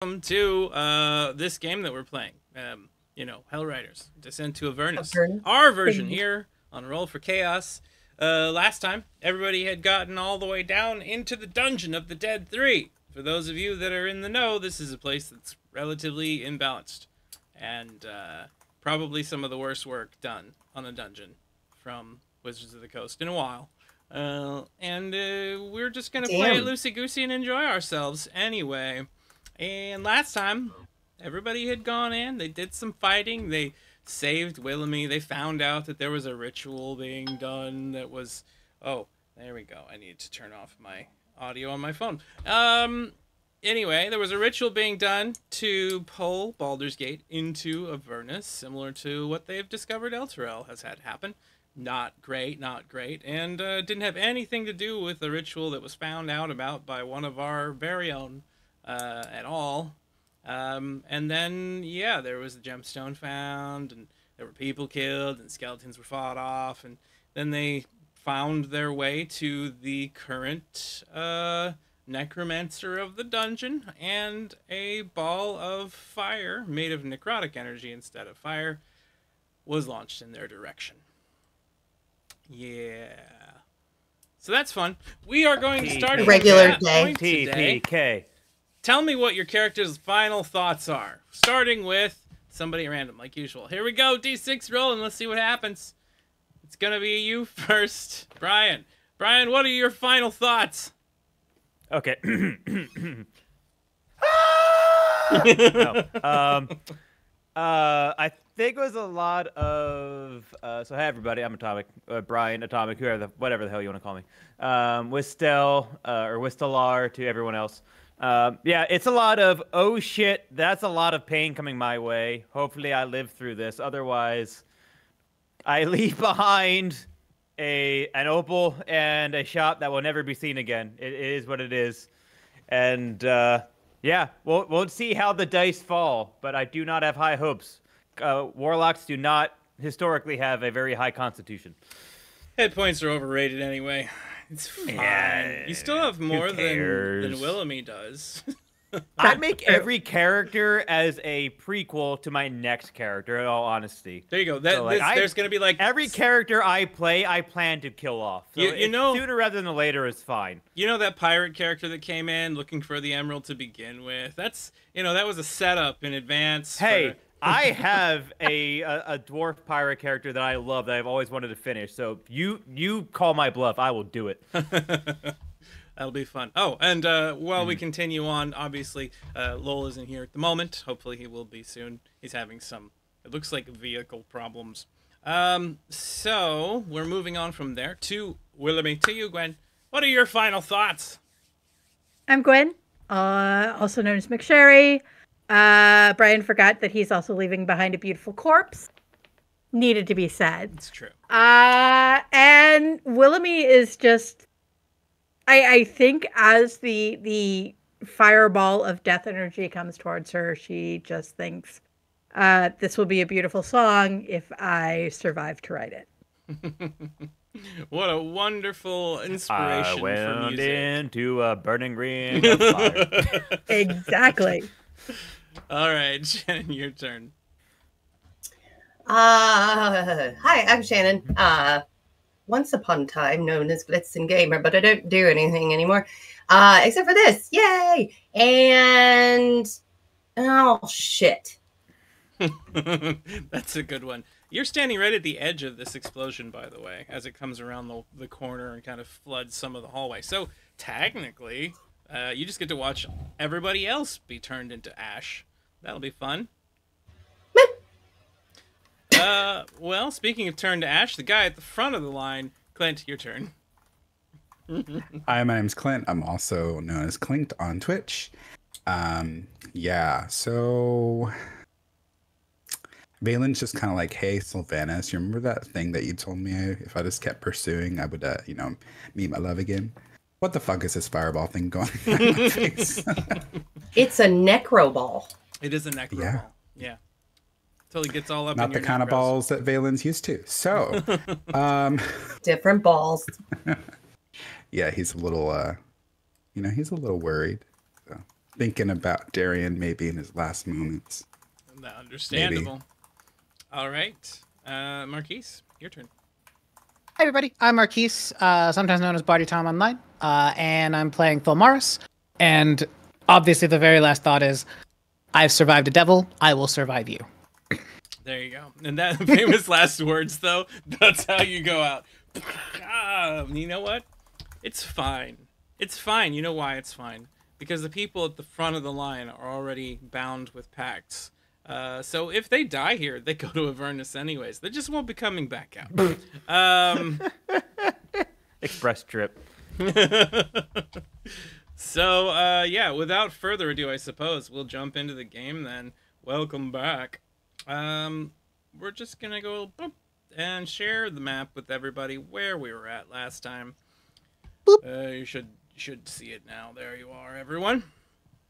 welcome to this game that we're playing. Hellriders, Descent to Avernus. Our version here on Roll for Chaos. Last time, everybody had gotten all the way down into the Dungeon of the Dead 3. For those of you that are in the know, this is a place that's relatively imbalanced. And probably some of the worst work done on a dungeon from Wizards of the Coast in a while. We're just going to play it loosey-goosey and enjoy ourselves anyway. And last time, everybody had gone in. They did some fighting. They saved Willoughby. They found out that there was a ritual being done that was... Oh, there we go. I need to turn off my audio on my phone. Anyway, there was a ritual being done to pull Baldur's Gate into Avernus, similar to what they've discovered Elturel has had happen. Not great, not great. And didn't have anything to do with the ritual that was found out about by one of our very own at all. And then, yeah, there was a gemstone found, and there were people killed, and skeletons were fought off, and then they found their way to the current necromancer of the dungeon, and a ball of fire made of necrotic energy instead of fire was launched in their direction. Yeah. So that's fun. We are going to start regular day. TPK. Tell me what your character's final thoughts are. Starting with somebody random, like usual. Here we go, D6 roll, and let's see what happens. It's gonna be you first, Brian. Brian, what are your final thoughts? Okay. I think it was a lot of. So hey everybody, I'm Atomic, Brian, Atomic, whatever the hell you want to call me. Wistel or Wistelar to everyone else. Yeah, it's a lot of, oh shit, that's a lot of pain coming my way. Hopefully I live through this. Otherwise, I leave behind an opal and a shop that will never be seen again. It is what it is. And, yeah, we'll see how the dice fall, but I do not have high hopes. Warlocks do not historically have a very high constitution. Hit points are overrated anyway. It's fine. Yeah, you still have more than Willoughby does. I make every character as a prequel to my next character, in all honesty. There you go. There's going to be like... Every character I play, I plan to kill off. So sooner rather than later is fine. You know that pirate character that came in looking for the emerald to begin with? That's, that was a setup in advance. Hey... I have a dwarf pirate character that I love that I've always wanted to finish. So you call my bluff, I will do it. That'll be fun. Oh, and while we continue on, obviously Lowell isn't here at the moment. Hopefully he will be soon. He's having some, it looks like, vehicle problems. So we're moving on from there to Willoughby. To you, Gwen. What are your final thoughts? I'm Gwen, also known as McSherry. Brian forgot that he's also leaving behind a beautiful corpse. Needed to be said. It's true. And Willoughby is just, I think as the fireball of death energy comes towards her, she just thinks, this will be a beautiful song if I survive to write it. What a wonderful inspiration I went for music. Into a burning ring of fire. Exactly. All right, Shannon, your turn. Hi, I'm Shannon. Once upon a time known as Blitzen Gamer, but I don't do anything anymore. Except for this. Yay! And oh shit. That's a good one. You're standing right at the edge of this explosion, by the way, as it comes around the corner and kind of floods some of the hallway. So technically, you just get to watch everybody else be turned into ash. That'll be fun. Well, speaking of turned to ash, the guy at the front of the line, Clint, your turn. Hi, my name's Clint. I'm also known as Clint on Twitch. Yeah, so Valen's just kind of like, hey, Sylvanas, you remember that thing that you told me if I just kept pursuing, I would, meet my love again? What the fuck is this fireball thing going on in my face? It's a necro ball. It is a necro ball. Yeah. Totally gets all up Not in your the kind of balls that Valen's used to. So, different balls. Yeah, he's a little, he's a little worried. So. thinking about Darian maybe in his last moments. Understandable. All right. Marquise, your turn. Hi, everybody. I'm Marquise, sometimes known as Barty Tom Online, and I'm playing Thulmaris. And obviously, the very last thought is, I've survived a devil. I will survive you. There you go. And that famous last words, though, that's how you go out. You know what? It's fine. It's fine. You know why it's fine? Because the people at the front of the line are already bound with pacts. So if they die here, they go to Avernus anyways. They just won't be coming back out. Express trip. So, yeah, without further ado, I suppose, we'll jump into the game then. Welcome back. We're just going to go boop, and share the map with everybody where we were at last time. You should see it now. There you are, everyone.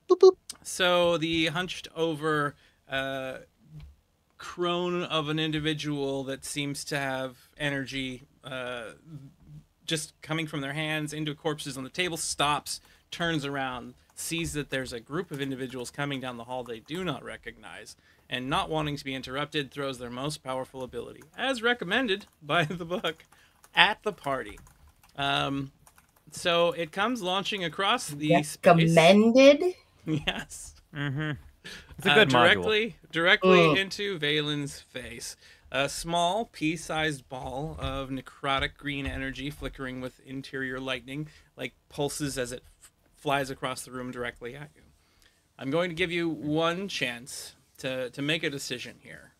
Boop, boop. So the hunched over crone of an individual that seems to have energy just coming from their hands into corpses on the table stops, turns around, sees that there's a group of individuals coming down the hall they do not recognize, and not wanting to be interrupted, throws their most powerful ability, as recommended by the book, at the party. So it comes launching across the space. Recommended? Yes. Mm-hmm. It's a good module. Directly into Valen's face. A small, pea-sized ball of necrotic green energy flickering with interior lightning, like pulses as it flies across the room directly at you. I'm going to give you one chance to make a decision here.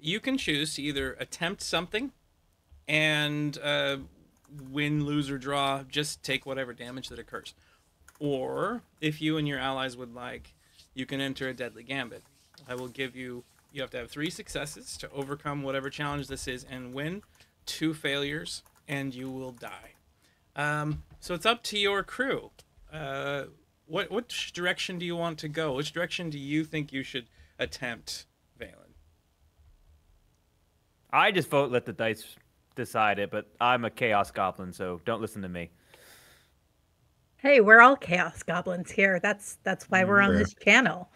You can choose to either attempt something and win, lose, or draw, just take whatever damage that occurs. Or, if you and your allies would like, you can enter a deadly gambit. I will give you have to have 3 successes to overcome whatever challenge this is and win, 2 failures, and you will die. So it's up to your crew. Which direction do you want to go? Which direction do you think you should attempt, Valen? I just vote let the dice decide it, but I'm a chaos goblin, so don't listen to me. Hey, we're all chaos goblins here. That's why we're on this channel.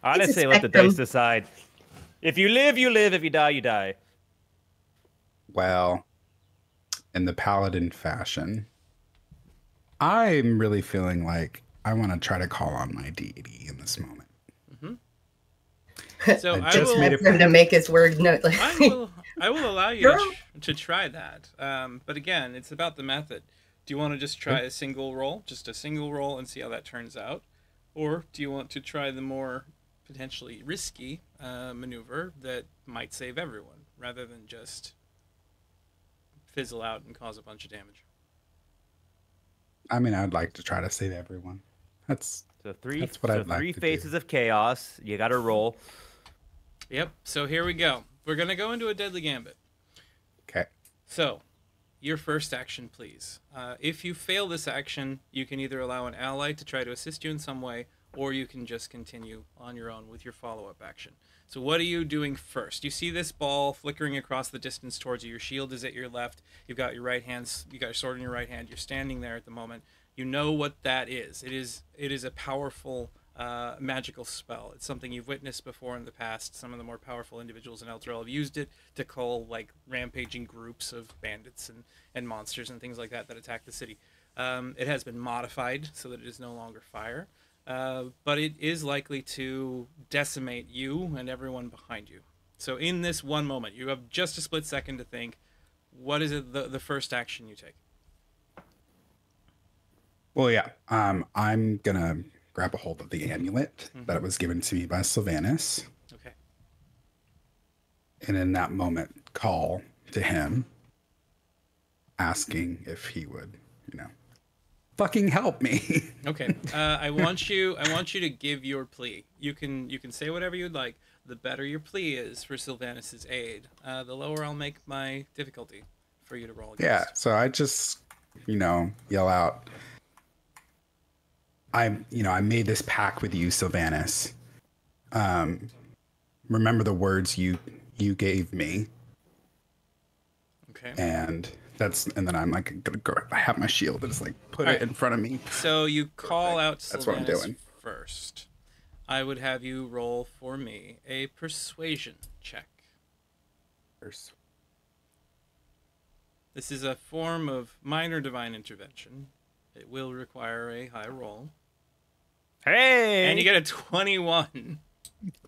I just say let the dice decide. If you live, you live. If you die, you die. Well, in the paladin fashion, I'm really feeling like I want to try to call on my deity in this moment. So I just made him to make his word note. I will allow you to try that. But again, it's about the method. Do you want to just try a single roll, and see how that turns out? Or do you want to try the more potentially risky maneuver that might save everyone, rather than just fizzle out and cause a bunch of damage? I mean, I'd like to try to save everyone. That's what I'd like three to faces do. of chaos. You got to roll. Yep. So here we go. We're gonna go into a deadly gambit. Okay. So, your first action, please. If you fail this action, you can either allow an ally to try to assist you in some way, or you can just continue on your own with your follow-up action. So what are you doing first? You see this ball flickering across the distance towards you. Your shield is at your left. You've got your right hands. You got your sword in your right hand. You're standing there at the moment. You know what that is. It is a powerful magical spell. It's something you've witnessed before in the past. Some of the more powerful individuals in Elturel have used it to cull like rampaging groups of bandits and monsters and things like that attack the city. It has been modified so that it is no longer fire, but it is likely to decimate you and everyone behind you. So in this one moment, you have just a split second to think, what is it the first action you take? Well, yeah. I'm gonna grab a hold of the amulet that was given to me by Sylvanus. Okay. And in that moment, call to him, asking if he would, fucking help me. Okay. I want you to give your plea. You can say whatever you'd like. The better your plea is for Sylvanus's aid, the lower I'll make my difficulty for you to roll against. Yeah. So I just, yell out, I made this pact with you, Sylvanus. Remember the words you gave me. Okay. And and then I'm like gonna go. I have my shield and just like put it in front of me. So you call out That's what I'm Sylvanas doing. first. I would have you roll for me a persuasion check. This is a form of minor divine intervention. It will require a high roll. Hey! And you get a 21.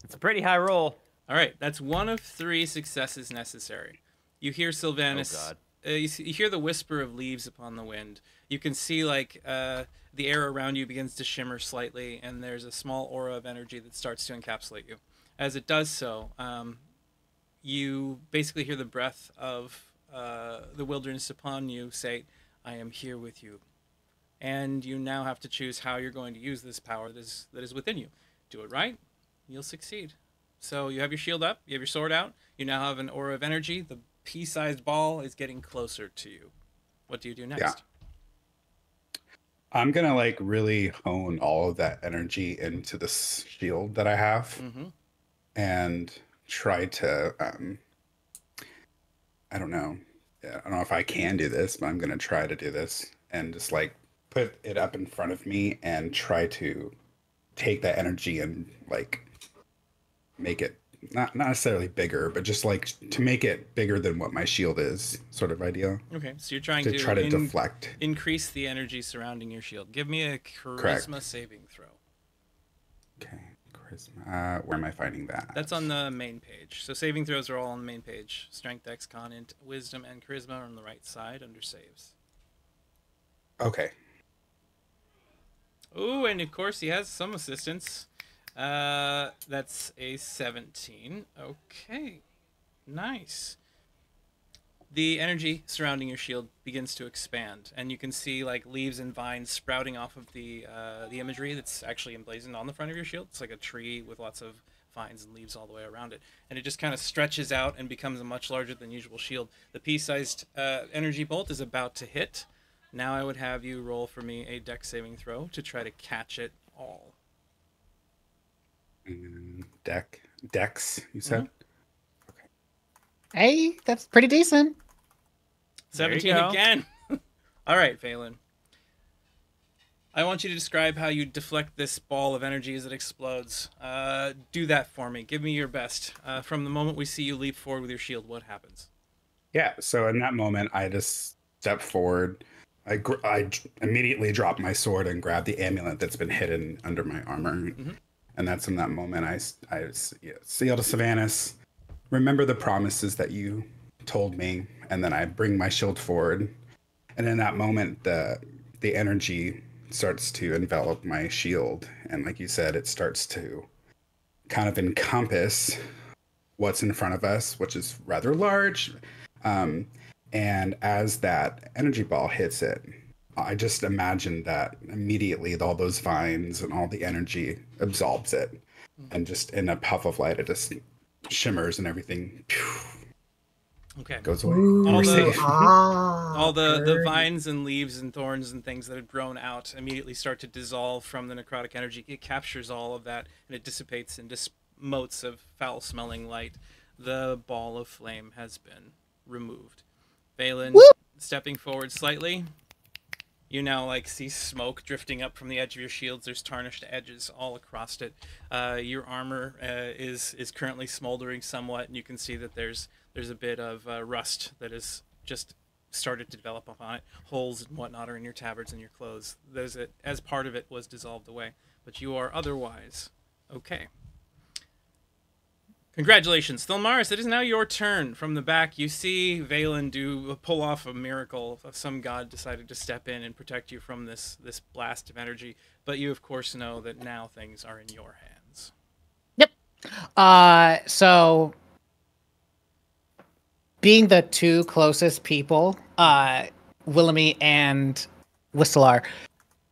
It's a pretty high roll. All right, that's one of 3 successes necessary. You hear Sylvanas. Oh, God. You hear the whisper of leaves upon the wind. You can see like the air around you begins to shimmer slightly, and there's a small aura of energy that starts to encapsulate you. As it does so, you basically hear the breath of the wilderness upon you say, "I am here with you." And you now have to choose how you're going to use this power that is within you. Do it right, you'll succeed. So you have your shield up, you have your sword out, you now have an aura of energy. The pea-sized ball is getting closer to you. What do you do next? Yeah. I'm gonna like really hone all of that energy into this shield that I have, and try to. I don't know. I don't know if I can do this, but I'm gonna try to do this and just like put it up in front of me and try to take that energy and like make it not necessarily bigger, but just like to make it bigger than what my shield is, sort of idea. Okay, so you're trying to try to deflect, increase the energy surrounding your shield. Give me a charisma Correct. saving throw. Okay, charisma. Where am I finding that? That's on the main page. So saving throws are all on the main page. Strength, Dex, Con, Int, Wisdom, and Charisma are on the right side under saves. Okay. Ooh, and of course he has some assistance. That's a 17. Okay, nice. The energy surrounding your shield begins to expand, and you can see like leaves and vines sprouting off of the imagery that's actually emblazoned on the front of your shield. It's like a tree with lots of vines and leaves all the way around it, and it just kind of stretches out and becomes a much larger than usual shield. The pea-sized energy bolt is about to hit. Now I would have you roll for me a dex saving throw to try to catch it all. Dex, you said? Okay. Hey, that's pretty decent. 17 again. All right, Phelan. I want you to describe how you deflect this ball of energy as it explodes. Do that for me. Give me your best. From the moment we see you leap forward with your shield, what happens? Yeah, so in that moment, I just step forward. I immediately drop my sword and grab the amulet that's been hidden under my armor. And that's in that moment I seal to Sylvanas, remember the promises that you told me, and then I bring my shield forward. And in that moment, the energy starts to envelop my shield. And like you said, it starts to kind of encompass what's in front of us, which is rather large. And as that energy ball hits it, I just imagine that immediately all those vines and all the energy absorbs it. And just in a puff of light, it just shimmers and everything goes away. All the vines and leaves and thorns and things that had grown out immediately start to dissolve from the necrotic energy. It captures all of that, and it dissipates in motes of foul-smelling light. The ball of flame has been removed. Phelan, stepping forward slightly, you now like see smoke drifting up from the edge of your shields. There's tarnished edges all across it. Your armor is currently smoldering somewhat, and you can see that there's a bit of rust that has just started to develop upon it. Holes and whatnot are in your tabards and your clothes. As part of it was dissolved away, but you are otherwise okay. Congratulations, Thilmaris. It is now your turn. From the back, you see Valen pull off a miracle. Some god decided to step in and protect you from this blast of energy. But you, of course, know that now things are in your hands. Yep. So, being the two closest people, Wilhelmy and Whistler,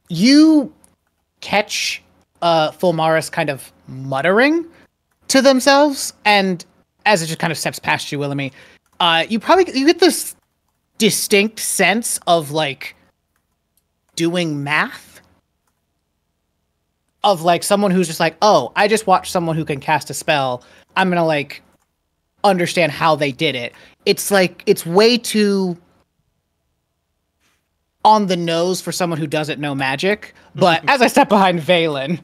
you catch Thilmaris kind of muttering to themselves, and as it just kind of steps past you, Wilhelmy, you get this distinct sense of like doing math, of like someone who's just like, oh, I just watched someone who can cast a spell. I'm gonna like understand how they did it. It's like it's way too on the nose for someone who doesn't know magic. But as I step behind Valen,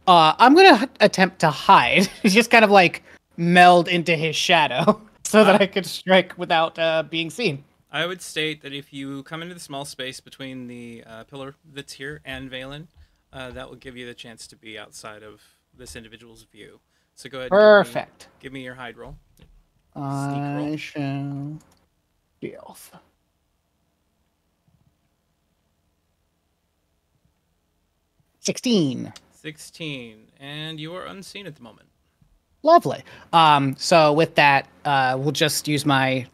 I'm gonna attempt to hide. Just kind of like meld into his shadow so that I could strike without being seen. I would state that if you come into the small space between the pillar that's here and Valen, that will give you the chance to be outside of this individual's view. So go ahead. And Perfect. Give me your hide roll. I shall stealth. 16. 16, and you are unseen at the moment. Lovely. So with that, we'll just use my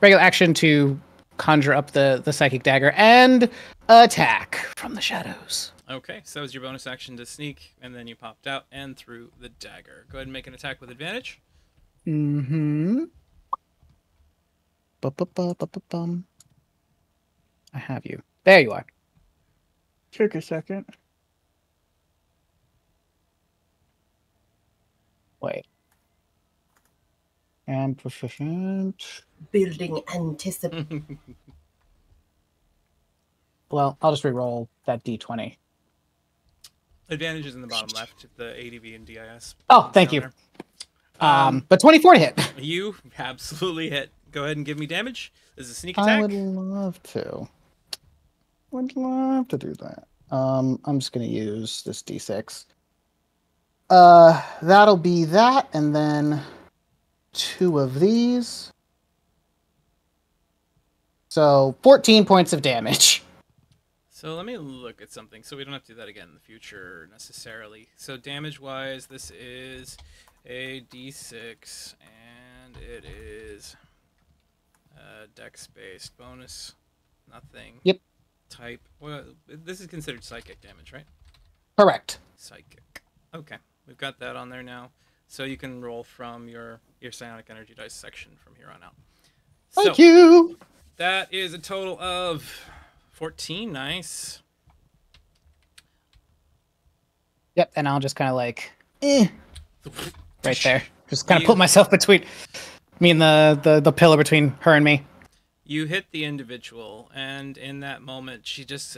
regular action to conjure up the psychic dagger and attack from the shadows. Okay, so that was your bonus action to sneak, and then you popped out and threw the dagger. Go ahead and make an attack with advantage. Mm-hmm. Bum. I have you. There you are. Take a second. Wait. And proficient. Building anticipation. Well, I'll just re-roll that d20. Advantage is in the bottom left, the ADV and DIS. Oh, thank you. But 24 to hit. You absolutely hit. Go ahead and give me damage. This is a sneak attack. I would love to. Would love to do that. I'm just gonna use this d6. That'll be that, and then 2 of these. So 14 points of damage. So let me look at something, so we don't have to do that again in the future necessarily. So damage-wise, this is a d6, and it is dex-based bonus. Nothing. Yep. Type. Well, this is considered psychic damage, right? Correct. Psychic. Okay, we've got that on there now. So you can roll from your psionic energy dice section from here on out. Thank you. That is a total of 14. Nice. Yep, and I'll just kind of like, right there. Just kind of put myself between me and the pillar between her and me. You hit the individual, and in that moment, he just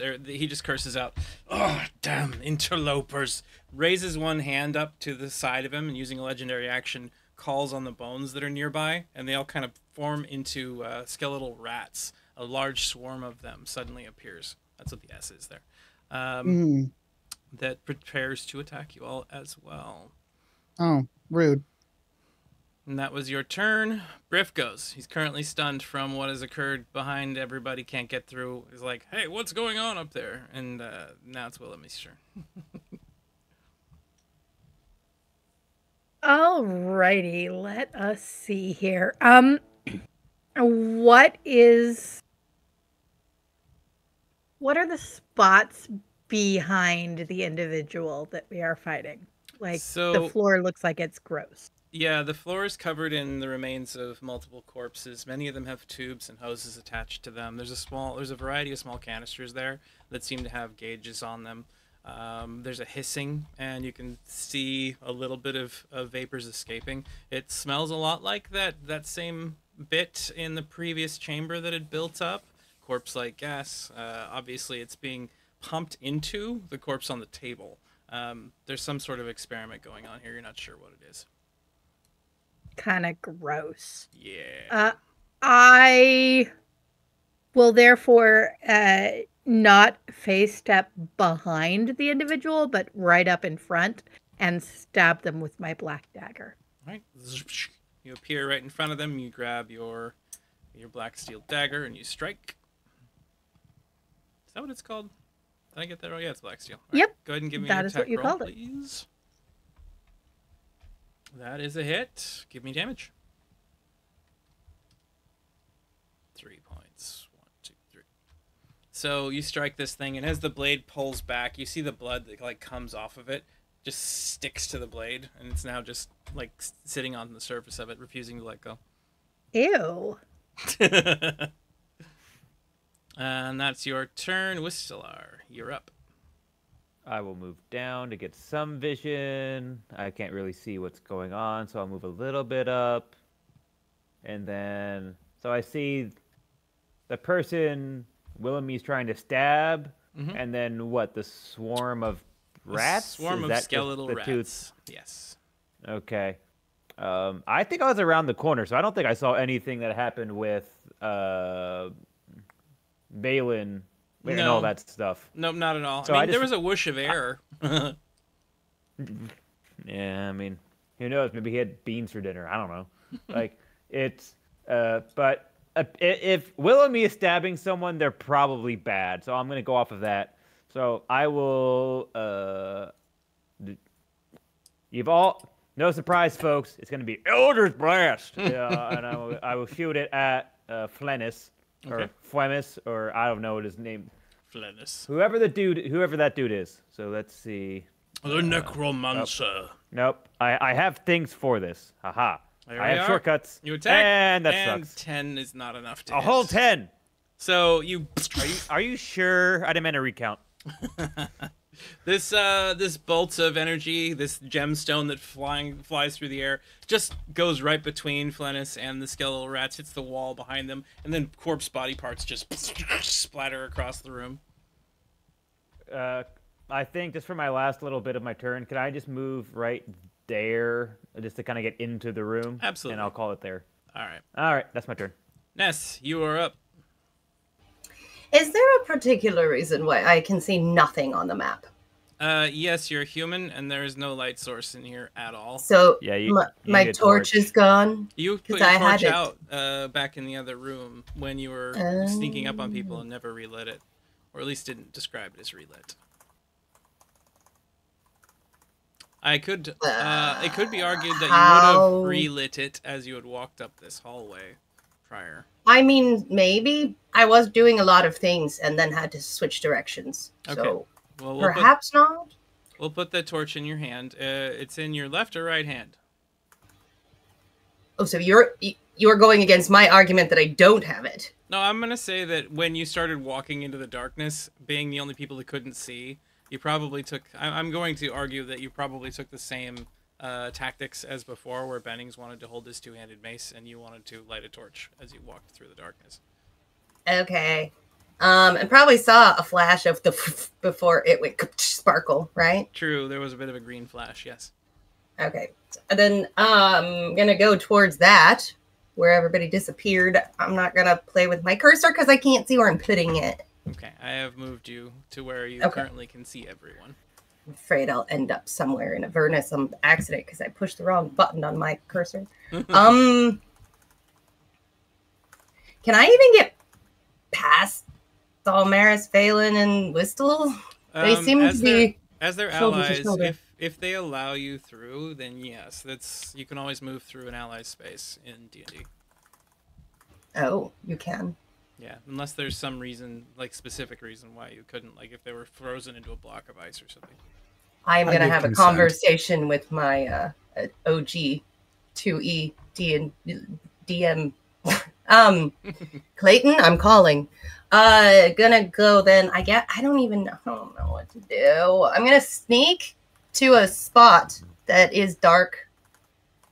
curses out, "Oh, damn interlopers!" Raises one hand up to the side of him, and using a legendary action, calls on the bones that are nearby, and they all kind of form into skeletal rats. A large swarm of them suddenly appears. That's what the S is there. That prepares to attack you all as well. Oh, rude. And that was your turn. Briff goes. He's currently stunned from what has occurred behind everybody. Can't get through. He's like, hey, what's going on up there? And now it's Willemy's turn. Alrighty, let us see here. What are the spots behind the individual that we are fighting? Like, the floor looks like it's gross. Yeah, the floor is covered in the remains of multiple corpses. Many of them have tubes and hoses attached to them. There's a variety of small canisters there that seem to have gauges on them. There's a hissing, and you can see a little bit of vapors escaping. It smells a lot like that same bit in the previous chamber that had built up. Corpse-like gas. Obviously, it's being pumped into the corpse on the table. There's some sort of experiment going on here. You're not sure what it is. Kind of gross. Yeah. I will therefore not face step behind the individual, but right up in front and stab them with my black dagger. All right. You appear right in front of them. You grab your black steel dagger and you strike. Is that what it's called? Did I get that right? Yeah, it's black steel. All yep. Right. Go ahead and give me that your is attack what you roll, called please. That is a hit. Give me damage. 3 points. 1, 2, 3. So you strike this thing, and as the blade pulls back, you see the blood that like comes off of it, just sticks to the blade, and it's now just like sitting on the surface of it, refusing to let go. Ew. And that's your turn, Whistler. You're up. I will move down to get some vision. I can't really see what's going on, so I'll move a little bit up. And then, so I see the person Willemy's trying to stab, Mhm. and then what? The swarm of rats? Swarm Is of that just skeletal the two- rats. Yes. Okay. I think I was around the corner, so I don't think I saw anything that happened with Balin and all No. that stuff. Nope, not at all. So I I mean, there just- was a whoosh of air. Yeah, I mean, who knows? Maybe he had beans for dinner. I don't know. Like, it's, but if Willemy is stabbing someone, they're probably bad. So I'm going to go off of that. So I will, you've all, no surprise, folks, it's going to be Elder's Blast. And I will shoot it at Flennis, or Okay. Flemis, or I don't know what his name, Flennis. whoever that dude is. So let's see. The necromancer. Nope. I have things for this. Haha. There I we have are. shortcuts. You attack, And that and sucks. 10 is not enough to A hit. whole 10. So you Are you sure? I didn't mean to recount. this bolt of energy, this gemstone that flies through the air, just goes right between Flennis and the skeletal rats, hits the wall behind them, and then corpse body parts just splatter across the room. I think just for my last little bit of my turn, can I just move right there just to kind of get into the room? Absolutely. And I'll call it there. All right, All right, that's my turn. Ness, you are up. Is there a particular reason why I can see nothing on the map? Yes, you're human, and there is no light source in here at all. So Yeah, you my need a torch torch. is gone. You put 'Cause your I had torch it. out back in the other room when you were sneaking up on people and never relit it, or at least didn't describe it as relit. I could. It could be argued that you How? would have relit it as you had walked up this hallway prior. I mean, maybe I was doing a lot of things and then had to switch directions. Okay. So Well, perhaps not. we'll put the torch in your hand. It's in your left or right hand. Oh, so you're going against my argument that I don't have it. No, I'm gonna say that when you started walking into the darkness, being the only people that couldn't see, you probably took. I'm going to argue that you probably took the same tactics as before, where Bennings wanted to hold his two-handed mace and you wanted to light a torch as you walked through the darkness. Okay. And probably saw a flash of the before it went sparkle, right? True, there was a bit of a green flash. Yes. Okay. And then I'm gonna go towards that where everybody disappeared. I'm not gonna play with my cursor because I can't see where I'm putting it. Okay, I have moved you to where you Okay. currently can see everyone. I'm afraid I'll end up somewhere in Avernus on accident because I pushed the wrong button on my cursor. Can I even get past Dalmaris, Phelan, and Whistle? They seem to be as their shoulder to allies. shoulder. If they allow you through, then yes, you can always move through an ally's space in D&D. Oh, you can. Yeah, unless there's some reason, like specific reason why you couldn't, like if they were frozen into a block of ice or something. I'm I gonna give have a consent. conversation with my OG 2E DM. Clayton, I'm calling. Gonna go then. I don't know what to do. I'm gonna sneak to a spot that is dark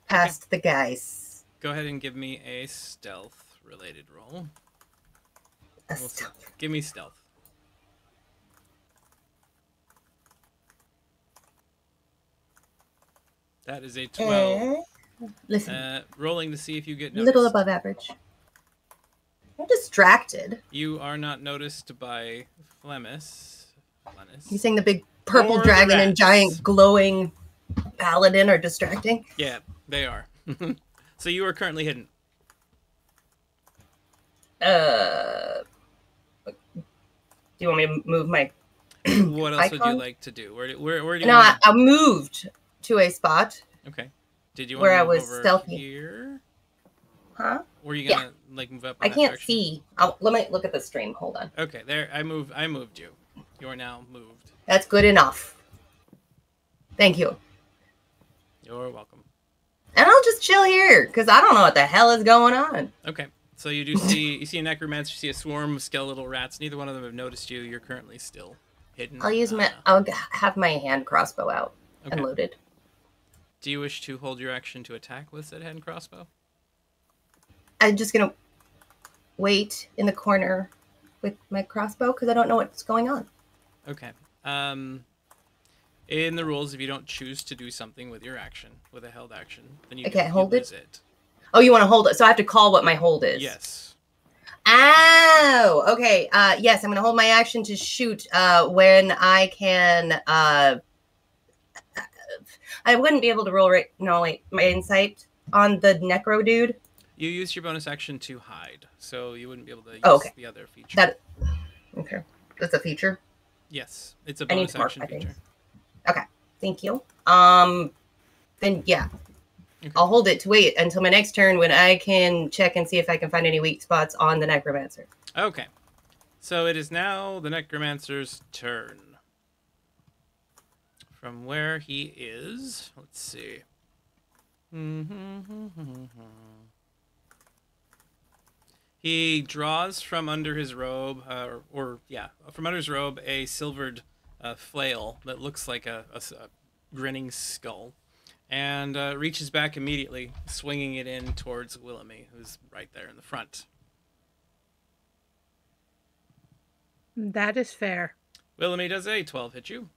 past the guys. Go ahead and give me a stealth related roll. A We'll see. stealth. Give me stealth. That is a 12. Listen, Rolling to see if you get a little noticed. above average. I'm distracted. You are not noticed by Flemis. You saying the big purple Or the dragon and rats. giant glowing paladin are distracting? Yeah, they are. So you are currently hidden. Do you want me to move my? What else would you Icon? like to do? Where do you No, want I moved to a spot. Okay. Did you want where to I move was over stealthy. here? Huh? Were you Yeah. gonna like move up? I in that can't direction? see. Let me look at the stream. Hold on. Okay, there. I moved you. You are now moved. That's good enough. Thank you. You're welcome. And I'll just chill here because I don't know what the hell is going on. Okay. So you do see a necromancer, you see a swarm of skeletal rats. Neither one of them have noticed you. You're currently still hidden. I'll have my hand crossbow out Okay. and loaded. Do you wish to hold your action to attack with said hand crossbow? I'm just gonna wait in the corner with my crossbow because I don't know what's going on. Okay. In the rules, if you don't choose to do something with your action, with a held action, then you can't hold lose it? Oh, you want to hold it? So I have to call what my hold is. Yes. Oh, okay. Yes, I'm going to hold my action to shoot when I can. I wouldn't be able to roll my insight on the necro dude. You use your bonus action to hide, so you wouldn't be able to use the other feature. Okay. That's a feature? Yes, it's a bonus action feature. Things. Okay, thank you. Then yeah, okay. I'll hold it to wait until my next turn when I can check and see if I can find any weak spots on the necromancer. Okay, so it is now the necromancer's turn. From where he is, let's see. He draws from under his robe, from under his robe, a silvered flail that looks like a grinning skull, and reaches back immediately, swinging it in towards Willoughby, who's right there in the front. That is fair. Willoughby, does a 12 hit you?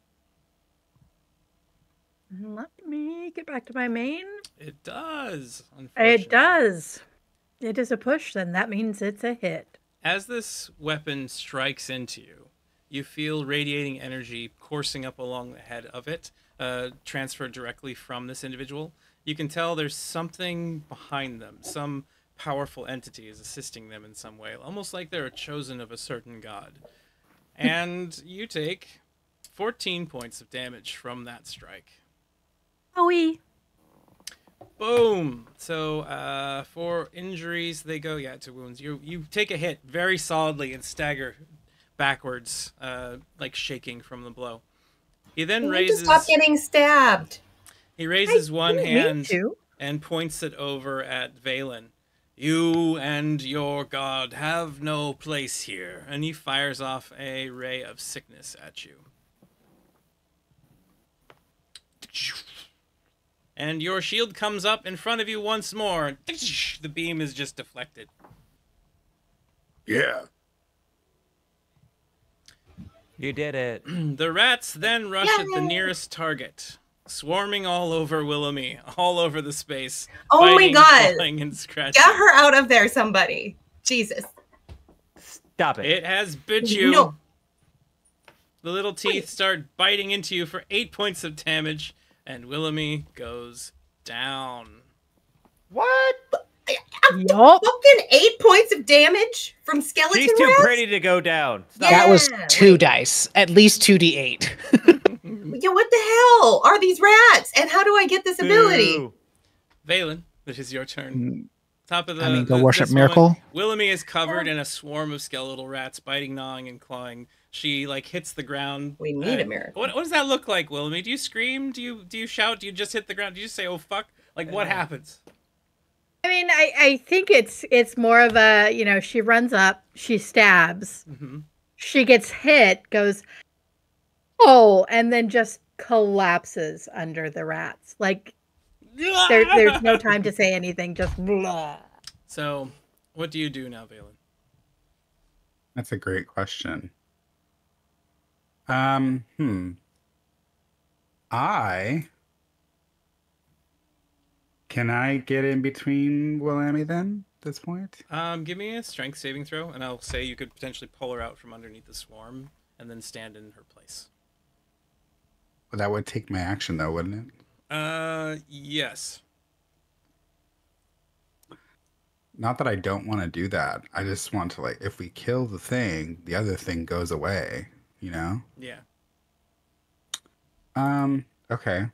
Let me get back to my main. It does. It does. It is a push, then that means it's a hit. As this weapon strikes into you, you feel radiating energy coursing up along the head of it, transferred directly from this individual. You can tell there's something behind them. Some powerful entity is assisting them in some way, almost like they're a chosen of a certain god. And you take 14 points of damage from that strike. Owie. Boom. So for injuries, they go to wounds. You take a hit very solidly and stagger backwards, like shaking from the blow. He then raises. Stop getting stabbed. He raises one hand and points it over at Valen. You and your god have no place here, and he fires off a ray of sickness at you. And your shield comes up in front of you once more. The beam is just deflected. Yeah. You did it. The rats then rush at the nearest target, swarming all over Willoughby, all over the space. Oh my god. And scratching. Get her out of there, somebody. Jesus. Stop it. It has bit you. No. The little teeth start biting into you for 8 points of damage. And Willoughby goes down. What? Yup. Fucking 8 points of damage from skeleton She's too rats? pretty to go down. Yeah. That was 2 dice. At least 2d8. Yeah, what the hell are these rats? And how do I get this ability? Boo. Valen, it is your turn. Top of the. I mean, go worship Miracle. Willoughby is covered in a swarm of skeletal rats, biting, gnawing, and clawing. She hits the ground. We need a miracle. What does that look like, Willoughby? Do you scream? Do you shout? Do you just hit the ground? Do you just say, "Oh fuck"? What happens? I mean, I think it's more of a, she runs up, she stabs, she gets hit, goes, oh, and then just collapses under the rats. Like, there's no time to say anything, just blah. So, what do you do now, Valen? That's a great question. Can I get in between Willoughby then at this point? Give me a strength saving throw, and I'll say you could potentially pull her out from underneath the swarm and then stand in her place. Well, that would take my action though, wouldn't it? Yes. Not that I don't want to do that. I just want to, if we kill the thing, the other thing goes away, Yeah. Okay.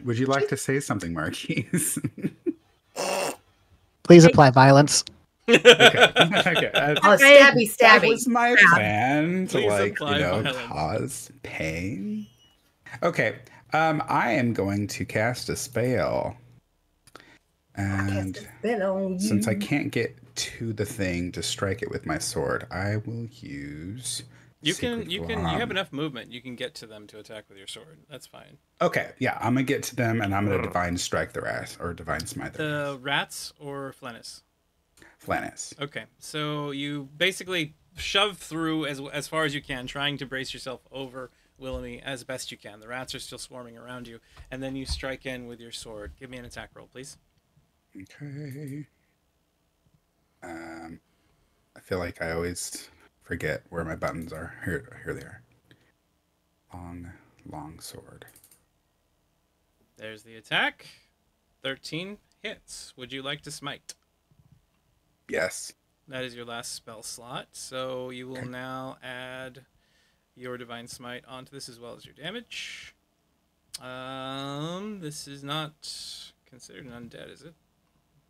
Would you like to say something, Marquise? Please apply violence. Okay. Stabby. That was my plan to, violence. cause pain. Okay. I am going to cast a spell. And since I can't get to the thing to strike it with my sword, I will use... You have enough movement. You can get to them to attack with your sword. That's fine. Okay, yeah, I'm gonna get to them and I'm gonna divine strike the rats or divine smite the rats or Flennis. Flannis. Okay, so you basically shove through as far as you can, trying to brace yourself over Willoughby as best you can. The rats are still swarming around you, and then you strike in with your sword. Give me an attack roll, please. Okay. I feel like I always forget where my buttons are. Here they are. Long sword. There's the attack. 13 hits. Would you like to smite? Yes. That is your last spell slot. So you will now add your Divine Smite onto this as well as your damage. This is not considered an undead, is it?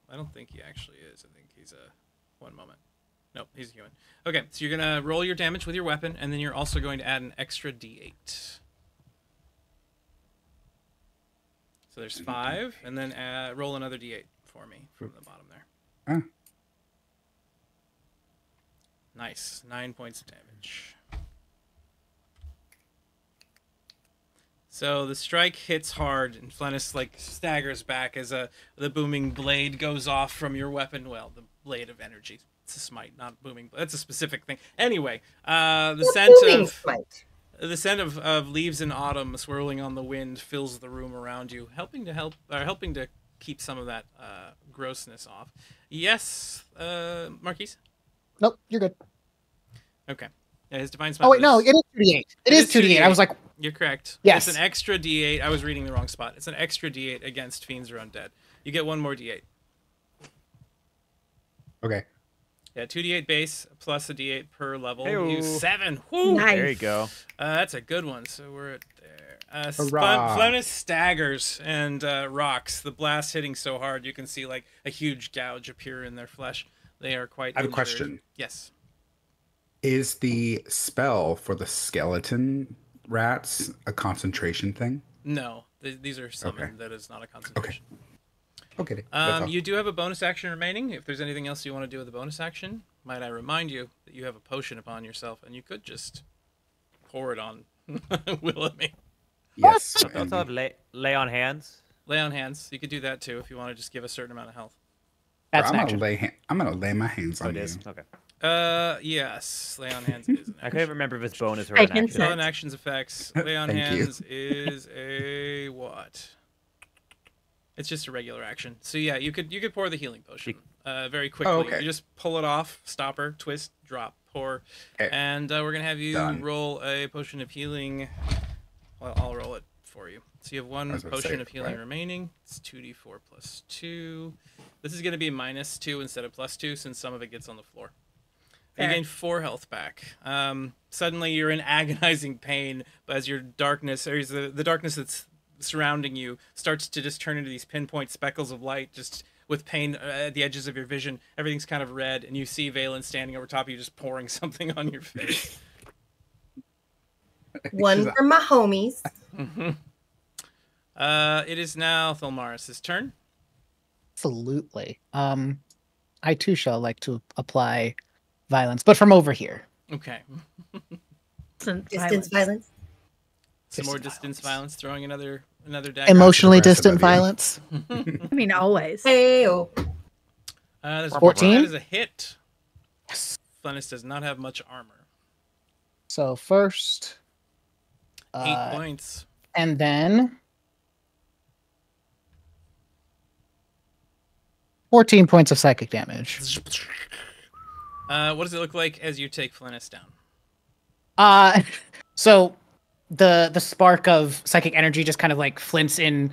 I don't think he actually is. I think he's a... One moment. Nope, he's a human. Okay, so you're going to roll your damage with your weapon, and then you're also going to add an extra d8. So there's 5, and then roll another d8 for me from the bottom there. Huh. Nice. 9 points of damage. So the strike hits hard, and Flennis staggers back as the booming blade goes off from your weapon. Well, the blade of energy. It's a smite, not booming. That's a specific thing. Anyway, the scent of leaves in autumn swirling on the wind fills the room around you, helping to keep some of that grossness off. Yes, Marquise? Nope, you're good. Okay. Yeah, his divine smite. Oh wait, no, it is 2d8. It is 2d8. I was like, you're correct. Yes. It's an extra d8. I was reading the wrong spot. It's an extra d8 against fiends or undead. You get one more d8. Okay. Yeah, 2d8 base plus a d8 per level. Hey-o. You 7. Woo! Nice. There you go. That's a good one. So we're at there. Hurrah. Flennis staggers and rocks. The blast hitting so hard you can see a huge gouge appear in their flesh. They are quite I have a injured. question. Yes. Is the spell for the skeleton rats a concentration thing? No, these are summoned. That is not a concentration. Okay. You do have a bonus action remaining. If there's anything else you want to do with the bonus action, might I remind you that you have a potion upon yourself, and you could just pour it on Willoughby. Yes. Don't have lay on hands. Lay on hands. You could do that too if you want to just give a certain amount of health. that's an I'm action. gonna lay my hands Oh, on it you. is? Okay. Yes. Lay on hands is an I action. couldn't remember if it's bonus or I an can action. say. On actions effects. Lay on Thank you. hands is a what? It's just a regular action. So yeah, you could pour the healing potion very quickly. Oh, okay. You just pull it off, stopper, twist, drop, pour, Okay. and we're gonna have you Done. roll a potion of healing. Well, I'll roll it for you. So you have I one was about to potion say, of healing right? remaining. It's 2d4 plus 2. This is gonna be -2 instead of +2 since some of it gets on the floor. You Fair. gain 4 health back. Suddenly you're in agonizing pain, but as your darkness, or the darkness that's surrounding you starts to just turn into these pinpoint speckles of light, just with pain at the edges of your vision. Everything's kind of red, and you see Valen standing over top of you, just pouring something on your face. One for my homies. It is now Thilmaris' turn. Absolutely. I too shall like to apply violence, but from over here. Okay. Distance violence. Some more Distance distance violence, throwing another dagger. Emotionally aggressive distant of you. violence. I mean, always. Hey-o. There's 14? That is a hit. Yes. Flennis does not have much armor. So first, 8 points. and then 14 points of psychic damage. What does it look like as you take Flennis down? So the spark of psychic energy just kind of like flints in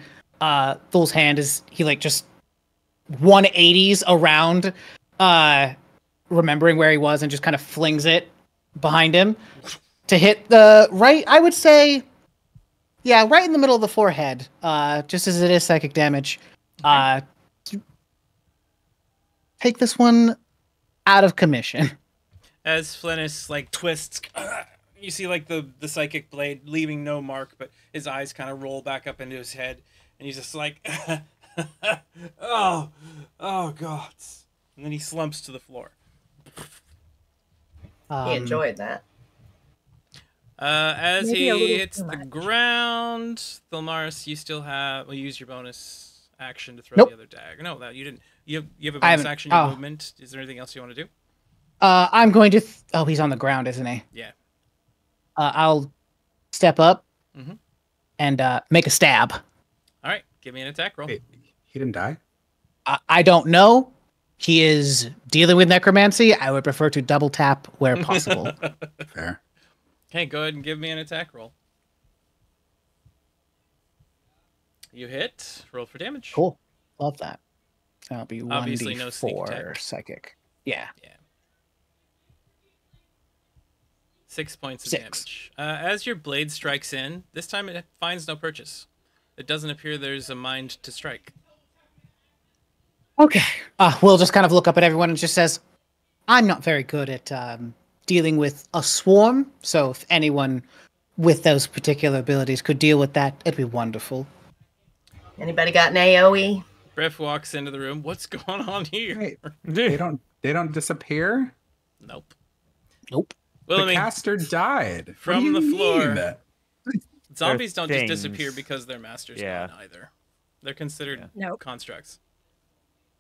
Thul's hand as he like just 180s around, remembering where he was, and just kind of flings it behind him to hit the right, I would say, yeah, right in the middle of the forehead, just as it is psychic damage. Take this one out of commission. As Flennis twists, you see the psychic blade leaving no mark, but his eyes kind of roll back up into his head, and he's just like, oh God. And then he slumps to the floor. He enjoyed that. As Maybe a he little hits too the much. ground, Thilmaris, you still have, use your bonus action to throw Nope. the other dagger. No, that you didn't. You have a I bonus haven't- action, your oh. movement. Is there anything else you want to do? I'm going to. Oh, he's on the ground, isn't he? Yeah. I'll step up Mhm. and make a stab. All right, give me an attack roll. Wait, he didn't die? I don't know. He is dealing with necromancy. I would prefer to double tap where possible. Fair. Okay, go ahead and give me an attack roll. You hit. Roll for damage. Cool. Love that. That'll be Obviously no sneak 1d4 attack. psychic. Yeah. 6 points of 6. damage. As your blade strikes in, this time it finds no purchase. It doesn't appear there's a mind to strike. Okay. Will just kind of look up at everyone and just says, I'm not very good at dealing with a swarm, so if anyone with those particular abilities could deal with that, it'd be wonderful. Anybody got an AoE? Griff walks into the room. What's going on here? Wait, they don't disappear? Nope. Nope. Well, The I mean, caster died. What from do you the floor. mean? zombies don't just things. disappear because their master's Yeah. gone either. They're considered Nope. constructs.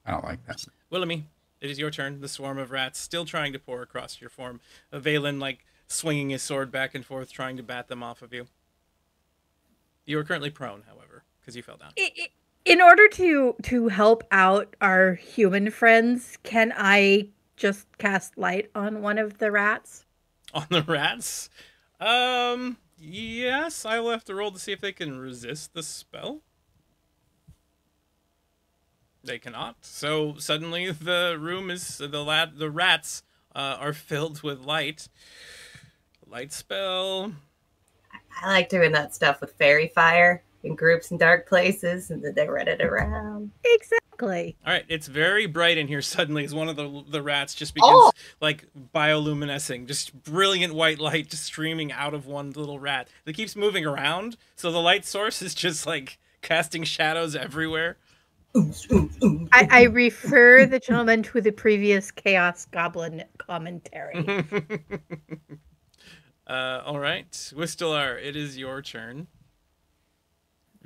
I don't like that. Willamy, it is your turn. The swarm of rats still trying to pour across your form. Valen, like, swinging his sword back and forth, trying to bat them off of you. You are currently prone, however, because you fell down. In order to help out our human friends, can I just cast light on one of the rats? On the rats? Yes, I will have to roll to see if they can resist the spell. They cannot. So suddenly the room is the rats are filled with light. Light spell. I like doing that stuff with fairy fire in groups in dark places, and then they run it around. Exactly. All right, it's very bright in here. Suddenly, as one of the rats just begins like bioluminescing, just brilliant white light just streaming out of one little rat that keeps moving around. So the light source is just like casting shadows everywhere. I refer the gentleman to the previous Chaos Goblin commentary. All right, Wistelar, it is your turn.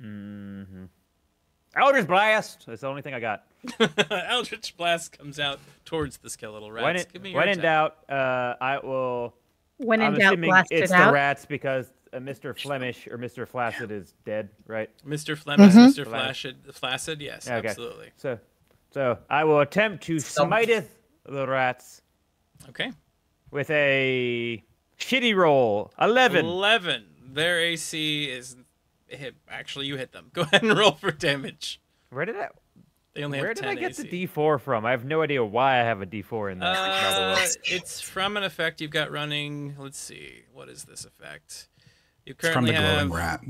Mm-hmm. Eldritch Blast. That's the only thing I got. Eldritch Blast comes out towards the skeletal rats. When, Give me your when in attack. doubt, I will. When I'm in doubt, assuming blast it's it the out. rats because Mr. Flemish or Mr. Flaccid is dead, right? Mr. Flemish, Mhm. Mr. Flaccid, yes, Okay. absolutely. So I will attempt to smiteth the rats Okay. with a shitty roll. 11. 11. Their AC is hit. Actually, you hit them. Go ahead and roll for damage. Where did I? They only Where have did 10 I get AC. the D4 from? I have no idea why I have a D4 in there. by the way. It's from an effect you've got running. Let's see. What is this effect? You It's from currently the glowing have rat.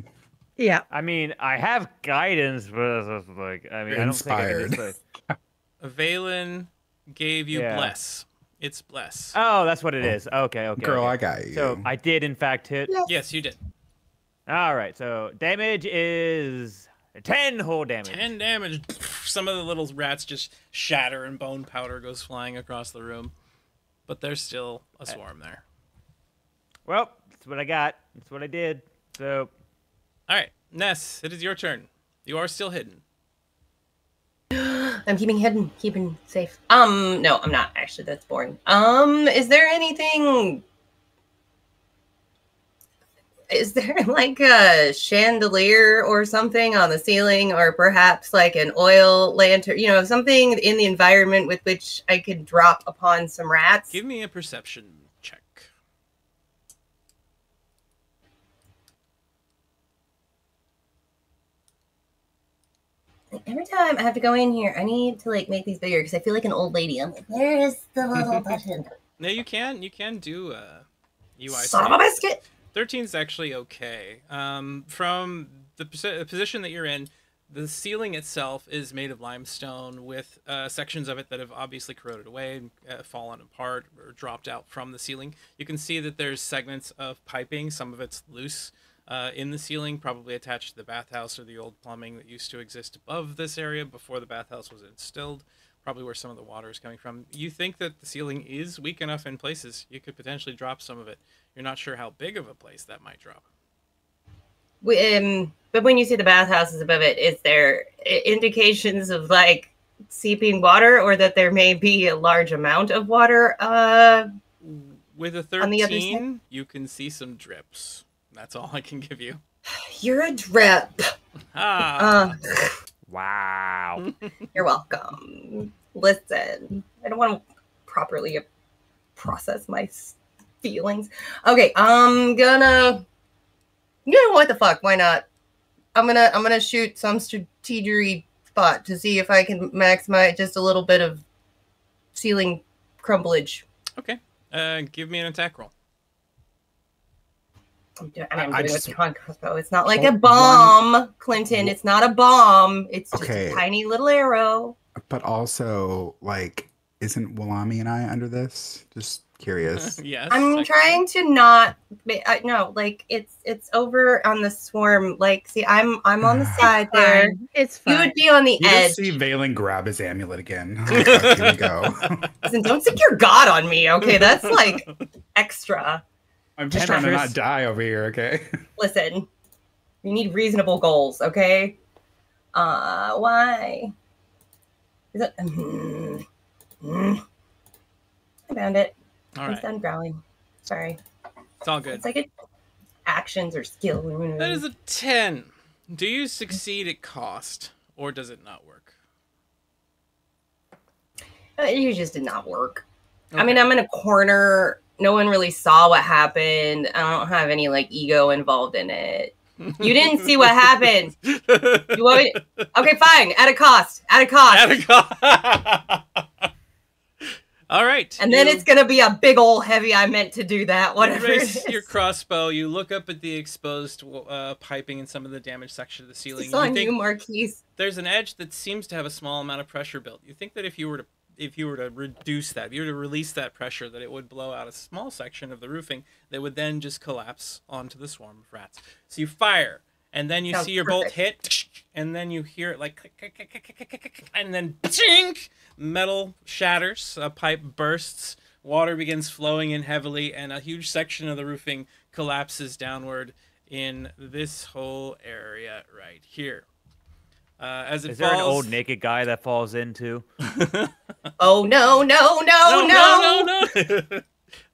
Yeah. I mean, I have guidance, but it's like, I mean, I don't think I can just, like... Valen gave you Yeah. bless. It's bless. Oh, that's what it is. Okay. Girl, okay. I got you. So I did, in fact, hit. Yes, you did. All right, so damage is 10 whole damage. 10 damage. Some of the little rats just shatter and bone powder goes flying across the room. But there's still a swarm there. Well, that's what I got. That's what I did. So, All right, Ness, it is your turn. You are still hidden. I'm keeping hidden, keeping safe. No, I'm not. Actually, that's boring. Is there anything? Is there like a chandelier or something on the ceiling, or perhaps like an oil lantern? You know, something in the environment with which I could drop upon some rats. Give me a perception check. Every time I have to go in here, I need to like make these bigger because I feel like an old lady. I'm like, where is the little button? No, you can do UI. Son of a biscuit. 13 is actually okay. From the position that you're in, the ceiling itself is made of limestone with sections of it that have obviously corroded away, fallen apart, or dropped out from the ceiling. You can see that there's segments of piping. Some of it's loose in the ceiling, probably attached to the bathhouse or the old plumbing that used to exist above this area before the bathhouse was instilled. Probably where some of the water is coming from. You think that the ceiling is weak enough in places, you could potentially drop some of it. You're not sure how big of a place that might drop. But when you see the bathhouses above it, is there indications of like seeping water, or that there may be a large amount of water? With a On the other 13, you can see some drips. That's all I can give you. You're a drip. Ah. Wow. You're welcome. Listen, I don't want to properly process my feelings. Okay, what the fuck? Why not? I'm gonna shoot some strategery spot to see if I can maximize just a little bit of ceiling crumblage. Okay. Give me an attack roll. I'm doing it just- with the crossbow. It's not like a bomb, Clinton. It's not a bomb. It's just Okay. a tiny little arrow. But also, like, isn't Walami and I under this? Just curious. Yes. I'm trying to not. No, like it's over on the swarm. Like, see, I'm on the side there. Fine. It's You fine. would be on the You edge. just see Valen grab his amulet again. Oh, fuck, here we go. Listen, don't stick your god on me, okay? That's like extra. I'm just Tetris. trying to not die over here, okay? Listen, you need reasonable goals, okay? Why? Is it? I found it. All I'm right. done growling. Sorry. It's all good. It's like actions or skill. That is a 10. Do you succeed at cost, or does it not work? You just did not work. Okay. I mean, I'm in a corner. No one really saw what happened. I don't have any like ego involved in it. You didn't see what happened. You want me? Okay, fine. At a cost. At a cost. All right. And then it's gonna be a big old heavy. I meant to do that. You Whatever. raise It is. your crossbow. You look up at the exposed piping in some of the damaged section of the ceiling. It's on You think you, Marquise. there's an edge that seems to have a small amount of pressure built. You think that if you were to reduce that, if you were to release that pressure, that it would blow out a small section of the roofing that would then just collapse onto the swarm of rats. So you fire, and then you Sounds see your bolt perfect. hit, and then you hear it like click, click, click, click, click, click, click, and then chink, metal shatters, a pipe bursts, water begins flowing in heavily, and a huge section of the roofing collapses downward in this whole area right here. As it Is falls, there an old naked guy that falls into? Oh no! No! No! No! no.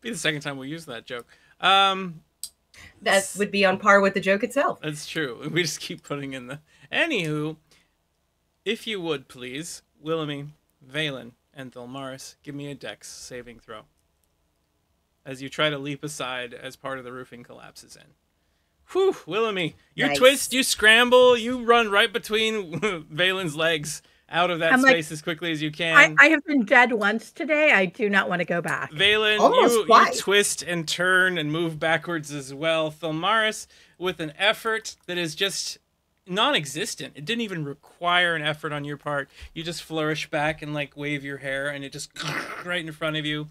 Be the second time we use that joke. That would be on par with the joke itself. That's true. We just keep putting in the. Anywho, if you would please, Willoughby, Valen, and Thelmaris, give me a dex saving throw. As you try to leap aside as part of the roofing collapses in. Whew, Willoughby, you Nice. twist, you scramble, you run right between Valen's legs out of that I'm like, space as quickly as you can. I have been dead once today. I do not want to go back. Valen, Almost you twice. twist and turn and move backwards as well. Thelmaris, with an effort that is just non-existent. It didn't even require an effort on your part. You just flourish back and like wave your hair, and it just right in front of you.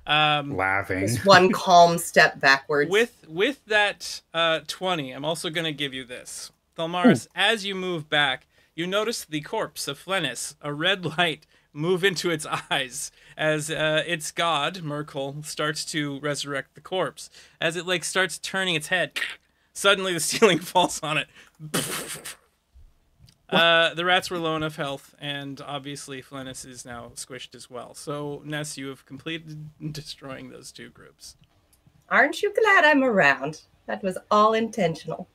Laughing. Just one calm step backwards. With that 20, I'm also going to give you this. Thelmaris, as you move back, you notice the corpse of Flennis, a red light, move into its eyes as its god, Merkel, starts to resurrect the corpse. As it like starts turning its head, suddenly the ceiling falls on it. The rats were low enough health, and obviously Flennis is now squished as well. So, Ness, you have completed destroying those two groups. Aren't you glad I'm around? That was all intentional.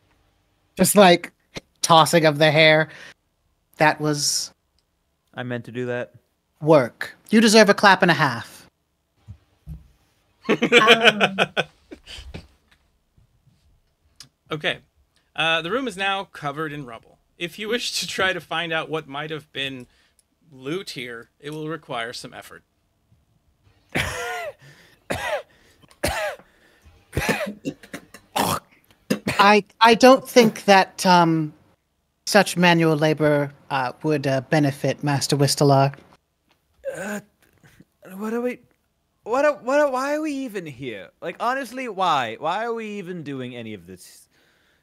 Just like tossing of the hair. That was I meant to do that. work. You deserve a clap and a half. Okay. The room is now covered in rubble. If you wish to try to find out what might have been loot here, it will require some effort. I don't think that such manual labor would benefit Master Wistelar. What are we? Why are we even here? Like, honestly, why? Why are we even doing any of this?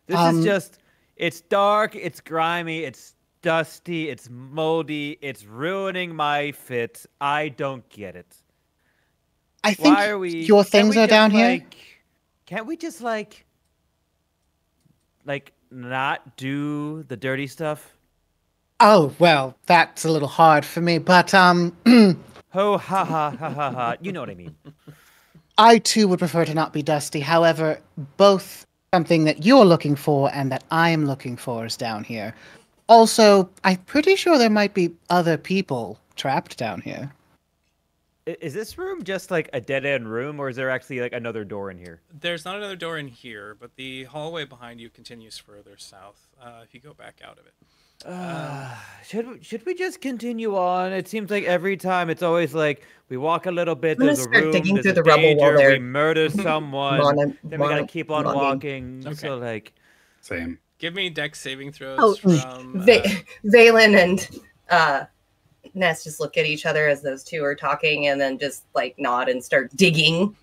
This is just. It's dark. It's grimy. It's dusty. It's moldy. It's ruining my fit. I don't get it. I think Why are we? your can't things we are just, down here. Can't we just like not do the dirty stuff? Oh, well, that's a little hard for me, but Ho ha ha ha ha ha. You know what I mean. I too would prefer to not be dusty. However, both something that you're looking for and that I am looking for is down here. Also, I'm pretty sure there might be other people trapped down here. Is this room just like a dead end room, or is there actually like another door in here? There's not another door in here, but the hallway behind you continues further south. If you go back out of it. Should we just continue on? It seems like every time it's always like we walk a little bit, I'm gonna there's a start room, digging there's through a the rubble while danger, they're- we murder someone, then we gotta keep on walking. Okay. So like, Same. Give me dex saving throws Oh, from. Valen and Ness just look at each other as those two are talking, and then just like nod and start digging.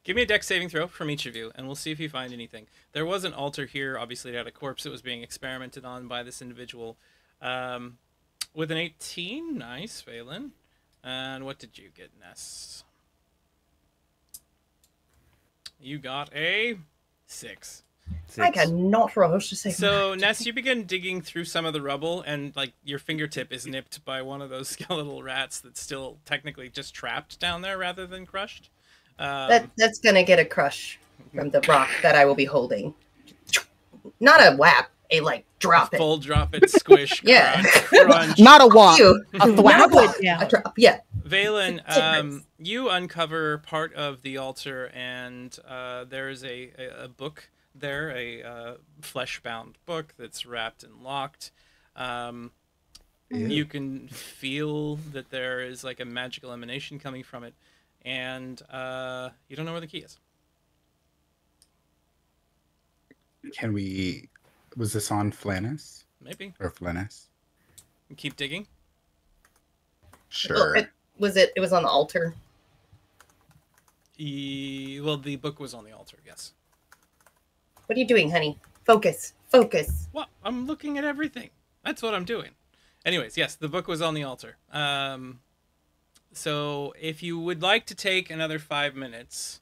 Give me a dex saving throw from each of you, and we'll see if you find anything. There was an altar here. Obviously, it had a corpse that was being experimented on by this individual. With an 18, nice, Valen. And what did you get, Ness? You got a 6. I cannot rush to say. So, Ness, you begin digging through some of the rubble, and like your fingertip is nipped by one of those skeletal rats that's still technically just trapped down there rather than crushed. That's gonna get a crush from the rock that I will be holding. Not a whap, a like drop it. Full drop it, squish, Yeah. crunch. Not a walk. You. A thwap. Not a whap, Yeah. a drop. Yeah. Valen, Difference. you uncover part of the altar, and there's a book there, a flesh-bound book that's wrapped and locked. You can feel that there is like a magical emanation coming from it, and you don't know where the key is. Can we? Was this on Flannis Maybe. or Flannis? Keep digging. Sure. Well, it was on the altar. Well, the book was on the altar, yes. What are you doing, honey? Focus. Focus. Well, I'm looking at everything. That's what I'm doing. Anyways, yes, the book was on the altar. So if you would like to take another 5 minutes,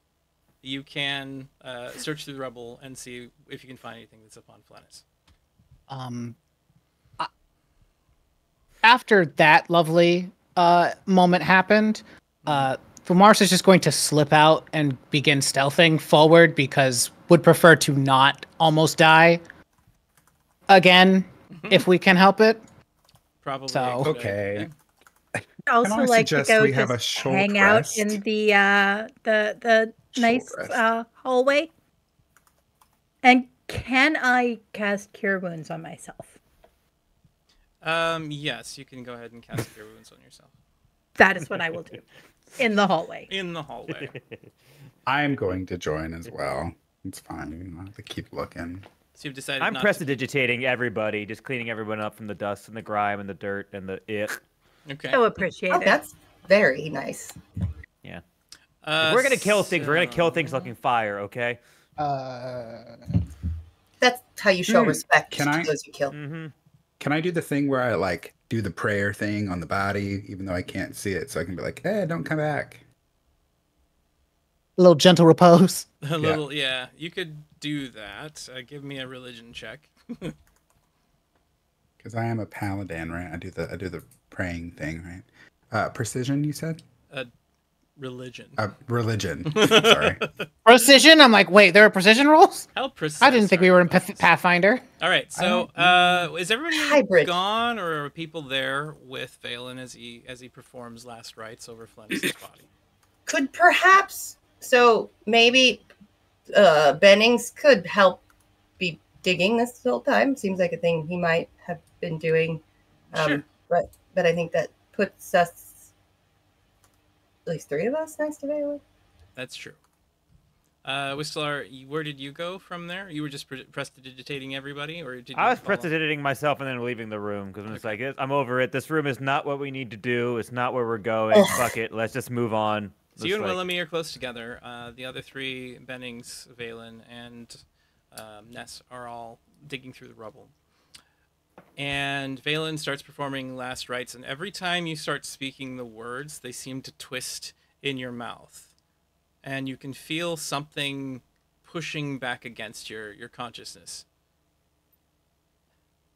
you can search through the rubble and see if you can find anything that's up on Flannis. After that lovely moment happened, Mars is just going to slip out and begin stealthing forward because would prefer to not almost die again if we can help it. Probably. So- a good Okay. idea. Also I like to suggest go we have a just short hang out rest? in the nice rest. hallway. And can I cast Cure Wounds on myself? Yes, you can go ahead and cast Cure Wounds on yourself. That is what I will do in the hallway. In the hallway. I'm going to join as well. It's fine. You don't have to keep looking. So you've decided I'm not prestidigitating everybody, just cleaning everyone up from the dust and the grime and the dirt and the it. to... Okay. So appreciate Oh, it. that's very nice. Yeah. If we're gonna kill things, we're gonna kill things so- looking fire, okay? That's how you show respect Can to I- those you kill. Mm-hmm. Can I do the thing where I like do the prayer thing on the body, even though I can't see it, so I can be like, "Hey, don't come back." A little gentle repose. A little, yeah. You could do that. Give me a religion check. Because I am a paladin, right? I do the praying thing, right? Precision, you said? Religion. Religion. Sorry. Precision? I'm like, wait, there are precision rolls? How precise. I didn't think we are were you in about this? Pathfinder. All right, so is everybody Hybrid. gone, or are people there with Valen as he performs last rites over Flennis's body? Could perhaps, so maybe Bennings could help be digging this whole time. Seems like a thing he might have been doing. Sure. But I think that puts us, at least 3 of us, next to Valen. That's true. Whistler, where did you go from there? You were just prestidigitating everybody, or did you? I was follow? prestidigitating myself and then leaving the room because I'm just like, I'm over it. This room is not what we need to do. It's not where we're going. Ugh. Fuck it. Let's just move on. So you and Just like- Willemie are close together. The other 3, Bennings, Valen, and Ness, are all digging through the rubble. And Valen starts performing last rites, and every time you start speaking the words, they seem to twist in your mouth. And you can feel something pushing back against your consciousness.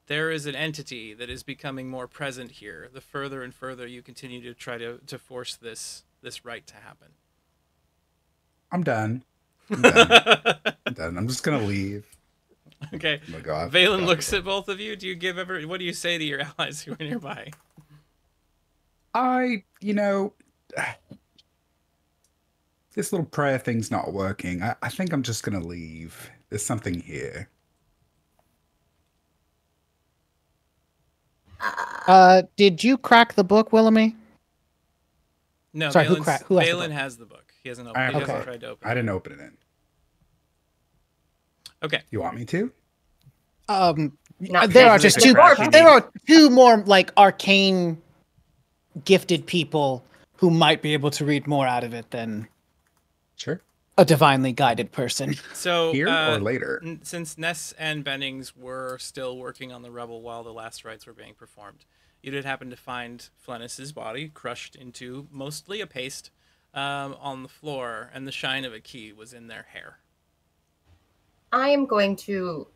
there is an entity that is becoming more present here. The further and further you continue to try to force this rite to happen. I'm done. I'm done. I'm done. I'm just gonna leave. Okay. Oh my God. Valen looks at both of you. Do you give what do you say to your allies who are nearby? This little prayer thing's not working. I think I'm just gonna leave. There's something here. Did you crack the book, Willamie? No, Sorry, Valen who has the book? has the book. He hasn't I opened. He hasn't okay. tried to open. I didn't open it in. Okay. You want me to? Not There are taking just it two. to Barbie. There are two more like arcane, gifted people who might be able to read more out of it than Sure. a divinely guided person. So Here or later? Since Ness and Bennings were still working on the rebel while the last rites were being performed, you did happen to find Flennis's body crushed into mostly a paste on the floor, and the shine of a key was in their hair. I am going to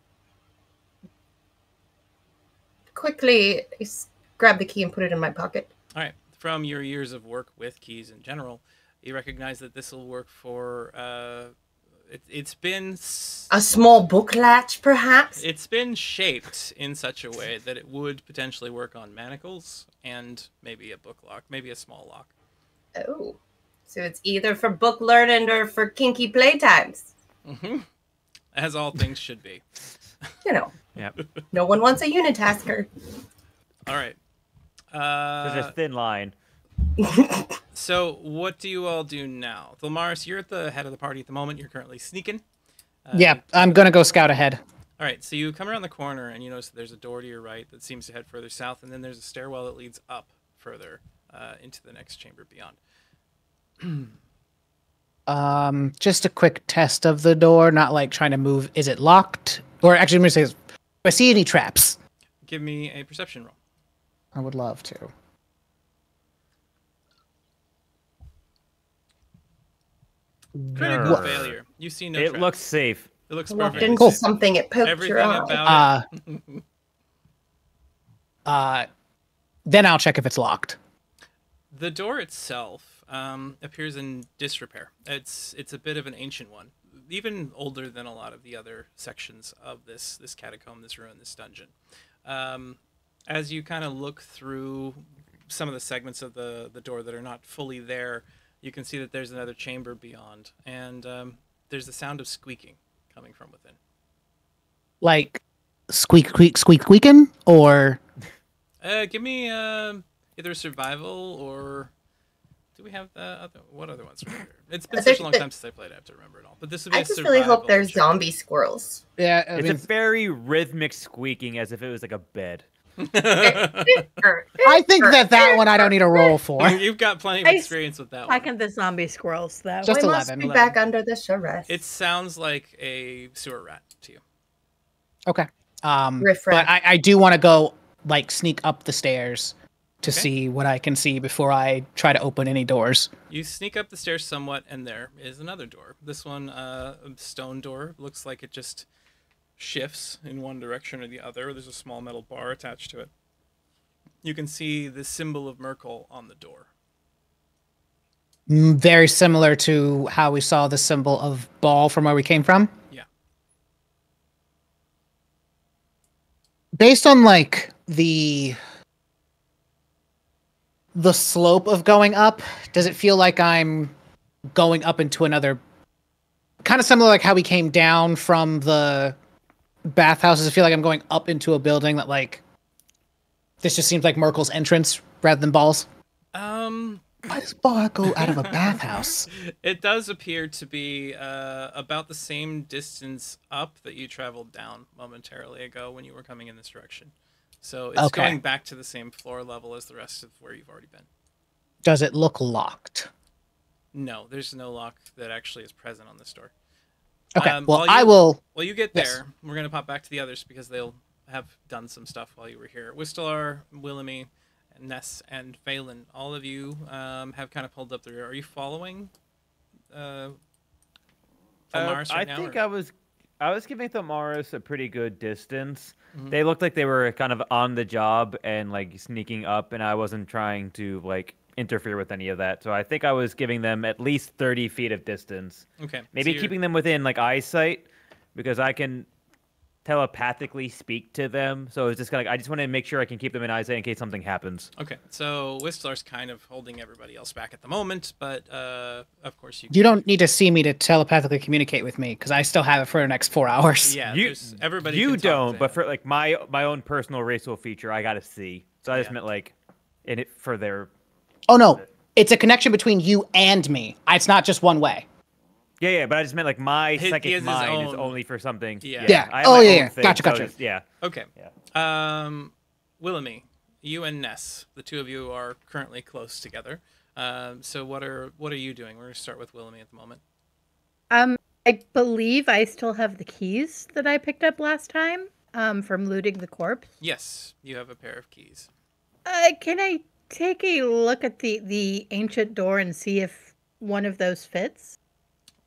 quickly grab the key and put it in my pocket. All right. From your years of work with keys in general, you recognize that this will work for. It's been A small book latch, perhaps? It's been shaped in such a way that it would potentially work on manacles and maybe a book lock, maybe a small lock. Oh. So it's either for book learning or for kinky playtimes. Mm-hmm. As all things should be. You know. Yep. No one wants a unitasker. All right. There's a thin line. So what do you all do now? Thelmaris, you're at the head of the party at the moment. You're currently sneaking. Yeah, I'm gonna go scout ahead. All right, so you come around the corner and you notice that there's a door to your right that seems to head further south, and then there's a stairwell that leads up further into the next chamber beyond. Just a quick test of the door, not like trying to move. Is it locked? Or actually, let me say this. Do I see any traps? Give me a perception roll. I would love to. Critical Grr. failure. You see no It traps. looks safe. It looks Walked perfect. into something, it poked Everything your eye. about it. Then I'll check if it's locked. The door itself appears in disrepair. It's a bit of an ancient one, even older than a lot of the other sections of this catacomb, this ruin, this dungeon. As you kind of look through some of the segments of the door that are not fully there, you can see that there's another chamber beyond, and there's the sound of squeaking coming from within. Like squeaking, or Give me either survival or do we have what other ones are here? It's been such a long time since I played. I have to remember it all. But this would be I a just really hope survival there's check. zombie squirrels. yeah, It's a very rhythmic squeaking, as if it was like a bed. I think that one I don't need a roll for. You've got plenty of I experience with that one. Second the zombie squirrels, though. Just We must 11. be back under this arrest. It sounds like a sewer rat to you. Okay. Riff But raff. I do want to go like sneak up the stairs to Okay. see what I can see before I try to open any doors. You sneak up the stairs somewhat, and there is another door. This one, a stone door, looks like it just shifts in one direction or the other. There's a small metal bar attached to it. You can see the symbol of Merkel on the door. Very similar to how we saw the symbol of Ball from where we came from. Yeah. Based on like the slope of going up, does it feel like I'm going up into another kind of similar like how we came down from the bathhouse? Does it feel like I'm going up into a building that like this just seems like Merkel's entrance rather than Ball's? Why does Ball go out of a bathhouse? It does appear to be about the same distance up that you traveled down momentarily ago when you were coming in this direction. So it's Okay. going back to the same floor level as the rest of where you've already been. Does it look locked? No, there's no lock that actually is present on this door. Okay, well, while I you- will. Well, you get Yes. there. We're going to pop back to the others because they'll have done some stuff while you were here. Wistelar, Willamie, Ness, and Phelan, all of you have kind of pulled up the rear. Are you following Felmaris I right now? think or- I was giving Thomaris a pretty good distance. Mhm. They looked like they were kind of on the job and like sneaking up, and I wasn't trying to like interfere with any of that. So I think I was giving them at least 30 feet of distance. Okay. Maybe so keeping them within like eyesight, because I can telepathically speak to them. So it's just kind of I just want to make sure I can keep them in eyesight in case something happens. Okay, so Whistler's kind of holding everybody else back at the moment, but of course You don't need to see me to telepathically communicate with me because I still have it for the next 4 hours. Yeah, You- there's everybody. You can talk don't, to but him. for like my own personal racial feature, I gotta see. So I just Yeah. meant like in it for their. Oh no, it's a connection between you and me. It's not just one way. Yeah, but I just meant like my He has psychic his mind is own- only for something. Yeah. Yeah. I have Oh, my yeah, own yeah. thing, Gotcha, so gotcha. it's- yeah. Okay. Yeah. Willemie, you and Ness, the two of you are currently close together. So what are you doing? We're gonna start with Willemie at the moment. I believe I still have the keys that I picked up last time, from looting the corpse. Yes, you have a pair of keys. Can I take a look at the ancient door and see if one of those fits?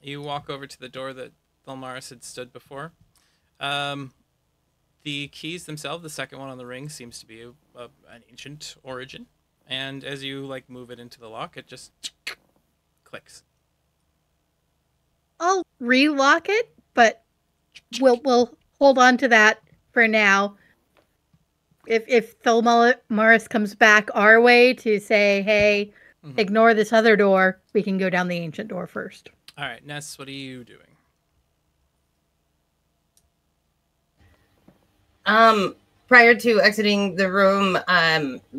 You walk over to the door that Thalmaris had stood before. The keys themselves, the second one on the ring, seems to be an ancient origin. And as you like move it into the lock, it just clicks. I'll relock it, but we'll hold on to that for now. If Thalmaris comes back our way to say, hey, Mhm. ignore this other door, we can go down the ancient door first. All right, Ness, what are you doing? Prior to exiting the room,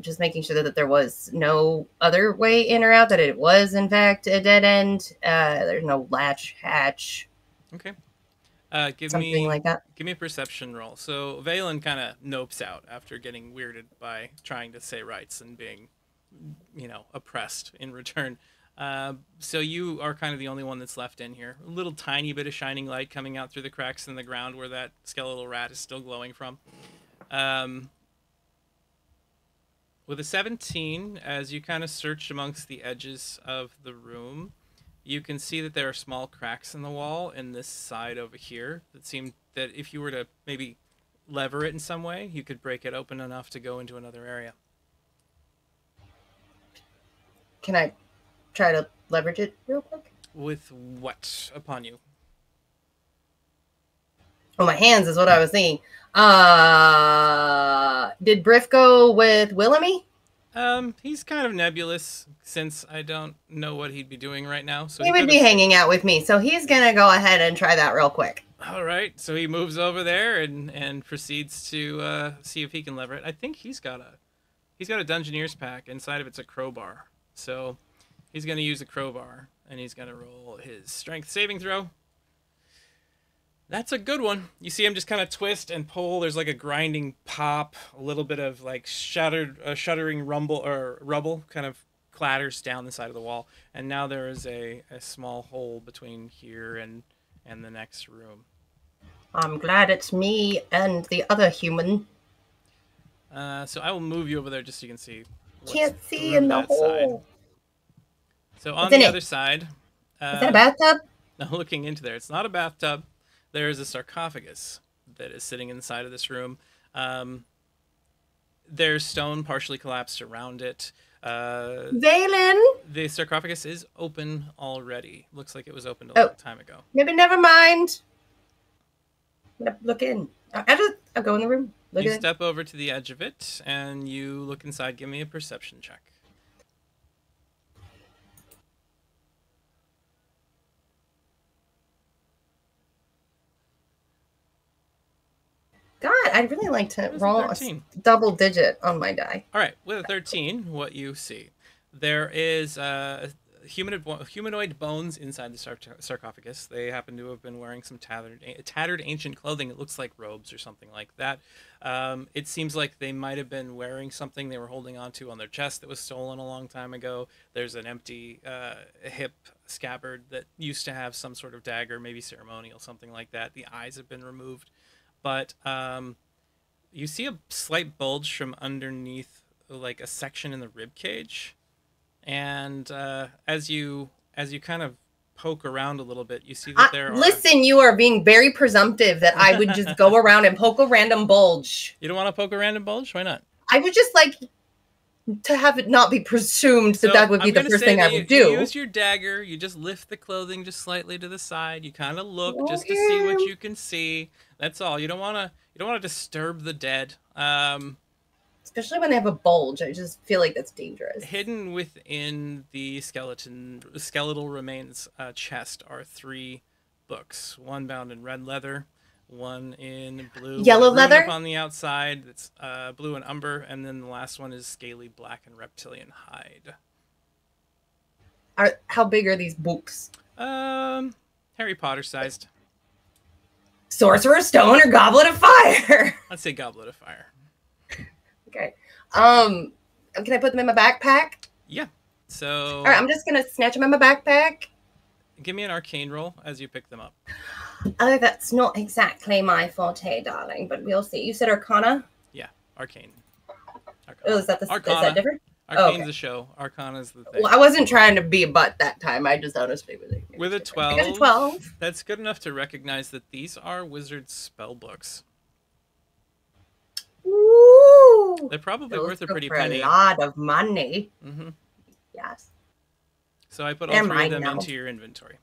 just making sure that there was no other way in or out, that it was in fact a dead end. There's no latch, hatch, Okay. Give something me like that. Give me a perception roll. So Valen kind of nopes out after getting weirded by trying to say rights and being, oppressed in return. So you are kind of the only one that's left in here. A little tiny bit of shining light coming out through the cracks in the ground where that skeletal rat is still glowing from. With a 17, as you kind of search amongst the edges of the room, you can see that there are small cracks in the wall in this side over here that seem that if you were to maybe lever it in some way, you could break it open enough to go into another area. Can I try to leverage it real quick? With what upon you? Oh, my hands is what I was thinking. Did Briff go with Willemie? He's kind of nebulous since I don't know what he'd be doing right now. So He would be hanging out with me, so he's gonna go ahead and try that real quick. All right, so he moves over there and proceeds to see if he can lever it. I think he's got a Dungeoneer's pack. Inside of it's a crowbar. So he's gonna use a crowbar and he's gonna roll his strength saving throw. That's a good one. You see him just kind of twist and pull. There's like a grinding pop, a little bit of like shuddering rumble or rubble kind of clatters down the side of the wall. And now there is a small hole between here and the next room. I'm glad it's me and the other human. So I will move you over there just so you can see. Can't see through in the that side. hole. So on What's in the it? other side, Is that a bathtub? now looking into there, it's not a bathtub. There is a sarcophagus that is sitting inside of this room. There's stone partially collapsed around it. Valen? The sarcophagus is open already. Looks like it was opened a Oh. long time ago. Maybe never mind. I'm gonna look in. I'll go in the room. Look You at it. step over to the edge of it and you look inside. Give me a perception check. God, I'd really like to was a roll a 13. double digit on my die. All right, with a 13, what you see, there is humanoid bones inside the sarcophagus. They happen to have been wearing some tattered ancient clothing. It looks like robes or something like that. It seems like they might have been wearing something they were holding onto on their chest that was stolen a long time ago. There's an empty hip scabbard that used to have some sort of dagger, maybe ceremonial, something like that. The eyes have been removed. But you see a slight bulge from underneath, like a section in the rib cage, and as you kind of poke around a little bit, you see that there are... Listen, you are being very presumptive that I would just go around and poke a random bulge. You don't want to poke a random bulge? Why not? I would just like to have it not be presumed that that would be the first thing I would do. You use your dagger, you just lift the clothing just slightly to the side, you kind of look just to see what you can see. That's all. You don't want to disturb the dead. Especially when they have a bulge, I just feel like that's dangerous. Hidden within the skeletal remains chest are 3 books. One bound in red leather, one in blue, yellow leather up on the outside. That's blue and umber, and then the last one is scaly black and reptilian hide. How big are these books? Harry Potter sized. Sorcerer's Stone or Goblet of Fire? Let's say Goblet of Fire. Okay. Can I put them in my backpack? Yeah. So. All right, I'm just gonna snatch them in my backpack. Give me an arcane roll as you pick them up. Oh, that's not exactly my forte, darling, but we'll see. You said Arcana? Yeah, arcane. Oh, is that different? Arcane's the show. Arcana's the thing. Well, I wasn't trying to be a butt that time. I just honestly was like, with a 12. I got a 12. That's good enough to recognize that these are wizard spell books. Ooh. They're probably Those worth a go pretty for penny. A lot of money. Mm-hmm. Yes. So I put all 3 of them into your inventory.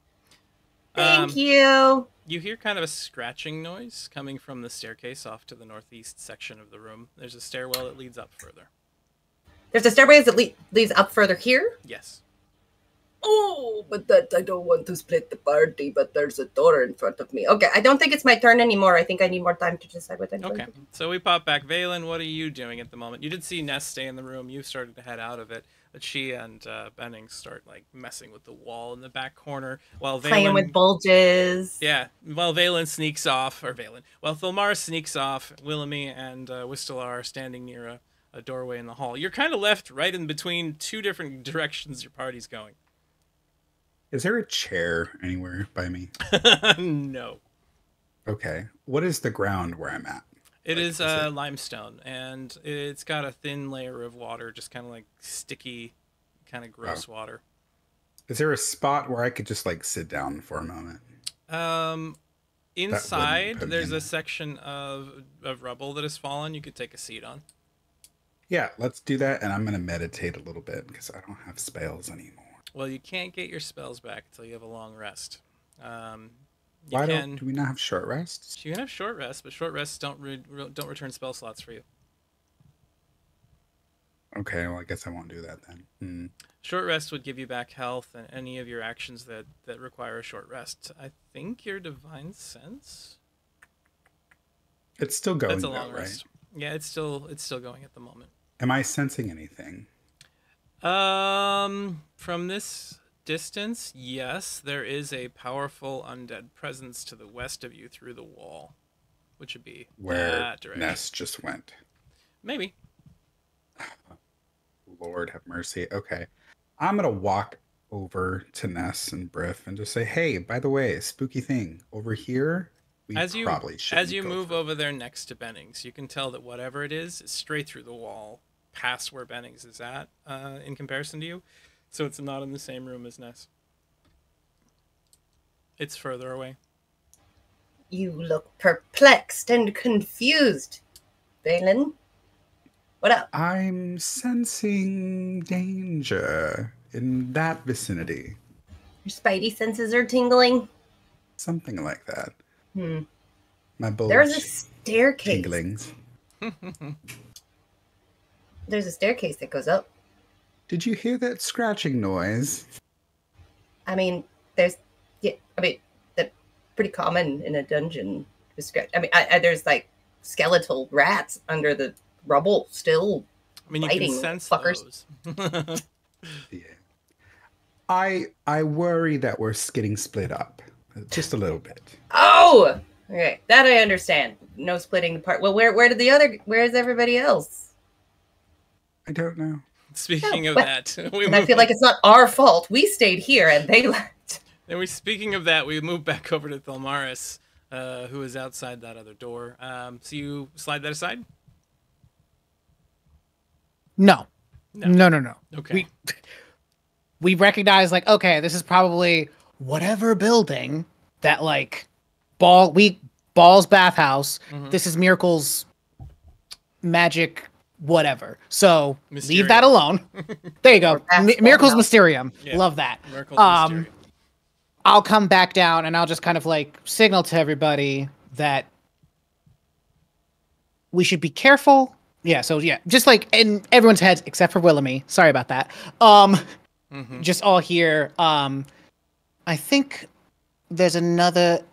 Thank you. You hear kind of a scratching noise coming from the staircase off to the northeast section of the room. There's a stairwell that leads up further. There's a stairway that leads up further here? Yes. Oh, but that I don't want to split the party, but there's a door in front of me. Okay, I don't think it's my turn anymore. I think I need more time to decide what I'm going to do. So we pop back. Valen, what are you doing at the moment? You did see Ness stay in the room. You started to head out of it. But she and Benning start like messing with the wall in the back corner while Valen... Playing with bulges. Yeah, while Valen sneaks off, while Thilmar sneaks off, Wilhelmy and Whistler are standing near a doorway in the hall. You're kind of left right in between 2 different directions your party's going. Is there a chair anywhere by me? No. Okay. What is the ground where I'm at? It is limestone, and it's got a thin layer of water, just kind of like sticky, kind of gross water. Is there a spot where I could just like sit down for a moment? Inside, there's a section of rubble that has fallen. You could take a seat on. Yeah, let's do that, and I'm going to meditate a little bit because I don't have spells anymore. Well, you can't get your spells back until you have a long rest. Do we not have short rests? You can have short rests, but short rests don't return spell slots for you. Okay, well, I guess I won't do that then. Short rest would give you back health and any of your actions that require a short rest. I think your divine sense. It's still going. That's a long rest. Yeah, it's still going at the moment. Am I sensing anything? From this distance, yes, there is a powerful undead presence to the west of you through the wall, which would be where that direction. Ness just went. Maybe. Lord have mercy. Okay, I'm gonna walk over to Ness and Briff and just say, "Hey, by the way, spooky thing over here." As you move over there next to Bennings, you can tell that whatever it is straight through the wall, past where Bennings is at, in comparison to you. So it's not in the same room as Ness. It's further away. You look perplexed and confused, Valen. What up? I'm sensing danger in that vicinity. Your spidey senses are tingling? Something like that. My bulge. There's a staircase. Tinglings. There's a staircase that goes up. Did you hear that scratching noise? I mean, that's pretty common in a dungeon. There's like skeletal rats under the rubble still. I mean, you biting, can sense fuckers. Those. Yeah. I worry that we're getting split up. Just a little bit. Oh! Okay, that I understand. No splitting the part. Well, where's everybody else? I don't know. Speaking of that, I feel like it's not our fault. We stayed here and they left. And speaking of that, we moved back over to Thilmaris, who is outside that other door. So you slide that aside? No. Okay. We recognize, like, okay, this is probably whatever building that like Ball's bathhouse. Mhm. This is Miracle's magic whatever. So leave Mysterium. that alone. There you go. Or basketball Miracle's house. Mysterium. Yeah. Love that. Miracle's Mysterium. I'll come back down and I'll just kind of like signal to everybody that we should be careful. Yeah, so yeah, just like in everyone's heads except for Willamie. Sorry about that. Mhm. Just all here. I think there's another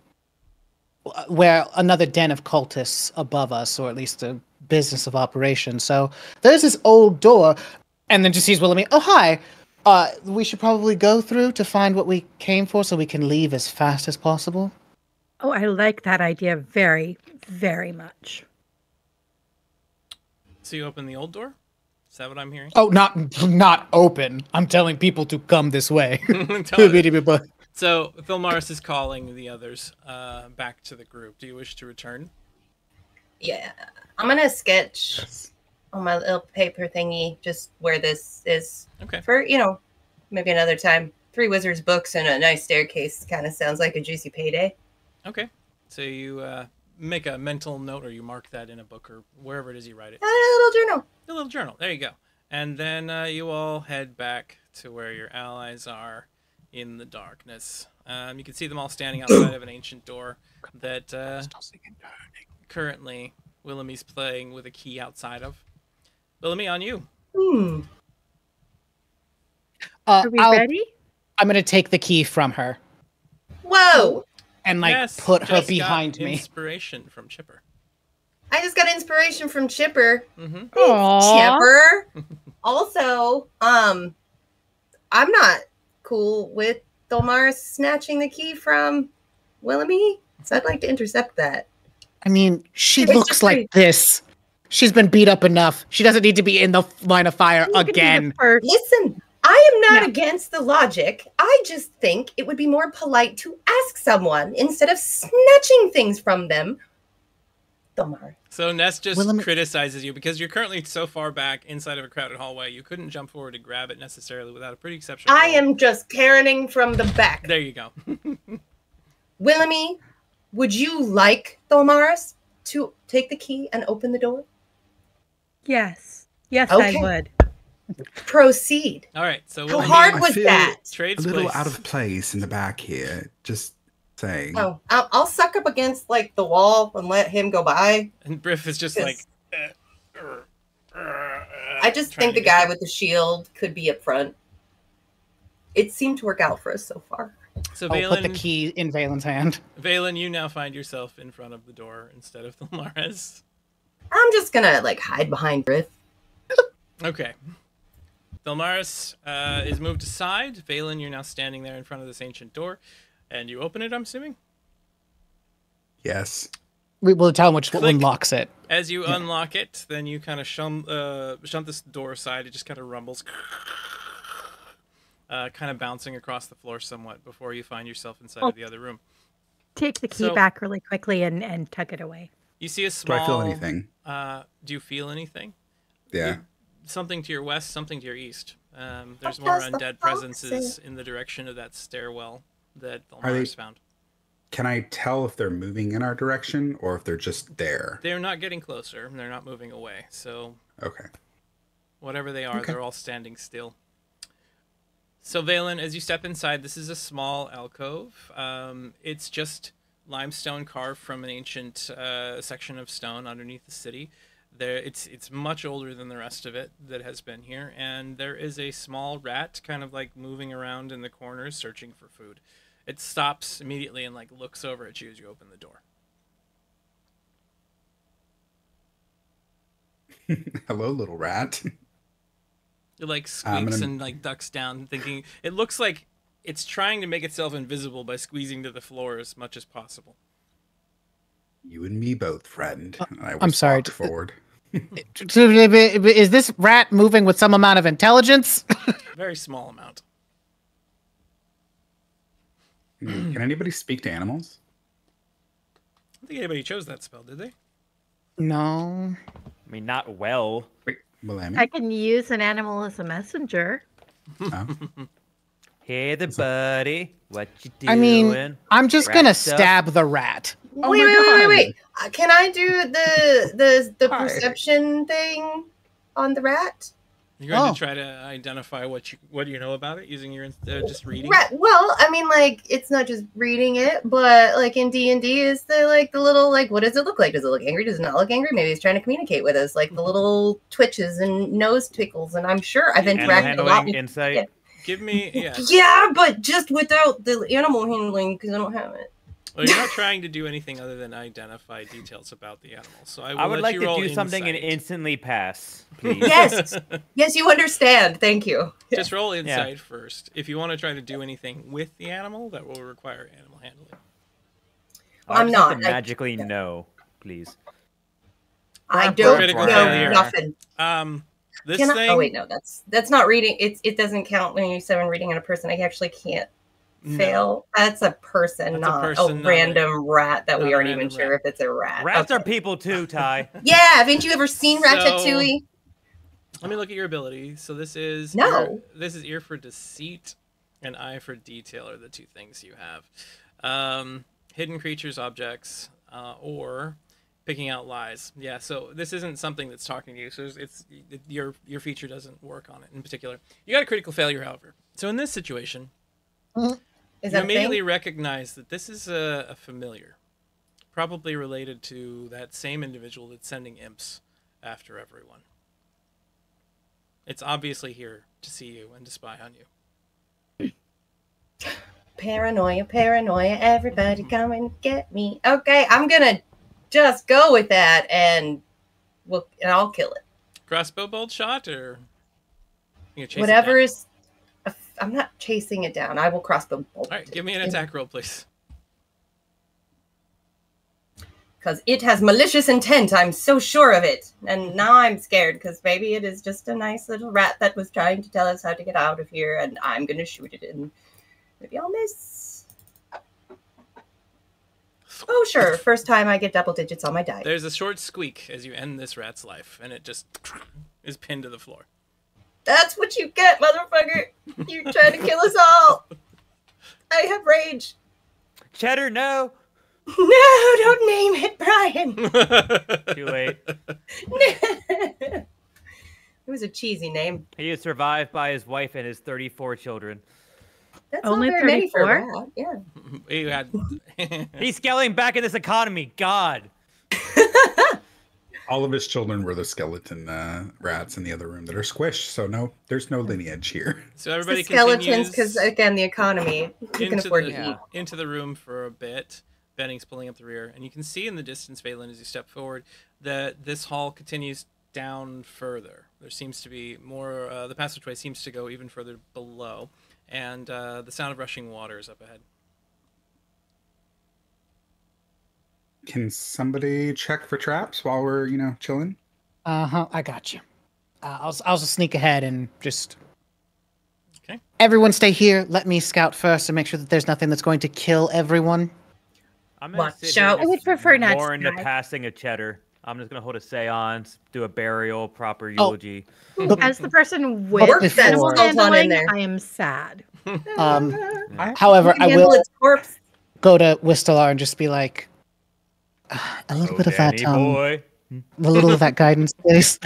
den of cultists above us, or at least a business of operations. So there's this old door, and then just sees Willamie. Oh, hi. We should probably go through to find what we came for, so we can leave as fast as possible. Oh, I like that idea very, very much. So you open the old door? Is that what I'm hearing? Oh, not open. I'm telling people to come this way. Tell- So Philmaris is calling the others back to the group. Do you wish to return? Yeah, I'm gonna sketch on my little paper thingy just where this is Okay. for, maybe another time. 3 wizards books and a nice staircase kind of sounds like a juicy payday. Okay. So you make a mental note, or you mark that in a book, or wherever it is you write it. A little journal. A little journal. There you go. And then you all head back to where your allies are in the darkness. You can see them all standing outside of an ancient door that currently Willamie's playing with a key outside of. Willamie, on you. Are we ready? I'm gonna take the key from her Whoa! and like Yes, put her just behind got me. Inspiration from Chipper. I just got inspiration from Chipper. Mm-hmm. Chipper. Also, I'm not cool with Dolmar snatching the key from Willamie, so I'd like to intercept that. I mean, she It's looks just like this. She's been beat up enough. She doesn't need to be in the line of fire You can be the again. first. Listen, I am not Yeah. against the logic. I just think it would be more polite to ask someone instead of snatching things from them. Dolmar. So Ness just Willamie- criticizes you because you're currently so far back inside of a crowded hallway. You couldn't jump forward to grab it necessarily without a pretty exceptional I roll. am just Karening from the back. There you go. Willamie, would you like Dolmaris to take the key and open the door? Yes. Yes, Okay. I would. Proceed. All right. So How Willamie hard I was feel that? trades A little place. out of place in the back here. Just saying. Oh, I'll suck up against like the wall and let him go by. And Briff is just Yes. like. I just think the guy with the shield could be up front. It seemed to work out for us so far. So I'll put the Valen, key in Valen's hand. Valen, you now find yourself in front of the door instead of Thulmaris. I'm just gonna like hide behind Griff. Okay. Thulmaris is moved aside. Valen, you're now standing there in front of this ancient door, and you open it. I'm assuming. Yes. We will tell him which Click. one locks it. As you unlock it, then you kind of shunt this door aside. It just kind of rumbles, kind of bouncing across the floor somewhat before you find yourself inside of the other room. Take the key So- back really quickly and tuck it away. You see a Do small. I feel anything? Do you feel anything? Yeah. Something to your west, something to your east. There's What more does the undead fox presences say? in the direction of that stairwell that Are they- Thulmaris found. Can I tell if they're moving in our direction or if they're just there? They're not getting closer. They're not moving away. So Okay. whatever they are, Okay. they're all standing still. So Valen, as you step inside, this is a small alcove. It's just limestone carved from an ancient section of stone underneath the city. It's much older than the rest of it that has been here, and there is a small rat kind of like moving around in the corners searching for food. It stops immediately and like looks over at you as you open the door. Hello, little rat. It like I'm squeaks gonna- and like ducks down, thinking it looks like it's trying to make itself invisible by squeezing to the floor as much as possible. You and me both, friend. And I I'm will sorry, walk forward. Is this rat moving with some amount of intelligence? Very small amount. Can anybody speak to animals? I don't think anybody chose that spell, did they? No. I mean, not well. Wait, Willamie? I can use an animal as a messenger. Oh. Hey there, buddy. What you doing? I mean, I'm just Rat gonna stuff? stab the rat. Oh wait, my God. wait. Can I do the Hi. perception thing on the rat? You're going Oh. to try to identify what you know about it using your just reading. Rat. Well, I mean, like it's not just reading it, but like in D&D is the little like what does it look like? Does it look angry? Does it not look angry? Maybe it's trying to communicate with us, like the little twitches and nose tickles. And I'm sure I've Animal interacted a lot. handling, insight. Yeah. Give me Yeah, but just without the animal handling because I don't have it. Well, you're not trying to do anything other than identify details about the animal. So I will I would let like you to roll do something and insight. instantly pass, please. Yes, yes, you understand. Thank you. Just roll insight first. If you want to try to do anything with the animal, that will require animal handling. I I'm just have not. to magically know, please. I don't Critical know failure. nothing. This Can thing. I? Oh wait, no, that's not reading. It doesn't count when you say when reading on a person. I actually can't No. fail. That's a person, That's a not person, a not random rat that not we a aren't even random sure rat. if it's a rat. Rats Okay. are people too, Ty. Yeah, haven't you ever seen Ratatouille? Let me look at your ability. So this is No. this is ear for deceit, and eye for detail are the two things you have. Hidden creatures, objects, or picking out lies. Yeah. So this isn't something that's talking to you. So your feature doesn't work on it in particular. You got a critical failure, however. So in this situation, Is you that a immediately thing? recognize that this is a familiar, probably related to that same individual that's sending imps after everyone. It's obviously here to see you and to spy on you. Paranoia, paranoia. Everybody come and get me. Okay, I'm gonna just go with that, and I'll kill it. Crossbow bolt shot, or you chase Whatever it is. I'm not chasing it down. I will crossbow bolt. down? All right, give me an attack roll, please. Because it has malicious intent. I'm so sure of it. And now I'm scared because maybe it is just a nice little rat that was trying to tell us how to get out of here. And I'm going to shoot it and maybe I'll miss. Oh, sure. First time I get double digits on my die. There's a short squeak as you end this rat's life, and it just is pinned to the floor. That's what you get, motherfucker. You're trying to kill us all. I have rage. Cheddar, no. No, don't name it, Brian. Too late. It was a cheesy name. He is survived by his wife and his 34 children. That's Only not very many for a 34? rat. Yeah. You had He's scaling back in this economy. God. All of his children were the skeleton rats in the other room that are squished. So no, there's no lineage here. so The everybody skeletons, continues because again, the economy. You can into afford the to eat. into the room for a bit. Benning's pulling up the rear, and you can see in the distance, Phelan, as you step forward, that this hall continues down further. There seems to be more. The passageway seems to go even further below, and the sound of rushing water is up ahead. Can somebody check for traps while we're, chilling? I got you. I'll just sneak ahead and just. Okay. Everyone stay here. Let me scout first and make sure that there's nothing that's going to kill everyone. I'm gonna Watch sit here out. and I would prefer not to mourn the die. passing of Cheddar. I'm just gonna hold a seance, do a burial, proper eulogy. As the person with before- animal Skeleton in handling, there. I am sad. However, I Handle will its corpse. go to Whistler and just be like, a little bit of that, Danny boy. a little of that guidance, please.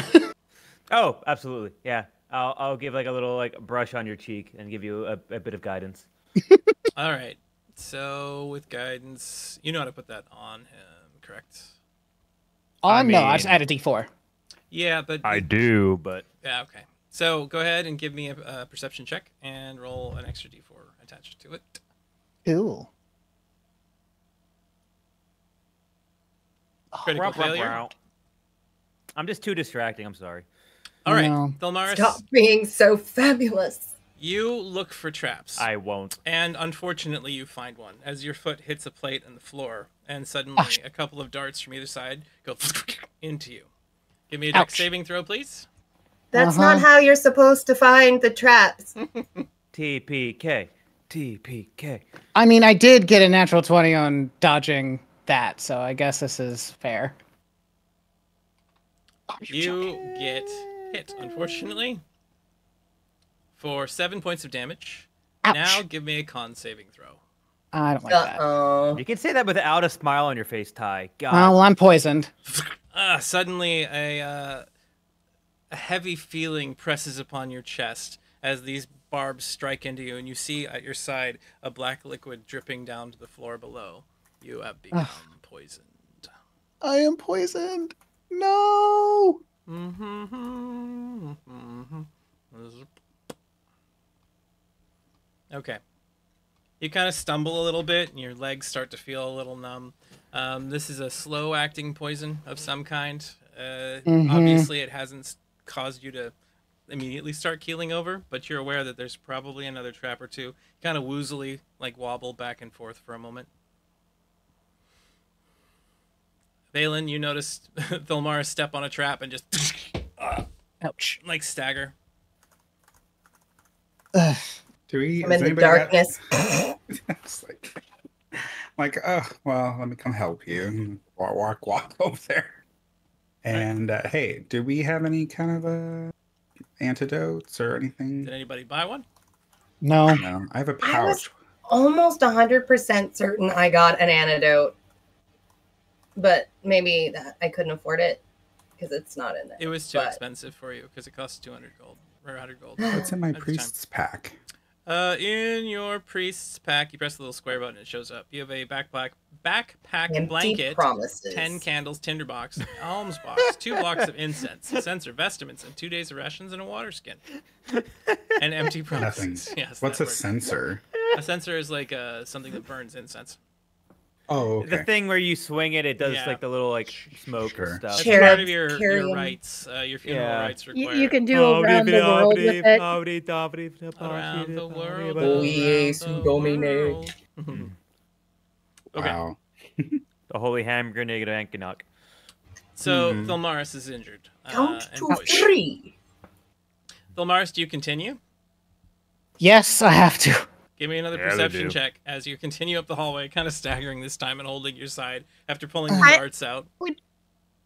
Oh, absolutely. Yeah. I'll give like a little like brush on your cheek and give you a bit of guidance. All right. So with guidance, you know how to put that on him, correct? Oh, I no, I mean- just add a D4. Yeah, but do, but yeah, okay. So go ahead and give me a perception check and roll an extra d4 attached to it. Cool. Critical failure. I'm just too distracting. I'm sorry. All right, No. Thelmaris, Stop being so fabulous. you look for traps. I won't. And unfortunately, you find one as your foot hits a plate in the floor, and suddenly a couple of darts from either side go into you. Give me a dex Ouch. saving throw, please. That's not how you're supposed to find the traps. TPK. TPK. I mean, I did get a natural 20 on dodging that, so I guess this is fair. You get hit, unfortunately, for 7 points of damage, Ouch. Now give me a con saving throw. I don't like that. Uh-oh. You can say that without a smile on your face, Ty. God. Well, I'm poisoned. Suddenly, a heavy feeling presses upon your chest as these barbs strike into you, and you see at your side a black liquid dripping down to the floor below. You have become poisoned. I am poisoned. No. Okay. You kind of stumble a little bit, and your legs start to feel a little numb. This is a slow-acting poison of some kind. Obviously, it hasn't caused you to immediately start keeling over, but you're aware that there's probably another trap or two. Kind of woozily, like, wobble back and forth for a moment. Valen, you noticed Thilmara step on a trap and just Ouch. like stagger. Do we? I'm is in the anybody darkness. It's like, oh, well, let me come help you. Walk over there. And hey, do we have any kind of antidotes or anything? Did anybody buy one? No. No, I have a I was pouch. almost 100% certain I got an antidote, but maybe that I couldn't afford it because it's not in there. It was too But- expensive for you because it costs 200 gold or 100 gold. What's in my At the time. priest's pack? In your priest's pack, you press the little square button, it shows up. You have a backpack Empty blanket, promises. 10 candles, tinderbox, alms box, 2 blocks of incense, a censer, vestments, and 2 days of rations and a water skin. And empty Nothing. promises. Yes, What's that a word. censer? A censer is like something that burns incense. Oh, okay. The thing where you swing it, it does Yeah. like the little like smoke Sure. and stuff. That's Cherubs part of your carrying- rites, your funeral Yeah. rites require. You can do around the world with it. Around the world. Oh, around yes, the Domine. world. Okay. Wow. The holy ham grenade of Ankinok. So Thilmaris is injured. Count and to poisoned. 3. Thilmaris, do you continue? Yes, I have to. Give me another Yeah, they perception do. check as you continue up the hallway, kind of staggering this time and holding your side after pulling your I- darts out.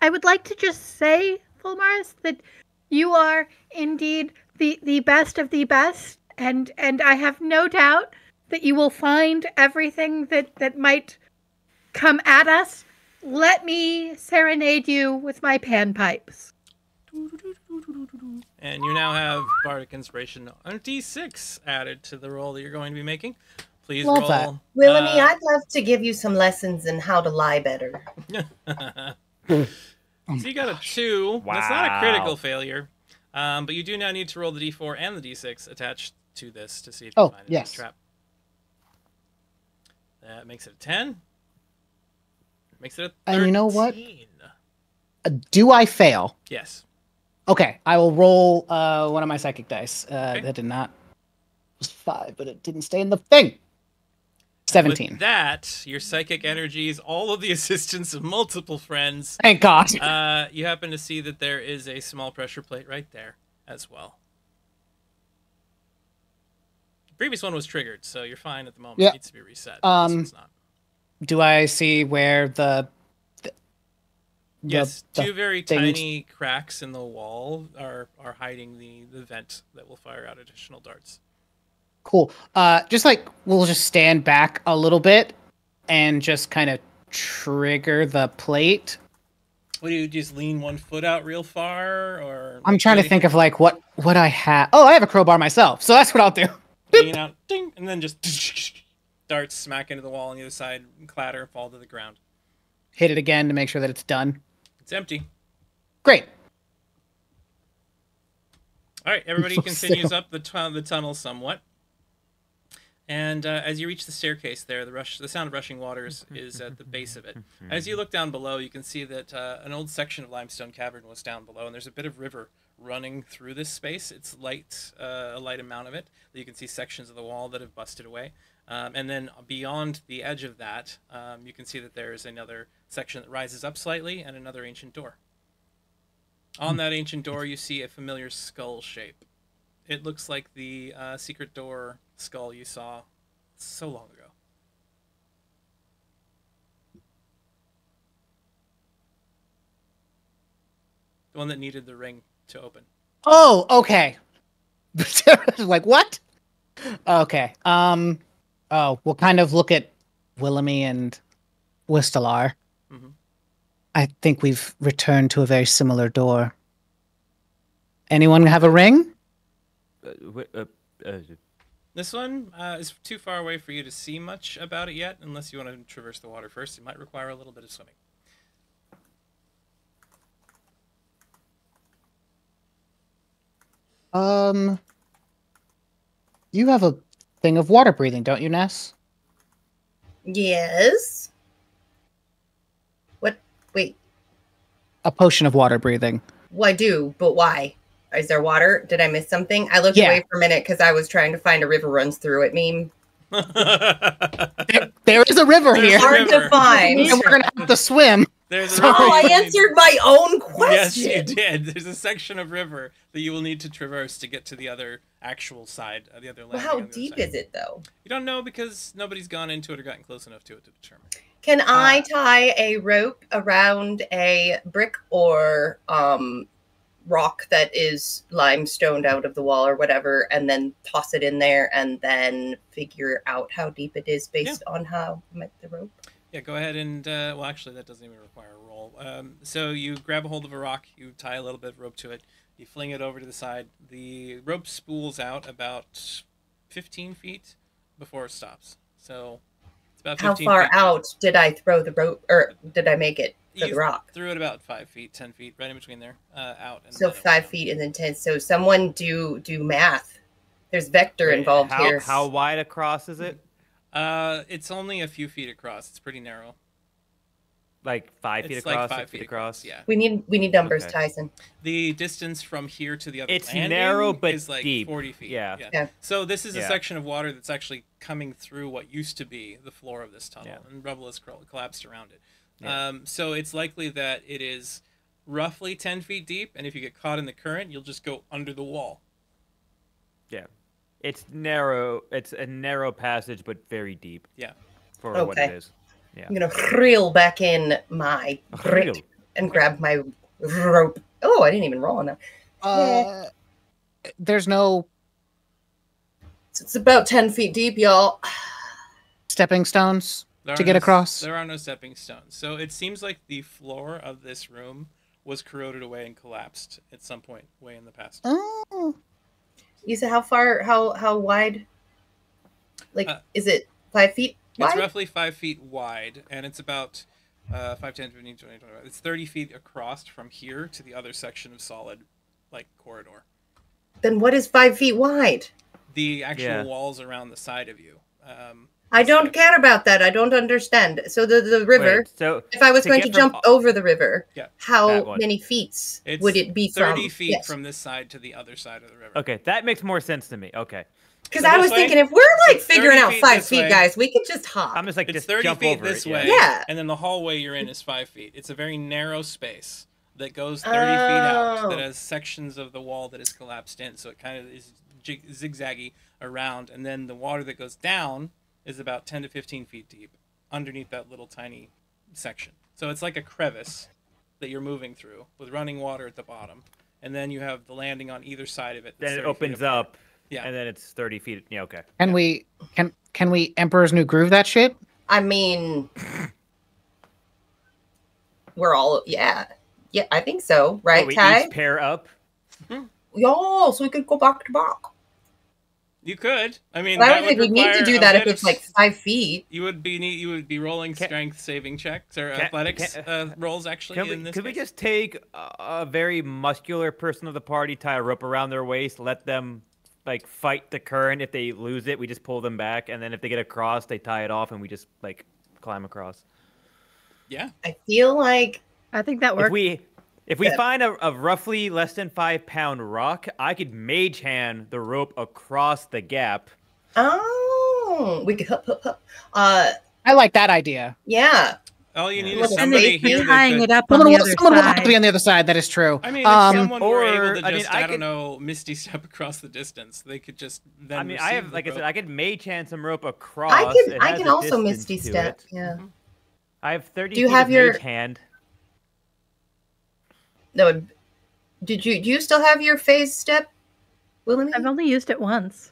I would like to just say, Fulmars, that you are indeed the best of the best, and I have no doubt that you will find everything that might come at us. Let me serenade you with my panpipes. And you now have Bardic Inspiration on D6 added to the roll that you're going to be making. Please Love roll. that. Willamy, I'd love to give you some lessons in how to lie better. So you got a 2. That's not a critical Wow. failure. But you do now need to roll the D4 and the D6 attached to this to see if you Oh, find a yes. trap. That makes it a 10. Makes it a 13. And you know what? Do I fail? Yes. Okay, I will roll one of my psychic dice. Okay. That did not. It was 5, but it didn't stay in the thing. 17. With that, your psychic energies, all of the assistance of multiple friends, Thank God. you happen to see that there is a small pressure plate right there as well. The previous one was triggered, so you're fine at the moment. Yeah. It needs to be reset. This one's not. Do I see where the Yes, the 2 very things- tiny cracks in the wall are hiding the vent that will fire out additional darts. Cool. Just like we'll just stand back a little bit and just kind of trigger the plate. What do you just lean one foot out real far, or I'm trying to think of like what I have. Oh, I have a crowbar myself, so that's what I'll do. lean out, ding, and then just darts smack into the wall on the other side, clatter, fall to the ground. Hit it again to make sure that it's done. It's empty. Great. All right, everybody So continues silly. up the tunnel somewhat. And as you reach the staircase there, the sound of rushing waters is at the base of it. As you look down below, you can see that an old section of limestone cavern was down below, and there's a bit of river running through this space. It's light, a light amount of it. You can see sections of the wall that have busted away. And then beyond the edge of that, you can see that there is another section that rises up slightly and another ancient door. On that ancient door, you see a familiar skull shape. It looks like the secret door skull you saw so long ago. The one that needed the ring to open. Oh, okay. Like what? Okay. Oh, we'll kind of look at Willamie and Wistelar. Mhm. I think we've returned to a very similar door. Anyone have a ring? This one is too far away for you to see much about it yet, unless you want to traverse the water first. It might require a little bit of swimming. You have a thing of water breathing, don't you, Ness? Yes. What? Wait. A potion of water breathing. Well, I do, but why? Is there water? Did I miss something? I looked Yeah. away for a minute because I was trying to find a river runs through it meme. There is a river There's here, a Hard river. to find. and we're gonna have to swim. There's a So- river Oh, I you will need- answered my own Yes, question. you did. There's a section of river that you will need to traverse to get to the other actual side, the other Well, landing. how on the other deep side. is it though? You don't know because nobody's gone into it or gotten close enough to it to determine. Can I tie a rope around a brick or rock that is limestoned out of the wall or whatever, and then toss it in there, and then figure out how deep it is based on how I met the rope? Yeah, go ahead and well, actually, that doesn't even require a roll. So you grab a hold of a rock, you tie a little bit of rope to it, you fling it over to the side. The rope spools out about 15 feet before it stops. So it's about 15 How far feet. out did I throw the rope, or did I make it to You the rock? Threw it about 5 feet, 10 feet, right in between there, out. And So then it went 5 down. feet and then 10. So someone do math. There's vector Wait, involved how, here. How wide across is it? It's only a few feet across. It's pretty narrow. Like 5 feet It's across, like 5 6 feet feet across? Yeah. We need numbers, Okay. Tyson. The distance from here to the other It's landing narrow but is like deep. 40 feet. Yeah. Yeah. So this is a Yeah. section of water that's actually coming through what used to be the floor of this tunnel, Yeah. and rubble has collapsed around it. Yeah. So it's likely that it is roughly 10 feet deep, and if you get caught in the current, you'll just go under the wall. Yeah. It's narrow. It's a narrow passage, but very deep. Yeah. For what it Okay. is. Yeah. I'm gonna reel back in my brick Reel. and grab my rope. Oh, I didn't even roll on that. There's no It's about 10 feet deep, y'all. stepping stones There to are get no- across. There are no stepping stones. So it seems like the floor of this room was corroded away and collapsed at some point way in the past. Oh. You said how far, how wide? Like, is it 5 feet It's wide? roughly 5 feet wide, and it's about 5, 10, 15, 20, 25. It's 30 feet across from here to the other section of solid, like, corridor. Then what is 5 feet wide? The actual Yeah. walls around the side of you. I don't care about that. I don't understand. So the river, Wait, so if I was to going get to from- jump over the river, Yeah. how That one. many feet It's would it be 30 from? feet from this side to the other side of the river. okay, that makes more sense to me. Okay. Because So I this was way? thinking if we're like It's figuring 30 out feet 5 this feet, way. guys, we could just hop. I'm just like It's just 30 jump feet over this it. way, Yeah. and then the hallway you're in is 5 feet. It's a very narrow space that goes 30 feet out that Oh. has sections of the wall that is collapsed in, so it kind of is zigzaggy around, and then the water that goes down is about 10 to 15 feet deep underneath that little tiny section. So it's like a crevice that you're moving through with running water at the bottom, and then you have the landing on either side of it. that's Then it 30 feet opens apart. up. Yeah. And then it's 30 feet. Yeah, okay. Can we Emperor's New Groove that shit? I mean, we're all, yeah, I think so, right, we Ty? each pair up. Yeah, so we could go back to back. You could. I mean, But I that don't think we would need to require do a that if bit it's of like 5 feet. You would be rolling Can- strength saving checks or can- athletics can- rolls actually Can in we, this could we case. just take a very muscular person of the party, tie a rope around their waist, let them like fight the current? If they lose it, we just pull them back, and then if they get across, they tie it off, and we just like climb across. Yeah. I feel like I think that If works. we Yeah. find a roughly less than 5-pound rock, I could mage hand the rope across the gap. we could hup. I like that idea. Yeah. All you Yeah. need Well, is then somebody they here tying that it could, up on the other Someone will have to be side. on the other side. That is true. I mean, if someone were able to just, I, don't could- know, misty step across the distance, they could just then I mean, I have, receive the like I said, rope. I could mage hand some rope across. I It has can a also distance misty to step. it. Yeah. I have 30 Do you feet have of your- mage hand. No, do you still have your phase step, Willamie? I've only used it once.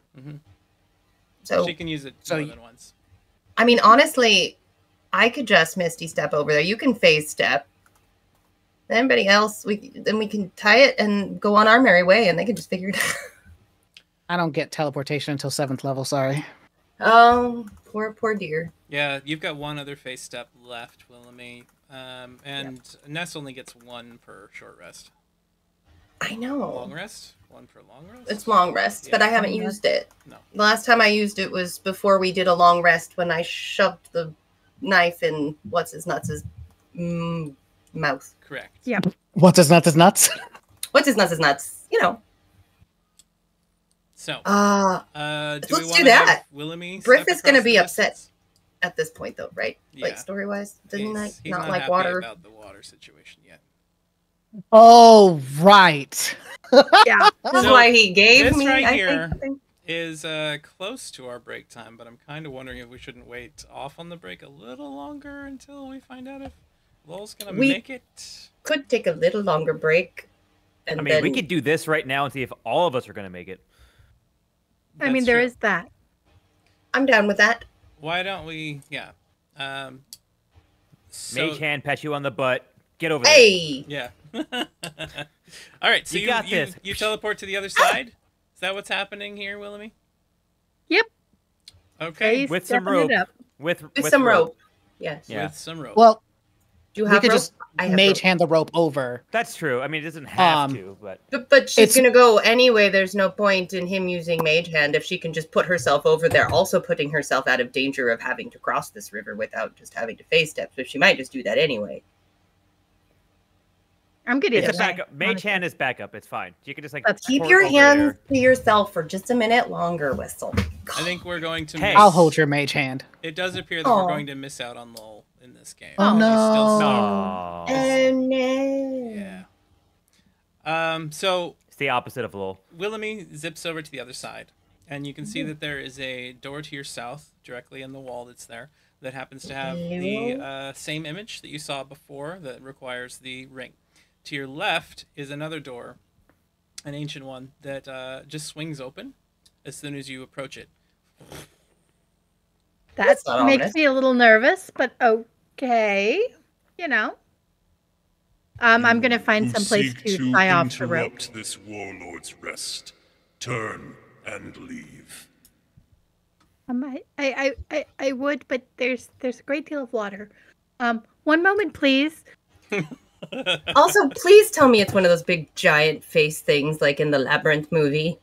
So She can use it So more y- than once. I mean, honestly, I could just Misty Step over there. You can phase step. Anybody else, we can tie it and go on our merry way, and they can just figure it out. I don't get teleportation until 7th level. Sorry. Oh, poor dear. Yeah, you've got one other face step left, Willamie. And Ness only gets one per short rest. I know. Long rest? One per long rest? It's long rest, but Yeah. I haven't used it. No. The last time I used it was before we did a long rest when I shoved the knife in what's his nuts' mouth. Correct. Yeah. What's his nuts is nuts? What's his nuts? You know. So, Do do we let's want do to have that. Willamie Briff step is gonna across be the upset. distance? At this point, though, right? Yeah. Like story wise, doesn't He's not like happy water. about the water situation yet. Oh, right. Yeah. This is So, why he gave this me. right I here- think. Is close to our break time, but I'm kind of wondering if we shouldn't wait off on the break a little longer until we find out if Lowell's gonna We- make it. Could take a little longer break. And I mean, then we could do this right now and see if all of us are going to make it. I mean, That's there true. is that. I'm down with that. Why don't we? Yeah. So, Mage hand, pat you on the butt. Get over there. Hey, yeah. All right. So You got this. You teleport to the other side. Is that what's happening here, Willamie? Yep. Okay. He's With some stepping it rope. up. With some rope. Yes. Yeah. With some rope. Well, Do you we have could rope? just I have mage rope. hand the rope over. That's true. I mean, it doesn't have Um, to, but But she's It's- gonna go anyway. There's no point in him using mage hand if she can just put herself over there, also putting herself out of danger of having to cross this river without just having to phase step. So she might just do that anyway. I'm good either it's a way. backup. Mage honestly. hand is backup. It's fine. You can just like That's- Keep port your over hands there. to yourself for just a minute longer, Whistle. I think we're going to. Hey. miss- I'll hold your mage hand. It does appear that Aw. we're going to miss out on Lowell in this game. Oh, He's still no. stuck. No. Oh no. Yeah. So It's the opposite of Lowell. Willamie zips over to the other side, and you can see that there is a door to your south, directly in the wall that's there, that happens to have the same image that you saw before that requires the ring. To your left is another door, an ancient one, that just swings open as soon as you approach it. That That's not makes ominous. me a little nervous, but okay. You know. I'm gonna find some place to tie off the rope. interrupt this warlord's rest. Turn and leave. I would, but there's a great deal of water. One moment, please. Also, please tell me it's one of those big giant face things like in the Labyrinth movie.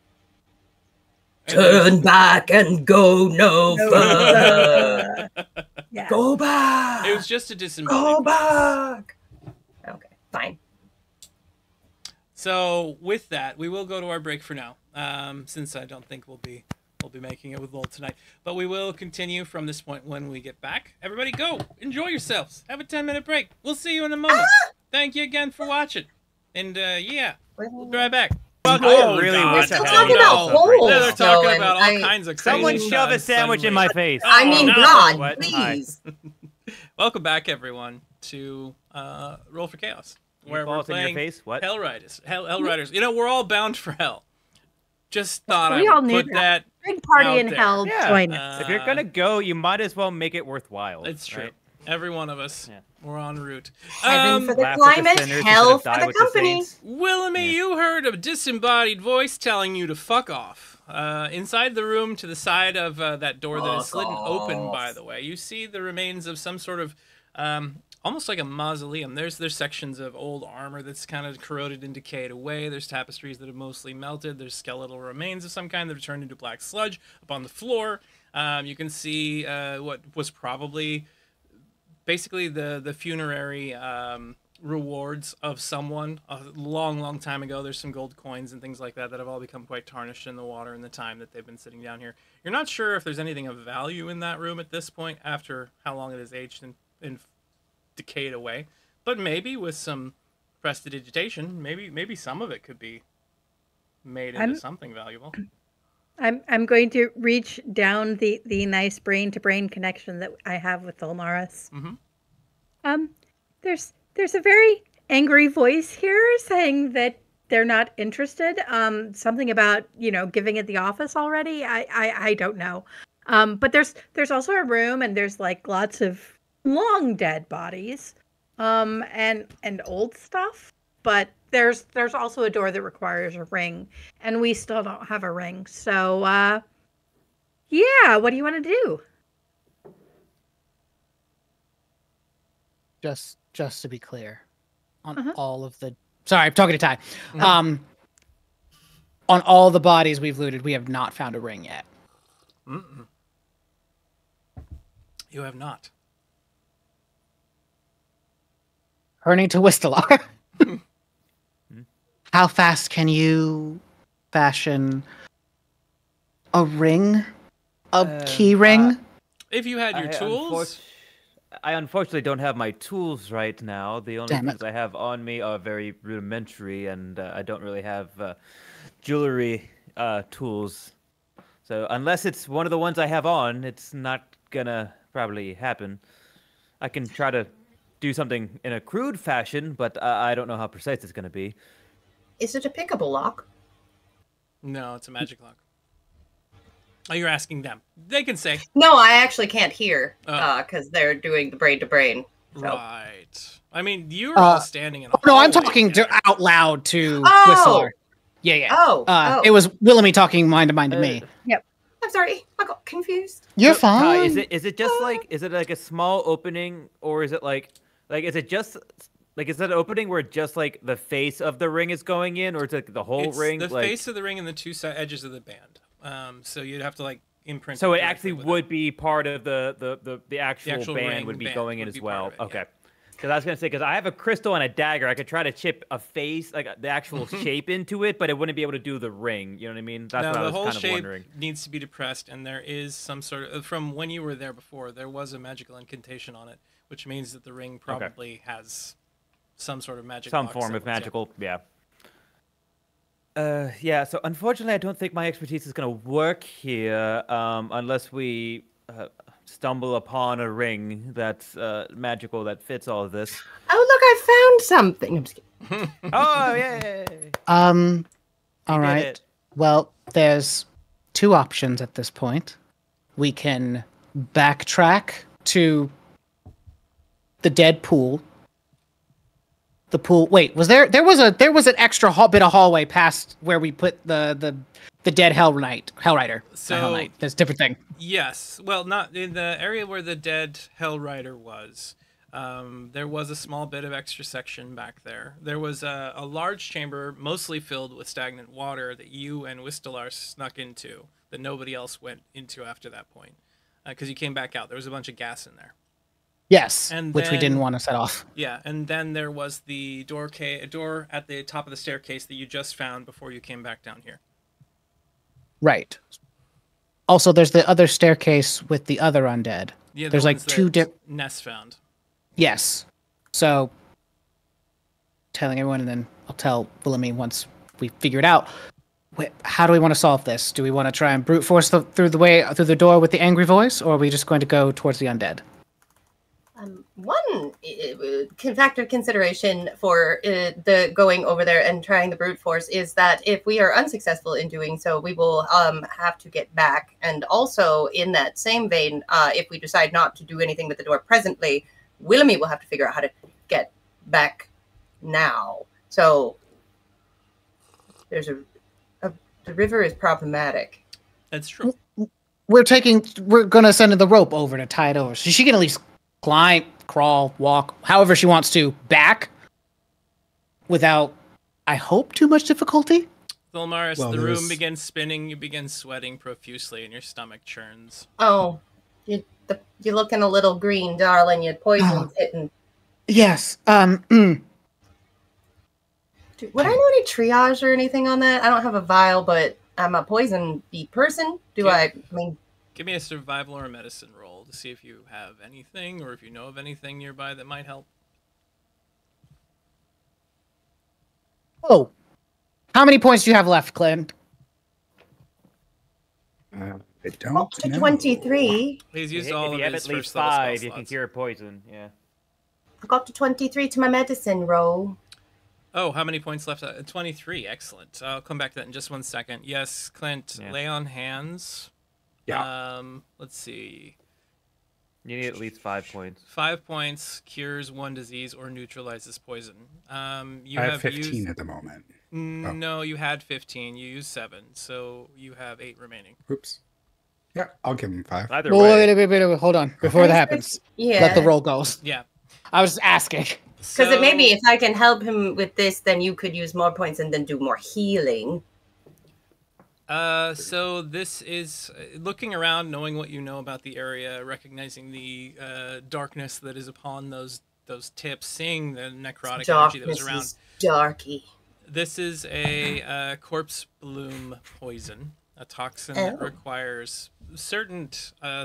Turn back and go no further. Yeah. Go back. It was just a disembodied Go voice. back. Okay, fine. So with that, we will go to our break for now, since I don't think we'll be making it with Lowell tonight. But we will continue from this point when we get back. Everybody go! Enjoy yourselves! Have a 10-minute break. We'll see you in a moment. Thank you again for watching. And yeah, we'll be right back. I Oh, really God. wish We're I still had talking a about laptop holes. right Yeah, now. they're talking and about all I- kinds of crazy Someone shove a stuff sandwich in suddenly. my face. I mean, no. God, What? Hi. please. Welcome back, everyone, to Roll for Chaos, where we're Balls in your playing face? What? Hellriders. Hellriders. You know, we're all bound for hell. Just thought We I all would knew put that. that. Big party out in there. hell. Yeah. Join us. If you're gonna go, you might as well make it worthwhile. It's true. right? Every one of us. Yeah. We're en route. Heaven for the Laugh with climate, sinners hell instead of for die the with company. saints. Willamie, you heard a disembodied voice telling you to fuck off. Inside the room to the side of that door that is slid open, by the way, you see the remains of some sort of almost like a mausoleum. There's sections of old armor that's kind of corroded and decayed away. There's tapestries that have mostly melted. There's skeletal remains of some kind that have turned into black sludge up on the floor. You can see what was probably basically the funerary rewards of someone a long time ago. There's some gold coins and things like that that have all become quite tarnished in the water in the time that they've been sitting down here. You're not sure if there's anything of value in that room at this point after how long it has aged and decayed away, but maybe with some prestidigitation, maybe some of it could be made into something valuable. I'm going to reach down the nice brain to brain connection that I have with Ulmaris. Mhm. There's a very angry voice here saying that they're not interested. Something about, giving it the office already. I don't know. But there's also a room, and there's like lots of long dead bodies, and old stuff. But there's also a door that requires a ring, and we still don't have a ring. So yeah, what do you want to do? Just to be clear, on Uh-huh. all of the sorry, I'm talking to Ty. On all the bodies we've looted, we have not found a ring yet. Mm-mm. You have not. Turning to Whistler. How fast can you fashion a ring? A key ring? If you had your tools, I unfortunately don't have my tools right now. The only Damn it. things I have on me are very rudimentary, and I don't really have jewelry tools. So unless it's one of the ones I have on, it's not gonna probably happen. I can try to do something in a crude fashion, but I don't know how precise it's gonna be. Is it a pickable lock? no, it's a magic lock. Oh, you're asking them. They can say. No, I actually can't hear Oh. because they're doing the brain to brain. So. Right. I mean, you're all standing in a No, I'm hallway talking together. out loud to Oh! Whistler. Yeah. Oh, It was Willoughby talking mind to mind to me. I'm sorry, I got confused. You're Ty, fine. is it just like a small opening, or is it like is it just like is that an opening where just like the face of the ring is going in, or it's like the whole It's ring? the like, face of the ring and the two edges of the band. So you'd have to like imprint. so it directly actually with would be part of the actual, actual band ring would be band going in would as be part well. of it, yeah. Okay. Because I was gonna say, because I have a crystal and a dagger, I could try to chip a face, like the actual shape into it, but it wouldn't be able to do the ring. You know what I mean? That's Now what I the was whole kind of shape wondering. needs to be depressed, and there is some sort of from when you were there before. There was a magical incantation on it, which means that the ring probably has some sort of magic. Some lock form of sequence, yeah. magical, yeah. So unfortunately, I don't think my expertise is gonna work here, unless we stumble upon a ring that's magical that fits all of this. Oh, look, I found something. I'm just kidding. Oh, yay! All did right. it. Well, there's two options at this point. We can backtrack to the dead pool. The pool. Wait, was there? There was an extra bit of hallway past where we put the dead Hellrider. So- Not Hell Knight. There's a different thing. Yes. Well, not in the area where the dead Hellrider was. There was a small bit of extra section back there. There was a large chamber, mostly filled with stagnant water, that you and Whistler snuck into, that nobody else went into after that point. Because you came back out. There was a bunch of gas in there. Yes, And which we didn't then- want to set off. Yeah, and then there was the door at the top of the staircase that you just found before you came back down here. Right. Also, there's the other staircase with the other undead. Yeah, the There's like ones two that Ness found. Yes. So, telling everyone, and then I'll tell Willoughby once we figure it out. How do we want to solve this? Do we want to try and brute force through the door with the angry voice, or are we just going to go towards the undead? One factor of consideration for the going over there and trying the brute force is that if we are unsuccessful in doing so, we will have to get back. And also, in that same vein, if we decide not to do anything with the door presently, Willoughby will have to figure out how to get back now. So there's the river is problematic. That's true. We're going to send the rope over to tie it over, so she can at least climb, crawl, walk, however she wants to, back without, I hope, too much difficulty. Thulmaris, Well, the room there's- begins spinning, you begin sweating profusely, and your stomach churns. Oh, you're looking a little green, darling. Your poison's hitting. Yes. Would I know any triage or anything on that? I don't have a vial, but I'm a poison bee person. Do Yeah. I mean, Give me a survival or a medicine roll to see if you have anything or if you know of anything nearby that might help. Oh. How many points do you have left, Clint? I don't up to know. 23. He's used If all you of have his at least first level spell 5, you can slots. cure poison. Yeah. I got to 23 to my medicine roll. Oh, how many points left? 23. Excellent. I'll come back to that in just 1 second. Yes, Clint, Yeah. lay on hands Yeah. Let's see. You need at least 5 points. 5 points, cures one disease or neutralizes poison. You I have have 15 used. at the moment. No, you had 15. You used 7, so you have 8 remaining. Oops. Yeah, I'll give him 5. Either Wait, way. wait, hold on. Before that happens, let the Yeah. roll go. Yeah. I was just asking. Because it maybe if I can help him with this, then you could use more points and then do more healing. So this is looking around, knowing what you know about the area, recognizing the darkness that is upon those tips, seeing the necrotic energy that was around. Is darky. This is a corpse bloom poison, a toxin that requires certain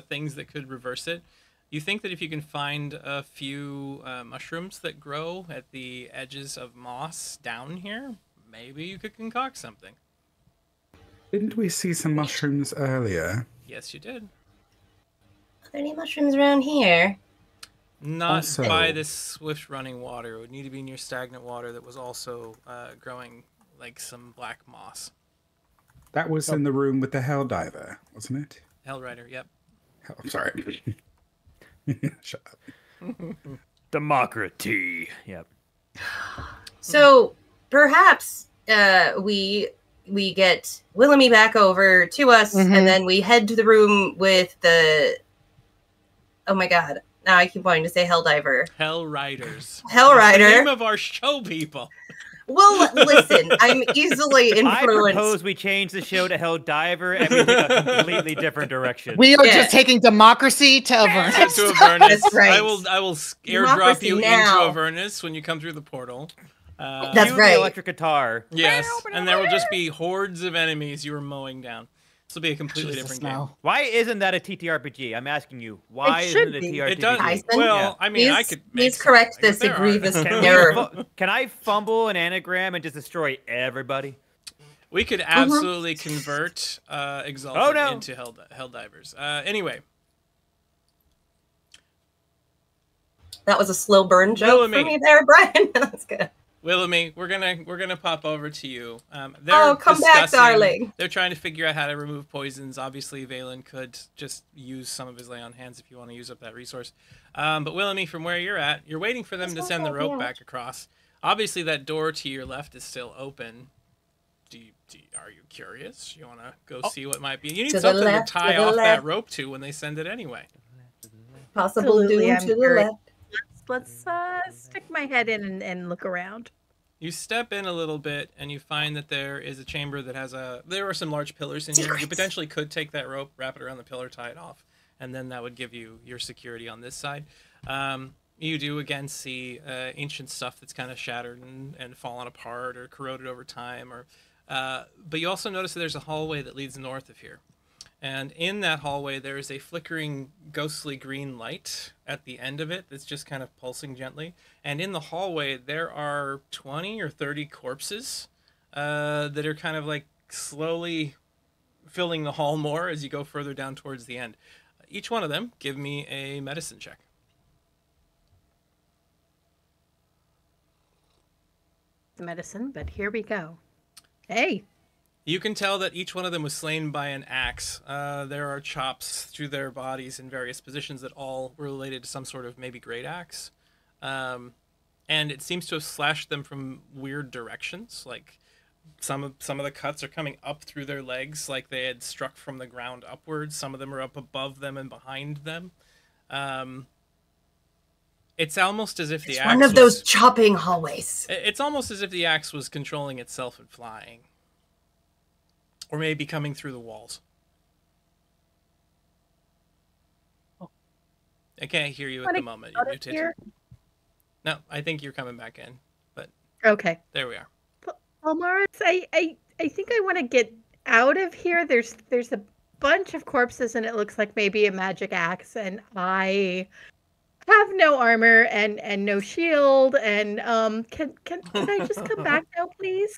things that could reverse it. You think that if you can find a few mushrooms that grow at the edges of moss down here, maybe you could concoct something. Didn't we see some mushrooms earlier? Yes, you did. Are there any mushrooms around here? Not Also- by this swift running water. It would need to be near stagnant water that was also growing like some black moss. That was in the room with the Helldiver, wasn't it? Hellrider, yep. I'm sorry. Shut up. Democracy. Yep. So perhaps we get Willamy back over to us, and then we head to the room with the. Oh my god! Now I keep wanting to say Helldiver. Hellriders. Hellrider. The name of our show, people. Well, listen, I'm easily I influenced. propose we change the show to Helldiver and we take a completely different direction. We are Yeah. just taking democracy to Avernus. To Avernus. That's right. I will airdrop Democracy you now. into Avernus when you come through the portal. That's Cue right. The electric guitar. Yes, and there will just be hordes of enemies you are mowing down. This will be a completely Jesus, different game. no. Why isn't that a TTRPG? I'm asking you. Why It isn't should it a be. TTRPG? It does. Tyson? Well, Yeah. I mean, I could. make Please correct something, this but there are. grievous Can, we error. can I fumble an anagram and just destroy everybody? We could absolutely convert Exalted Oh, no. into Helldivers. Anyway, That was a slow burn joke for Willamy. me there, Brian. That's good. Willamy, we're gonna pop over to you. They're Oh, come back, discussing- darling. They're trying to figure out how to remove poisons. Obviously, Valen could just use some of his lay on hands if you want to use up that resource. But Willamy, from where you're at, you're waiting for them to send the rope back across. Obviously, that door to your left is still open. Are you curious? You want to go see what might be? You need To the something left, to tie to the off that left. rope to when they send it anyway. Possible Absolutely, doom I'm to the curious. left. Let's stick my head in and look around. You step in a little bit and you find that there is a chamber that has there are some large pillars in here. You Secrets. potentially could take that rope, wrap it around the pillar, tie it off, and then that would give you your security on this side. You do again see ancient stuff that's kind of shattered and fallen apart or corroded over time, but you also notice that there's a hallway that leads north of here. And in that hallway, there is a flickering, ghostly green light at the end of it that's just kind of pulsing gently. And in the hallway, there are 20 or 30 corpses that are kind of like slowly filling the hall more as you go further down towards the end. Each one of them, give me a medicine check. Medicine, but here we go. Hey, You can tell that each one of them was slain by an axe. There are chops through their bodies in various positions that all were related to some sort of maybe great axe. And it seems to have slashed them from weird directions. Like some of the cuts are coming up through their legs, like they had struck from the ground upwards. Some of them are up above them and behind them. It's almost as if the It's axe one of was, those chopping hallways. It's almost as if the axe was controlling itself and flying. Or maybe coming through the walls. I can't hear you at the moment. You're out of muted. here? No, I think you're coming back in. But Okay. there we are. Well, Morris, I think I want to get out of here. There's a bunch of corpses, and it looks like maybe a magic axe, and I have no armor and no shield. And can I just come back now, please?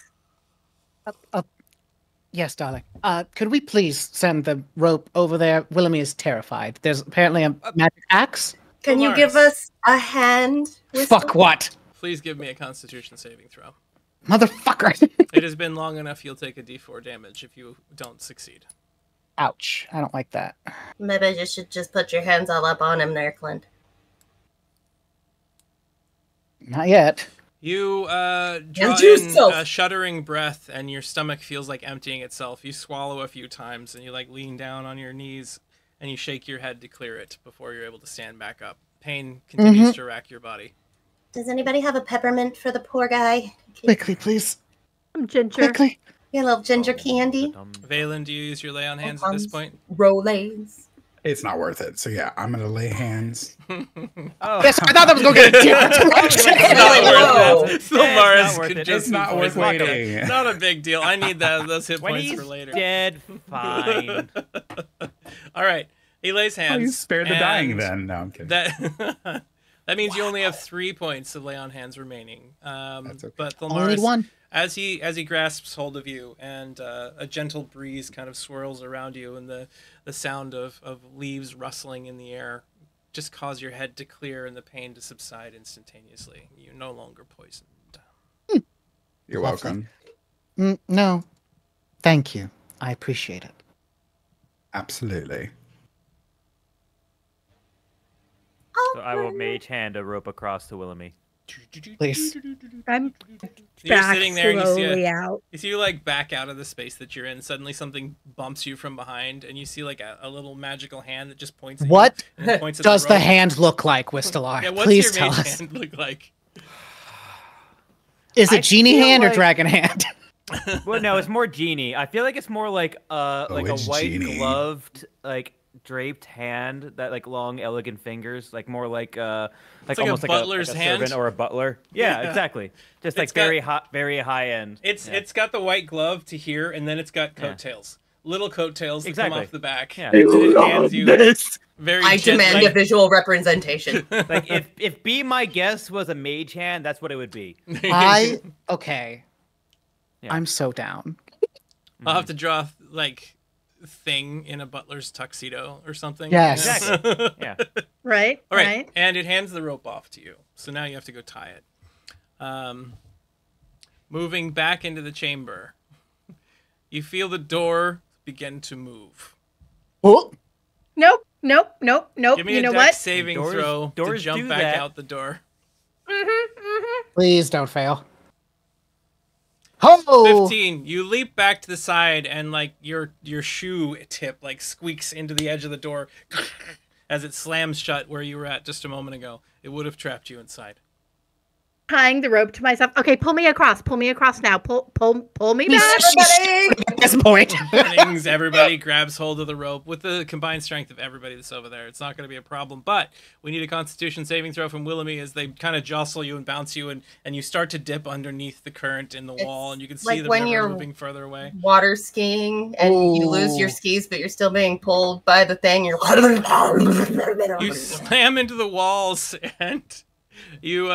Yes, darling. Could we please send the rope over there? Willamy is terrified. There's apparently a magic axe. Can you give us a hand? Fuck what? Please give me a Constitution saving throw. Motherfucker. It has been long enough. You'll take a D4 damage if you don't succeed. Ouch. I don't like that. Maybe you should just put your hands all up on him there, Clint. Not yet. You draw Yes, in yourself. a shuddering breath, and your stomach feels like emptying itself. You swallow a few times, and you like lean down on your knees, and you shake your head to clear it before you're able to stand back up. Pain continues to rack your body. Does anybody have a peppermint for the poor guy? Quickly, please. I'm ginger. Quickly. Get a little ginger candy. Valen, do you use your lay on hands at this point? Rolades. It's not worth it. So yeah, I'm gonna lay hands. Oh. Yes, I thought that was going to get a different direction. It's not Whoa. worth it. Silmaris worth could it. just It's not be worth poisoned. waiting. Not a big deal. I need those hit When points he's for later. dead, fine. All right. He lays hands. Oh, you spared the dying and then. No, I'm kidding. That that means you only have 3 points of lay on hands remaining. That's okay. But Only Thalmaris, one. as he grasps hold of you, and a gentle breeze kind of swirls around you, and the sound of leaves rustling in the air just cause your head to clear and the pain to subside instantaneously. You're no longer poisoned. You're welcome. No. Thank you. I appreciate it. Absolutely. So I will mage hand a rope across to Willoughby. Please. I'm You're back sitting there and you see slowly out. you see you like back out of the space that you're in. Suddenly something bumps you from behind, and you see like a little magical hand that just points at What you. And then points at does the rope. hand look like, Whistler? Yeah, what's Please your tell mage us. hand look like? Is I it genie feel hand or like- dragon hand? Well, no, it's more genie. I feel like it's more like a it's white genie. gloved, like draped hand that like long, elegant fingers, like more like like almost a butler's like a hand? servant or a butler. Yeah, Yeah. exactly. Just like It's got- very high end. It's got the white glove to here, and then it's got coattails, little coattails that Exactly. come off the back. Yeah. And it hands you very I gently. demand a visual representation. Like if Be My Guest was a mage hand, that's what it would be. Okay. Yeah. I'm so down. I'll have to draw like thing in a butler's tuxedo or something. Yes. Exactly. Yeah. Right? All right, Right? and it hands the rope off to you. So now you have to go tie it. Moving back into the chamber, you feel the door begin to move. Oh, Nope. Nope. Nope. Nope. Give me You a know dex what? saving Doors- throw to doors jump do back that. out the door. please don't fail. Oh, 15. You leap back to the side, and like your shoe tip like squeaks into the edge of the door as it slams shut where you were at just a moment ago. It would have trapped you inside. Tying the rope to myself. Okay, pull me across. Pull me across now. Pull me back. at this point. Things, everybody grabs hold of the rope with the combined strength of everybody that's over there. It's not going to be a problem, but we need a Constitution saving throw from Willoughby as they kind of jostle you and bounce you, and you start to dip underneath the current in the wall, and you can see like the when river you're- moving further away. Water skiing and you lose your Ooh. skis, but you're still being pulled by the thing. You're You slam into the walls, and you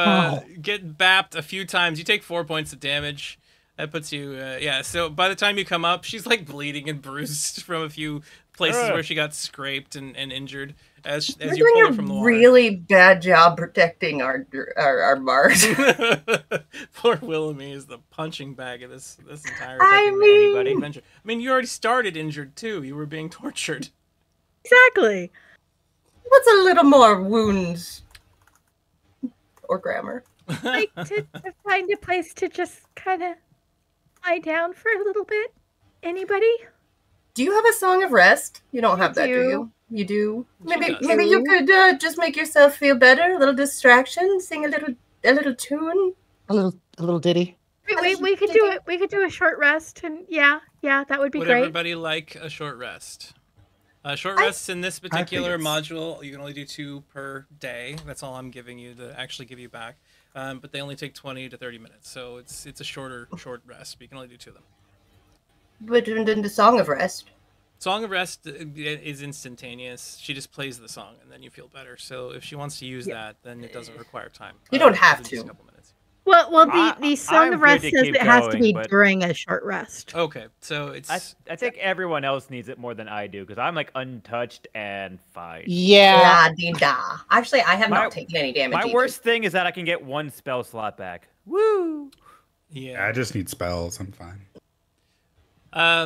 get bapped a few times. You take 4 points of damage. That puts you, yeah. So by the time you come up, she's like bleeding and bruised from a few places where she got scraped and injured as We're you doing pull her a from the water. really bad job protecting our Mars. Poor Willoughby is the punching bag of this entire I mean- adventure. I mean, you already started injured too. You were being tortured. Exactly. What's a little more wounds or grammar? Like to find a place to just kind of lie down for a little bit. Anybody? Do you have a song of rest? You don't have that, do do. you? You do. She Maybe does. maybe you could just make yourself feel better. A little distraction. Sing a little tune. A little ditty. We could do it. We could do a short rest, and yeah, that would be Would great. everybody like a short rest? Short rests in this particular it's- module, you can only do 2 per day. That's all I'm giving you to actually give you back. But they only take 20 to 30 minutes, so it's a short rest. But you can only do 2 of them. But then the song of rest. Song of Rest is instantaneous. She just plays the song, and then you feel better. So if she wants to use that, then it doesn't require time. You don't have it's just to. a couple minutes. Well, I- the song I'm of rest good to says keep it has to going, be but- during a short rest. Okay, so it's I think everyone else needs it more than I do because I'm like untouched and fine. Yeah. La di da. Actually, I have My- not taken any damage. My either. worst thing is that I can get 1 spell slot back. Woo! yeah. I just need spells. I'm fine.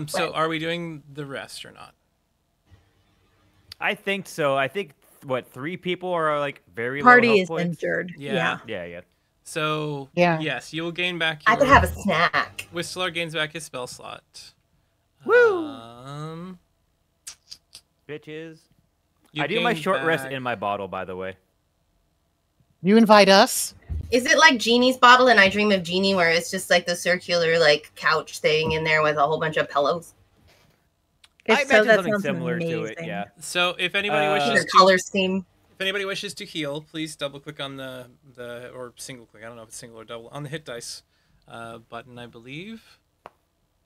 So are we doing the rest or not? I think so. I think what 3 people are like very low Party health is points. injured. Yeah. Yeah. So Yeah. yes, you will gain back I your. could have a snack. Whistler gains back his spell slot. Woo! Um, Bitches. you I do my gain short rest back- in my bottle, by the way. You invite us. Is it like Genie's bottle and I Dream of Genie, where it's just like the circular like couch thing in there with a whole bunch of pillows? If I so, imagine that something sounds similar to it. amazing. Yeah. So if anybody Your wishes Their to, color scheme. if anybody wishes to heal, please double click on the or single click. I don't know if it's single or double on the hit dice button, I believe.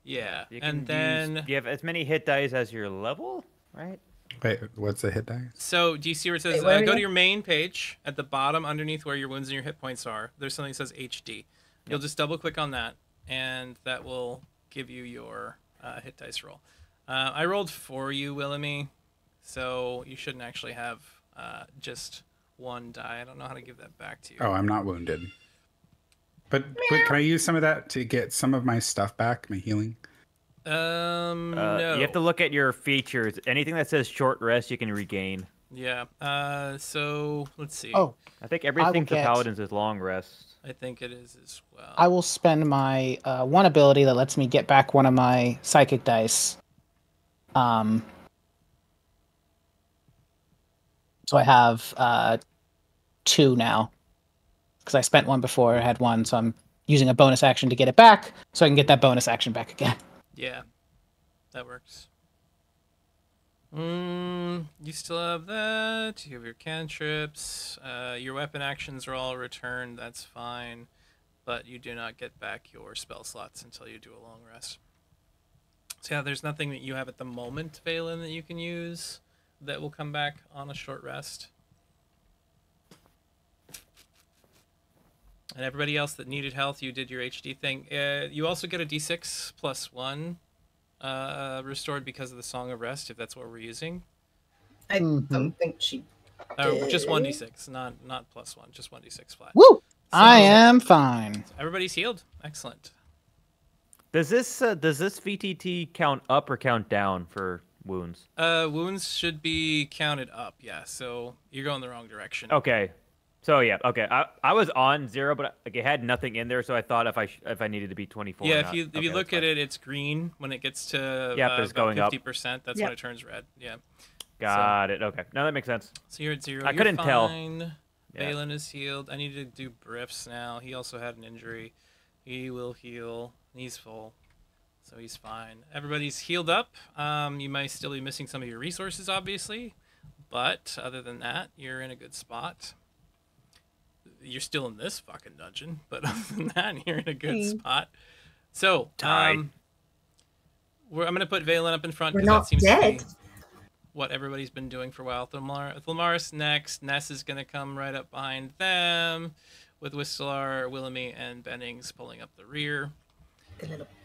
Yeah, You can and then you have as many hit dice as your level, right? Wait, what's a hit die? so do you see where it says Wait, where are go you? to your main page at the bottom underneath where your wounds and your hit points are? There's something that says HD. You'll just double click on that, and that will give you your hit dice roll. I rolled for you, Willamy, so you shouldn't actually have just one die. I don't know how to give that back to you. Oh, I'm not wounded. But can I use some of that to get some of my stuff back, my healing? No. You have to look at your features. Anything that says short rest, you can regain. Yeah. So let's see. Oh, I think everything for get- paladins is long rest. I think it is as well. I will spend my one ability that lets me get back one of my psychic dice. So I have 2 now. Because I spent one before, I had one, so I'm using a bonus action to get it back, so I can get that bonus action back again. Yeah, that works. You still have that. You have your cantrips. Your weapon actions are all returned. That's fine, but you do not get back your spell slots until you do a long rest. So yeah, there's nothing that you have at the moment, Valen, that you can use that will come back on a short rest. And everybody else that needed health, you did your HD thing. You also get a D6 plus 1 restored because of the Song of Rest, if that's what we're using. I don't think she. Just 1d6, not plus 1, just 1d6 flat. Woo! I am fine. Everybody's healed. Excellent. Does this VTT count up or count down for wounds? Wounds should be counted up, yeah. So you're going the wrong direction. Okay. So yeah, okay. I was on 0, but like, it had nothing in there, so I thought if I needed to be 24. Yeah, or if not. you Okay, look that's at fine. it, it's green when it gets to Yep, it's about going up. 50%. That's Yep. when it turns red. Yeah. Got it. Okay. Now that makes sense. So you're at 0. I You're couldn't tell. fine. Yeah. Balin is healed. I need to do Briffs now. He also had an injury. He will heal. He's full. So he's fine. Everybody's healed up. You might still be missing some of your resources, obviously. But other than that, you're in a good spot. You're still in this fucking dungeon. But other than that, you're in a good spot. So, I'm going to put Valen up in front We're because that not seems dead. to be what everybody's been doing for a while. Thalmaris next. Ness is going to come right up behind them with Whistler, Willamy, and Bennings pulling up the rear.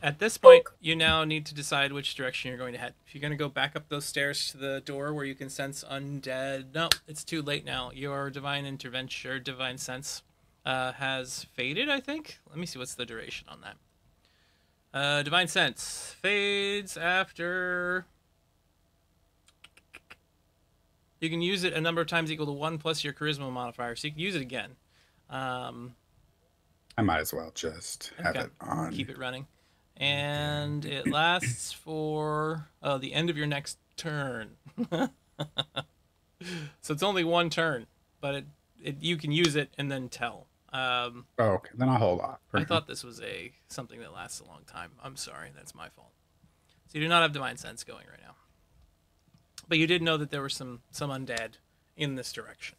At this point, you now need to decide which direction you're going to head. If you're going to go back up those stairs to the door where you can sense undead... No, it's too late now. Your divine intervention, or divine sense, has faded, I think. Let me see what's the duration on that. Divine sense fades after... You can use it a number of times equal to 1 plus your charisma modifier, so you can use it again. I might as well just have Okay. it on. Keep it running. And it lasts for the end of your next turn. So it's only 1 turn, but you can use it and then tell. Oh, okay. Then I'll hold off. I thought this was something that lasts a long time. I'm sorry, that's my fault. So you do not have Divine Sense going right now. But you did know that there were some undead in this direction.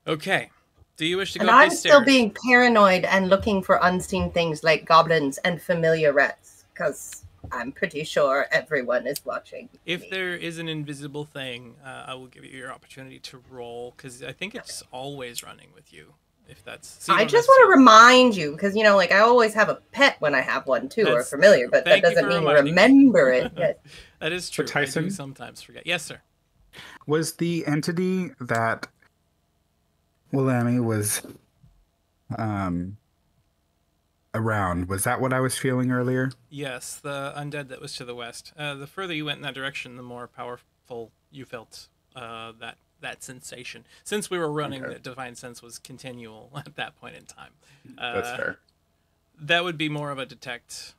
Okay. Do you wish to go And up I'm these still stairs? being paranoid and looking for unseen things like goblins and familiar rats, because I'm pretty sure everyone is watching. If me. there is an invisible thing, I will give you your opportunity to roll, because I think it's always running with you. If that's, so you I don't just want to necessarily- remind you, because like I always have a pet when I have one too, or That's- familiar, but that thank you doesn't for mean reminding me. remember it. Yes. That is true. I Tyson? do sometimes forget. Yes, sir. Was the entity that Willamy was around, was that what I was feeling earlier? Yes, the undead that was to the west. The further you went in that direction, the more powerful you felt that sensation. Since we were running, Okay. the divine sense was continual at that point in time. That's fair. That would be more of a detect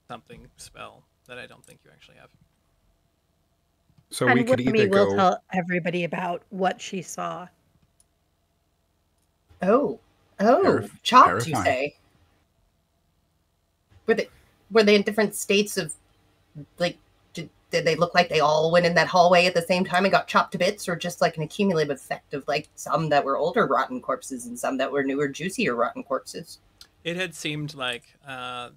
something spell that I don't think you actually have. So And we could Willoughby either will go. tell everybody about what she saw. Oh, chopped, you terrifying. say? Were they in different states of, like, did they look like they all went in that hallway at the same time and got chopped to bits, or just like an accumulative effect of like some that were older rotten corpses and some that were newer, juicier rotten corpses? It had seemed like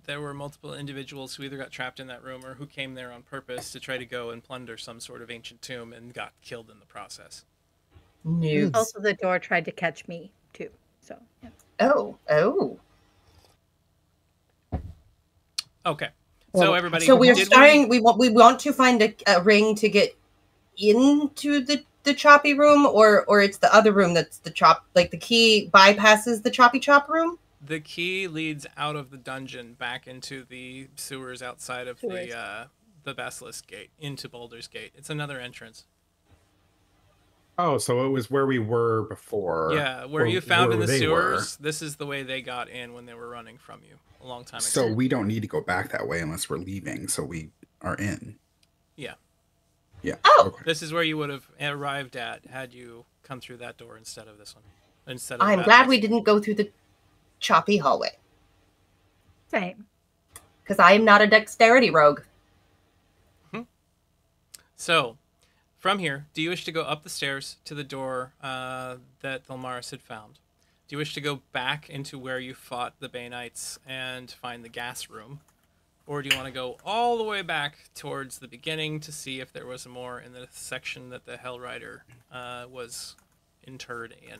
there were multiple individuals who either got trapped in that room or who came there on purpose to try to go and plunder some sort of ancient tomb and got killed in the process. Noobs. Also, the door tried to catch me too. So yeah. Oh. Okay. So everybody, So we are did starting. We want to find a ring to get into the choppy room, or it's the other room that's the chop. Like the key bypasses the choppy chop room. The key leads out of the dungeon back into the sewers outside of the Basilisk Gate, into Baldur's Gate. It's another entrance. Oh, so it was where we were before. Yeah, where you found in the sewers. This is the way they got in when they were running from you a long time ago. So we don't need to go back that way unless we're leaving. So we are in. Yeah. Yeah. Oh. Okay. This is where you would have arrived at had you come through that door instead of this one. Instead of I'm glad we didn't go through the choppy hallway Same. because I am not a dexterity rogue. So, from here, do you wish to go up the stairs to the door that Thalmaris had found? Do you wish to go back into where you fought the Baneites and find the gas room? Or do you want to go all the way back towards the beginning to see if there was more in the section that the Hellrider was interred in?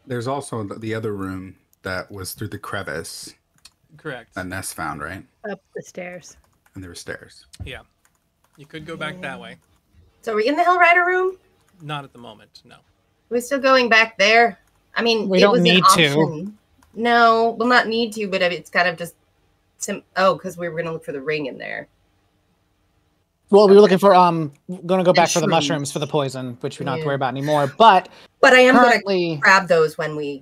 There's also the other room that was through the crevice Correct. that Ness found, right? Up the stairs. And there were stairs. Yeah. You could go back that way. So are we in the Hellrider room? Not at the moment, no. We're still going back there. I mean, We it don't was need an to. option. No, we'll not need to, but it's kind of just because we were going to look for the ring in there. Well, we were looking for going to go back for the shrooms. mushrooms for the poison, which we don't have to Yeah. worry about anymore. But But I am going to currently, grab those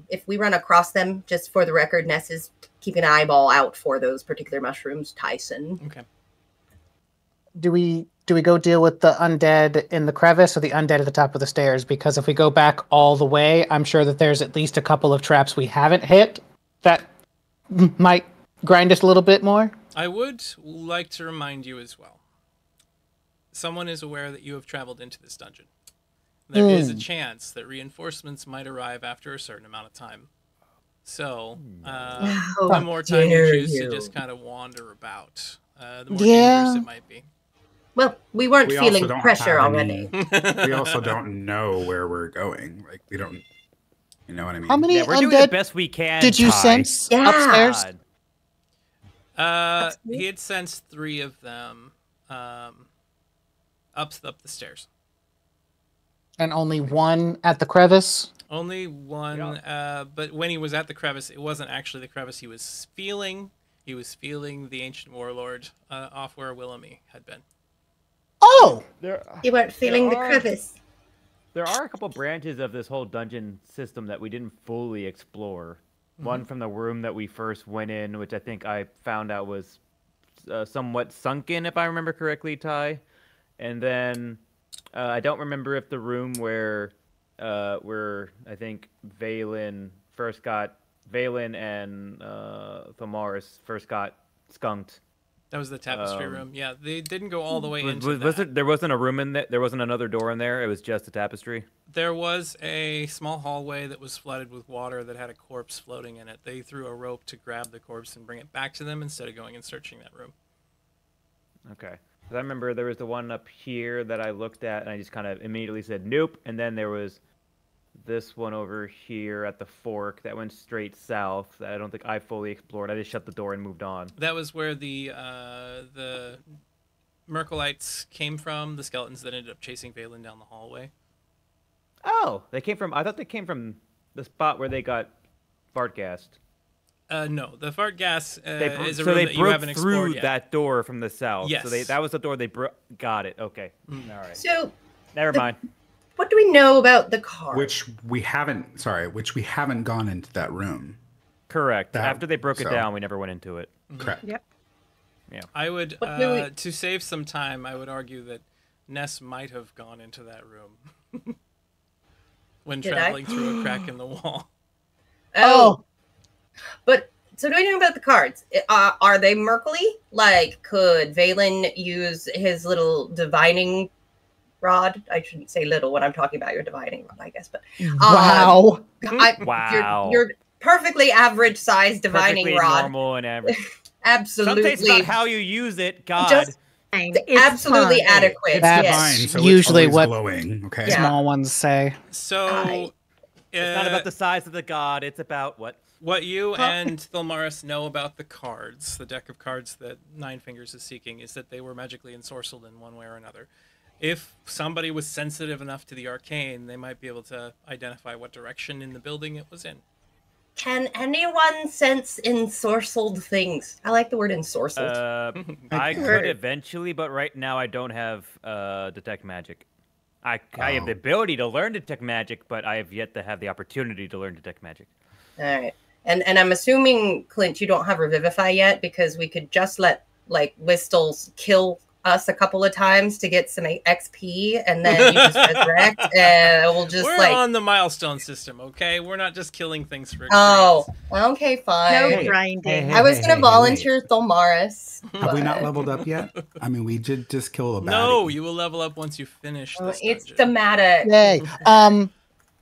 if we run across them. Just for the record, Ness is keeping an eyeball out for those particular mushrooms. Tyson. Okay. do we go deal with the undead in the crevice or the undead at the top of the stairs? Because if we go back all the way, I'm sure that there's at least a couple of traps we haven't hit that might grind us a little bit more. I would like to remind you as well. Someone is aware that you have traveled into this dungeon. There is a chance that reinforcements might arrive after a certain amount of time. So, the more time you choose to just kind of wander about, the more dangerous it might be. Well, we weren't We also feeling don't pressure have already. We also don't know where we're going. Like, we don't, you know what I mean? How many Yeah, we're doing the undead best we can. did you Ty. sense Yeah. upstairs? God. He had sensed 3 of them up the stairs. And only one at the crevice? Only one, but when he was at the crevice, it wasn't actually the crevice he was feeling. He was feeling the ancient warlord off where Willoughby had been. Oh! You weren't feeling the are- crevice. There are a couple branches of this whole dungeon system that we didn't fully explore. One from the room that we first went in, which I think I found out was somewhat sunken, if I remember correctly, Ty. And then I don't remember if the room where I think Valen and Thalmaris first got skunked. That was the tapestry room. Yeah, they didn't go all the way into Was that. there wasn't a room in there? There wasn't another door in there. It was just a tapestry. There was a small hallway that was flooded with water that had a corpse floating in it. They threw a rope to grab the corpse and bring it back to them instead of going and searching that room. Okay. 'Cause I remember there was the one up here that I looked at, and I just kind of immediately said nope. And then there was this one over here at the fork that went straight south that I don't think I fully explored. I just shut the door and moved on. That was where the Merkelites came from, the skeletons that ended up chasing Valen down the hallway. Oh, I thought they came from the spot where they got fart gassed. No, the fart gas is a So room they that you broke haven't through explored yet. that door from the south. Yes. So that was the door they broke. Got it. Okay. All right. So Never mind. What do we know about the card? Which we haven't gone into that room. Correct. That- After they broke it so- down, we never went into it. Correct. Yep. I would, What do we- to save some time, I would argue that Ness might have gone into that room when Did I? traveling through a crack in the wall. Oh. But so do we know about the cards? Are they Merkley? Like, could Valen use his little divining rod? I shouldn't say little when I'm talking about your divining rod, I guess. But Wow. Wow. your perfectly average size divining Perfectly rod. normal and average. Absolutely. Something's about how you use it. God. Just It's absolutely fine. adequate. That's Yes. Fine, so usually it's what- always glowing. Okay. Yeah. Small ones say. So, It's not about the size of the god. It's about what you and Thilmaris know about the cards, the deck of cards that Nine Fingers is seeking, is that they were magically ensorcelled in one way or another. If somebody was sensitive enough to the arcane, they might be able to identify what direction in the building it was in. Can anyone sense ensorcelled things? I like the word ensorcelled. I Right. could eventually, but right now I don't have detect magic. I have the ability to learn detect magic, but I have yet to have the opportunity to learn detect magic. All right. And I'm assuming, Clint, you don't have Revivify yet, because we could just let, like, Whistles kill us a couple of times to get some XP, and then you just resurrect, and we'll just, We're like... on the milestone system, okay? We're not just killing things for Oh, experience. okay, fine. No Hey, grinding. I was going Hey, to volunteer Thulmaris. Have we not but- leveled up yet? I mean, we did just kill a baddie. No, you will level up once you finish Oh, this it's dungeon. thematic. Yay.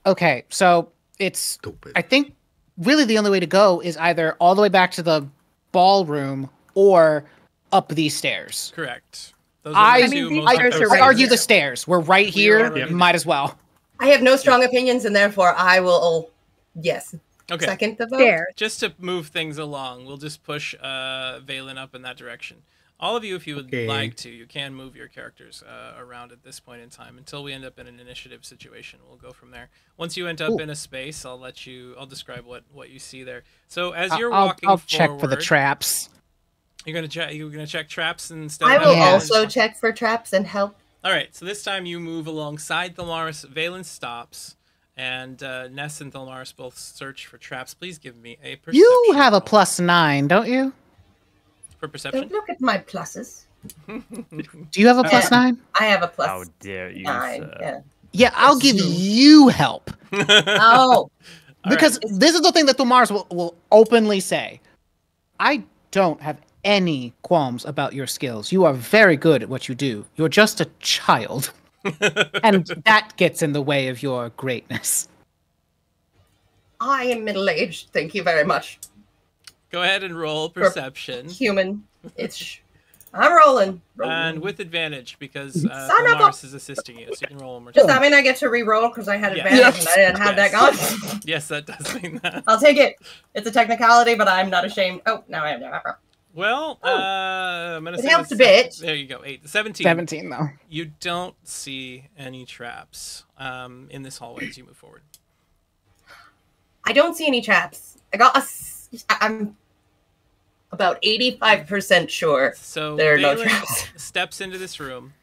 Okay, so it's Stupid. I think really the only way to go is either all the way back to the ballroom or up these stairs. Correct. Those I the mean, two these most stairs are effective- I right argue here. the stairs. We're right here. already- Might as well. I have no strong opinions, and therefore I will, yes, Okay. second the vote. There. Just to move things along, we'll just push Valen up in that direction. All of you, if you would Okay. like to, you can move your characters around at this point in time until we end up in an initiative situation. We'll go from there. Once you end up Ooh. in a space, I'll describe what you see there. So as I'll- you're I'll, walking I'll forward, check for the traps. You're gonna check traps and stuff. I will Yeah. also check for traps and help. All right, so this time you move alongside Thilmaris. Valen stops, and Ness and Thilmaris both search for traps. Please give me a perception. You have a roll. +9, don't you? For perception. Don't look at my pluses. Do you have a +9? I have a plus How dare you, 9. sir. Yeah. Yeah, I'll give Assume. you help. Oh, Because this is the thing that Thumars will openly say. I don't have any qualms about your skills. You are very good at what you do. You're just a child. And that gets in the way of your greatness. I am middle-aged. Thank you very much. Go ahead and roll perception. Human. I'm rolling. And with advantage, because Son of a- Thilmaris is assisting you, so you can roll one more Does time. that mean I get to re-roll because I had Yes. advantage and I didn't have that Yes. gone? Yes, that does mean that. I'll take it. It's a technicality, but I'm not ashamed. Oh, now I have that. Well, I'm gonna It say helps the a bit. There you go. 8. 17. 17, though. You don't see any traps in this hallway as you move forward. I don't see any traps. I'm about 85% sure. So There are no Valen traps. steps into this room,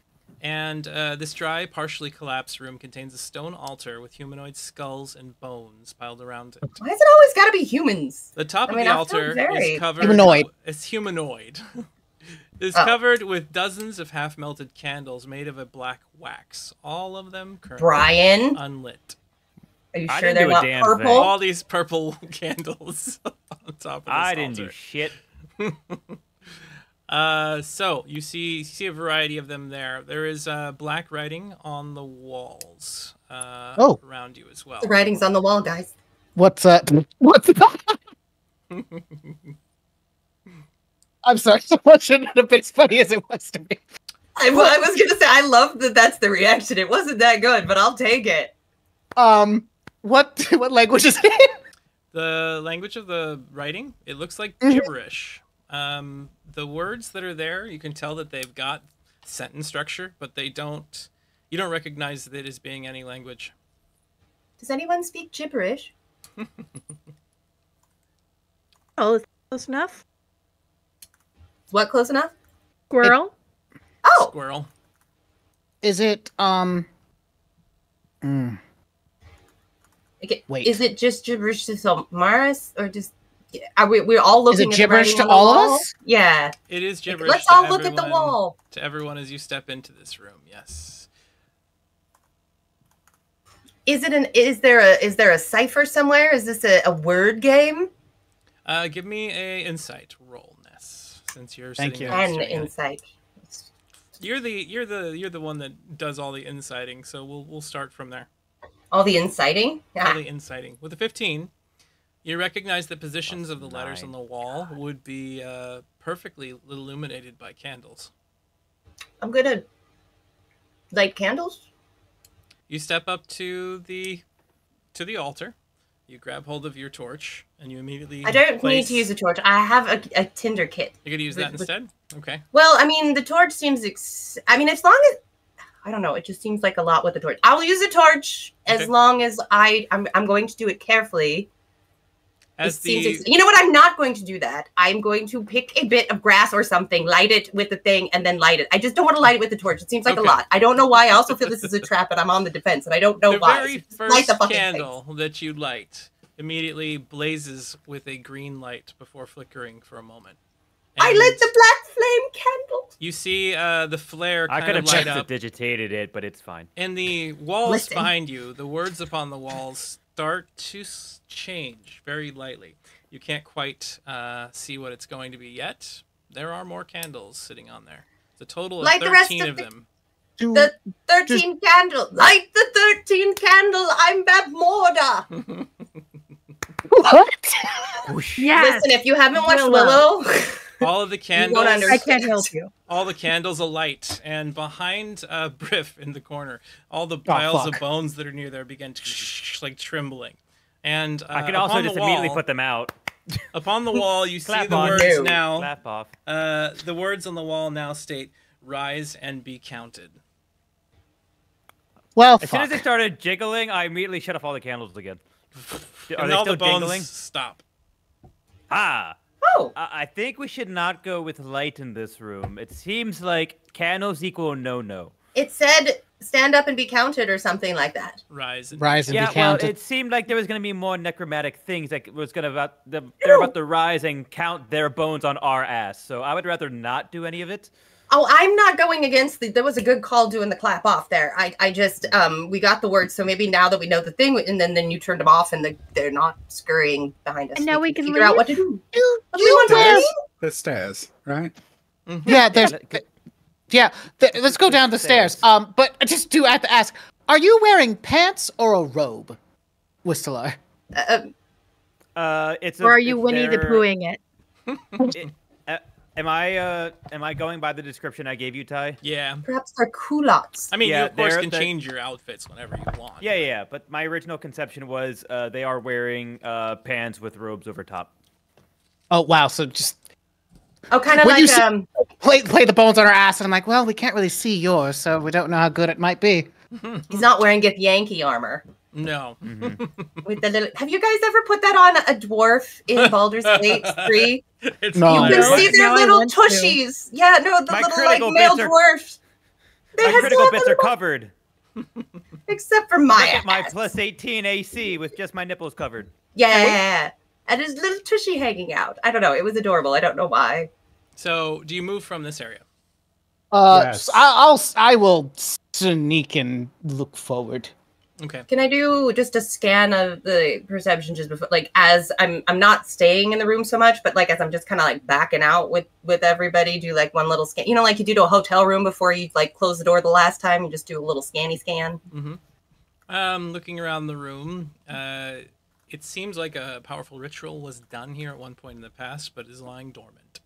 and this dry, partially collapsed room contains a stone altar with humanoid skulls and bones piled around it. Why has it always got to be humans? The top I of mean, the I feel altar very- is covered. Humanoid. It's humanoid. It's Oh. covered with dozens of half-melted candles made of a black wax. All of them currently Brian, unlit. are you I sure didn't they're do a not damn purple? thing. All these purple candles on top of this I didn't do altar. shit. So you see a variety of them there. There is black writing on the walls around you as well. The writing's on the wall, guys. What's that? What's that? I'm sorry, so much shouldn't have been as funny as it was to me. I was going to say, I love that that's the reaction. It wasn't that good, but I'll take it. What language is it? The language of the writing, it looks like Mhm. gibberish. The words that are there, you can tell that they've got sentence structure, but you don't recognize it as being any language. Does anyone speak gibberish? Oh, is that close enough? What, close enough? Squirrel? Oh, Squirrel. Is it Mm. Okay, Wait. is it just gibberish to Maris, or just are we're all Is it looking at gibberish the writing to on the all of wall? us? Yeah. It is gibberish. Let's to all look at the everyone- wall. To everyone as you step into this room. Yes. Is there a cipher somewhere? Is this a word game? Give me a insight roll, Ness, since you're Thank sitting you. there And staring at it. insight. You're the one that does all the inciting, so we'll start from there. All the inciting? All the inciting. With a 15, you recognize the positions of the letters on Nine. the wall would be perfectly illuminated by candles. I'm gonna light candles. You step up to the altar. You grab hold of your torch, and you immediately. I don't need place- to use a torch. I have a tinder kit. You're gonna use that instead. Okay. Well, I mean, the torch seems. I mean, as long as I don't know, it just seems like a lot with the torch. I'll use a torch as Okay. long as I'm going to do it carefully. As It seems the you know what? I'm not going to do that. I'm going to pick a bit of grass or something, light it with the thing, and then light it. I just don't want to light it with the torch. It seems like a Okay. lot. I don't know why. I also feel this is a trap, and I'm on the defense, and I don't know the why. very So just light first the fucking candle that you light immediately blazes with a green light before flickering for a moment. thing. I And lit the black flame candle. You see the flare I kind could of have light up. digitated it, but it's fine. And the walls Listen. behind you, the words upon the walls start to change very lightly. You can't quite see what it's going to be yet. There are more candles sitting on there. It's a total of Like the rest 13 of of the- them. The 13 candle. Light the 13 candle. I'm Bab Morda. What? Yes. Listen, if you haven't watched Willow. Willow, All of the won't candles, understand. I can't help you. all the candles alight, and behind Briff in the corner, all the piles of fuck. bones that are near there begin like trembling. And I could also upon just the immediately wall- put them out. Upon the wall, you see Clap the on. words No. now. Clap off. The words on the wall now state, "Rise and be counted." Well, As soon as fuck. they started jiggling, I immediately shut off all the candles again. Are And they all still the bones jingling? stop. Ah. oh, I think we should not go with light in this room. It seems like candles equal no. it said stand up and be counted or something like that. Rise and Rise and Yeah, be counted. well, it seemed like there was going to be more necromantic things. Like was going to they're about to rise and count their bones on our ass. So I would rather not do any of it. Oh, I'm not going against there was a good call doing the clap off there. I just we got the words, so maybe now that we know the thing, and then you turned them off and they're not scurrying behind us. And now we can figure out leave? what to do. You What do we want to will. do? The stairs, right? Yeah, there's. Yeah, let's go down the stairs. Stairs. But I just do have to ask: are you wearing pants or a robe, Whistler? It's. Or are you Winnie the Poohing it? Am I going by the description I gave you, Ty? Yeah. Perhaps they're culottes. I mean, Yeah, you of course they're can the- change your outfits whenever you want. Yeah. But my original conception was they are wearing pants with robes over top. Oh wow! So just Oh, kind of When you like say- play the bones on our ass, and I'm like, well, we can't really see yours, so we don't know how good it might be. he's not wearing Gith Yankee armor. No. With the little, have you guys ever put that on a dwarf in Baldur's Gate 3? It's No. You Oh, can no. see their No, I little want to. tushies. Yeah, no, the My little like critical male bits are- dwarfs. They My have critical still bits have are a little- covered. except for my Look at my ass. plus 18 AC with just my nipples covered. Yeah, and his little tushy hanging out. I don't know. It was adorable. I don't know why. So, do you move from this area? Yes. I will sneak and look forward. Okay. Can I do just a scan of the perception just before, like as I'm not staying in the room so much, but like as I'm just kind of like backing out with everybody, do like one little scan. You know, like you do to a hotel room before you like close the door the last time. You just do a little scanny scan. Looking around the room, it seems like a powerful ritual was done here at one point in the past, but is lying dormant.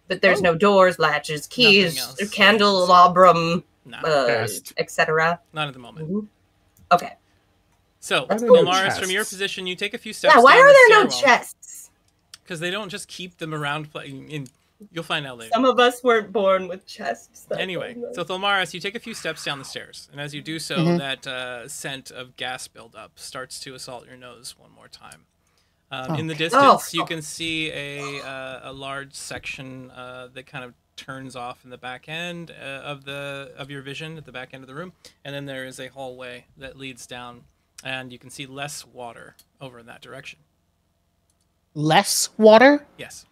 But there's no doors, latches, keys, else. candelabrum, No, Best. etc. not at the moment. Mhm. Okay. So, That's cool. Milmaris, from your Chests. position, you take a few steps. Yeah, why down are the there no stairwell, chests? Because they don't just keep them around. You'll find out later. Some of us weren't born with chests. that's Anyway, all. so Thalmaris, you take a few steps down the stairs, and as you do so, Mhm. that scent of gas buildup starts to assault your nose one more time. In the Okay. distance, you Oh. can see a large section that kind of turns off in the back end of your vision at the back end of the room, and then there is a hallway that leads down, and you can see less water over in that direction. Less water? Yes.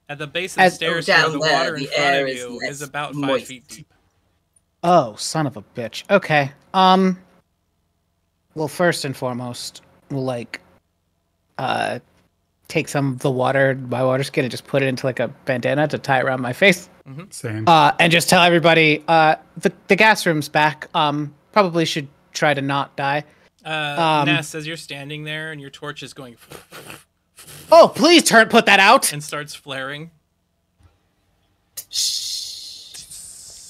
At the base of the As- stairs down here, the there, water in the front air of is you less is about 5 moist. feet deep. Oh, son of a bitch. Okay. Well, first and foremost, we'll take some of the water, my water skin, and just put it into like a bandana to tie around my face. Same. And just tell everybody, the gas room's back. Probably should try to not die. Ness, as you're standing there and your torch is going Oh, please put that out. and starts flaring,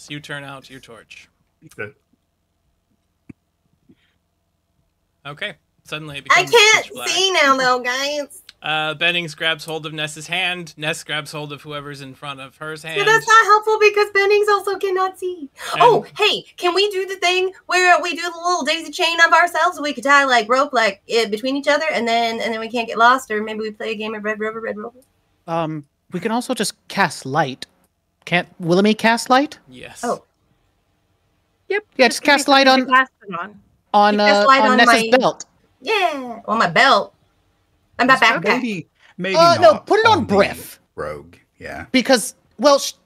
you turn out your torch. Good. Okay. Suddenly it I becomes can't pitch black. see now, though, guys. Bennings grabs hold of Ness's hand. Ness grabs hold of whoever's in front of her's hand. So that's not helpful because Bennings also cannot see. Oh, hey, can we do the thing where we do the little daisy chain of ourselves? We could tie like rope between each other, and then we can't get lost, or maybe we play a game of Red Rover, Red Rover. We can also just cast light. Can't Willamie cast light? Yes. Oh. Yep. Yeah, just cast light on Cast it on. on You cast light on Nessa's my- belt. Yeah, on my belt. I'm not back. Maybe No, not put it on the Briff. Rogue. Yeah. Because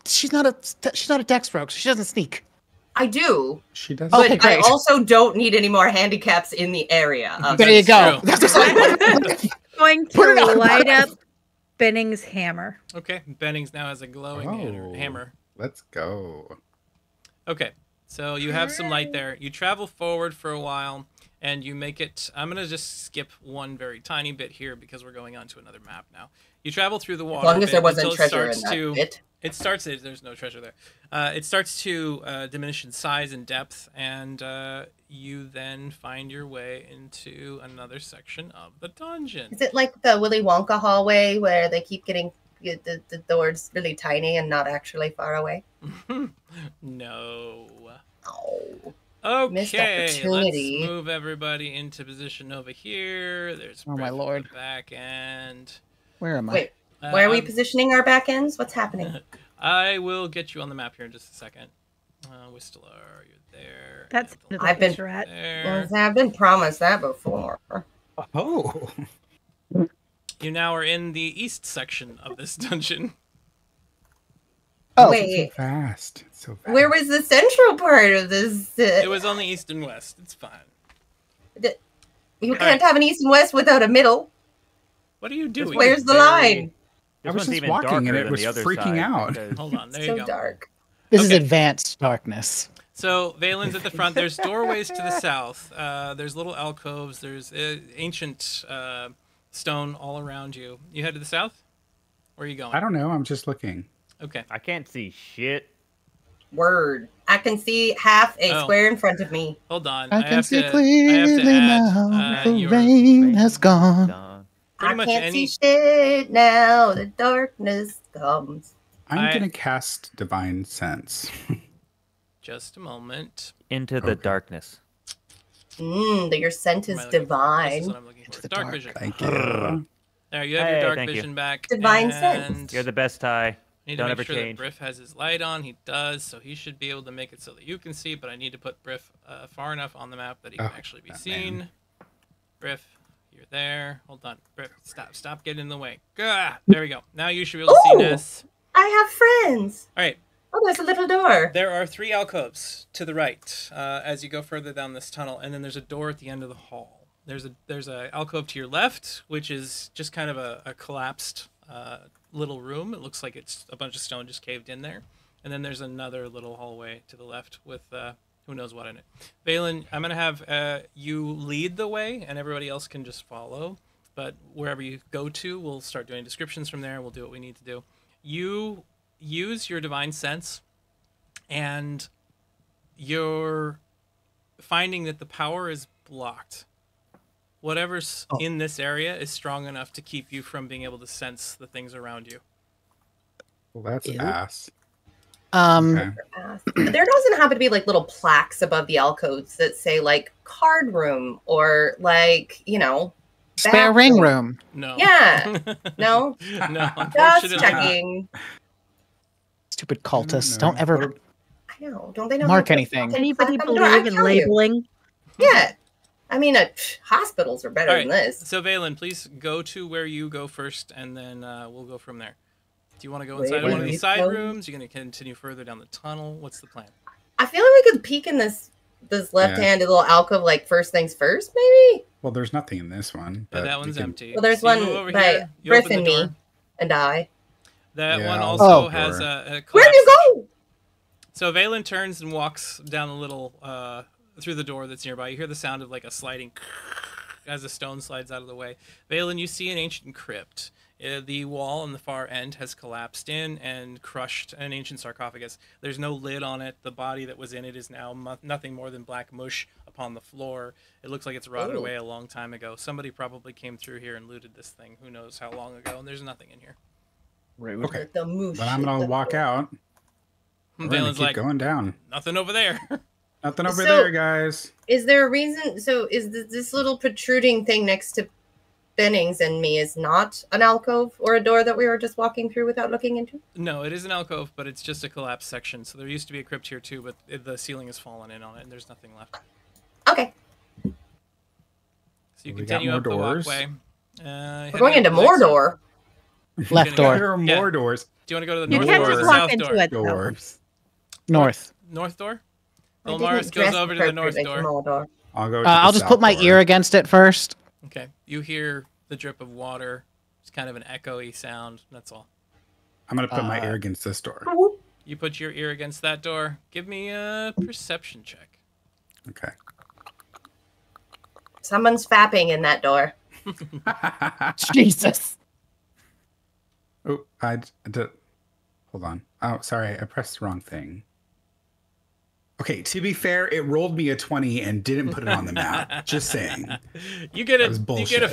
she's not a dex rogue, so she doesn't sneak. I do, She does. Okay, but I great. also don't need any more handicaps in the area. There you go. true. That's just like, Going Put it to on light Briff. up Benning's hammer. Okay. Bennings now has a glowing Oh. hammer. Let's go. Okay. So you have some light there. You travel forward for a while, and you make it. I'm going to just skip one very tiny bit here because we're going on to another map now. You travel through the As water. long as bit there wasn't until it treasure in starts that to, bit. It starts. There's no treasure there. It starts to diminish in size and depth, and you then find your way into another section of the dungeon. Is it like the Willy Wonka hallway where they keep getting the doors really tiny and not actually far away? No. Oh. Missed Okay, opportunity. let's move everybody into position over here. There's Oh, my Briff at lord. the back end. where am I? Wait, where are we I'm- positioning our back ends? What's happening? I will get you on the map here in just a second. Whistler, you're there. That's Anthem, I've been- rat. there. I've been promised that before. Oh. You now are in the east section of this dungeon. Oh, Wait, So fast. So fast. where was the central part of this? It was on the east and west. It's fine. You can't have an east and west without a middle. What are you doing? Where's the Very- line? I This was one's just even walking and darker it than was the other freaking side, out. because- Hold on. There So you go. dark. this is okay. advanced darkness. So Valen's at the front. There's doorways to the south. There's little alcoves. There's ancient stone all around you. You head to the south? Where are you going? I don't know. I'm just looking. Okay. I can't see shit. Word. I can see half a Oh. square in front of me. Hold on. I I can have see to, clearly I have to now. add The your rain has gone. Done. Pretty I much can't any- see shit now. The darkness comes. I'm I- gonna cast Divine Sense. Just a moment. Into the Okay. darkness. Your scent What is am I looking for? This is divine. what I'm looking for. Into the Dark dark. vision. Thank you. There, you have Hey, your dark thank you. vision back. Divine and sense. You're the best, Ty. I need Don't to ever make sure change. that Briff has his light on. He does, so he should be able to make it so that you can see, but I need to put Briff far enough on the map that he can Oh, actually be that seen. man. Briff, you're there. Hold on. Briff, stop getting in the way. Gah! There we go. Now you should be able to see Ooh. Ness. I have friends. All right. Oh, there's a little door. There are 3 alcoves to the right as you go further down this tunnel, and then there's a door at the end of the hall. There's a alcove to your left, which is just kind of a collapsed little room. It looks like it's a bunch of stone just caved in there. And then there's another little hallway to the left with who knows what in it. Valen, I'm going to have you lead the way, and everybody else can just follow. But wherever you go to, we'll start doing descriptions from there, and we'll do what we need to do. You use your divine sense, and you're finding that the power is blocked. Whatever's in this area is strong enough to keep you from being able to sense the things around you. Well, that's Ew. ass. Um, Okay. There doesn't happen to be like little plaques above the alcoves that say like card room or like, Spare ring room. No. Yeah. No? No, Just unfortunately not. checking. Stupid cultists. No. Don't ever I know. Don't they know mark how to anything. Anybody Clap on the door, I'd believe in kill you. labeling? Yeah. I mean, hospitals are better All than right. this. So Valen, please go to where you go first, and then we'll go from there. Do you want to go Wait, inside of one of wait, these side wait. rooms? You're going to continue further down the tunnel? What's the plan? I feel like we could peek in this left-handed little alcove, like first things first, maybe. Well, there's nothing in this one. Yeah, But that we one's can- empty. Well, there's So you one move over by here, you Griff open the and door. me and I. That Yeah, one I'll also open the has door. a Where'd you collapse go? So Valen turns and walks down the little through the door that's nearby. You hear the sound of like a sliding as a stone slides out of the way. Valen, you see an ancient crypt. The wall on the far end has collapsed in and crushed an ancient sarcophagus. There's no lid on it. The body that was in it is now nothing more than black mush upon the floor. It looks like it's rotted Ooh. away a long time ago. Somebody probably came through here and looted this thing. Who knows how long ago? And there's nothing in here. Rude. Okay. The moosh. Then I'm gonna walk out. We're gonna Valen's keep like, going down. nothing over there. Nothing over So- there, guys. Is there a reason? So is this little protruding thing next to Bennings and me is not an alcove or a door that we were just walking through without looking into? No, it is an alcove, but it's just a collapsed section. So there used to be a crypt here too, but the ceiling has fallen in on it, and there's nothing left. Okay. So you We got continue more up the doors. walkway. We're going into Mordor. Left door. There are Yeah. more doors. Do you want to go to the You north can't door or just the walk south into door? it. though. Doors. North. North door? I Philmaris didn't goes dress over to the north appropriately door. for Mordor. I'll go. To the I'll just south put my door. ear against it first. Okay. You hear the drip of water. It's kind of an echoey sound. That's all. I'm gonna put my ear against this door. You put your ear against that door. Give me a perception check. Okay. Someone's fapping in that door. Jesus. Oh, I did. Hold on. Oh, sorry. I pressed the wrong thing. Okay, to be fair, it rolled me a 20 and didn't put it on the map. Just saying. You get That was you get a bullshit.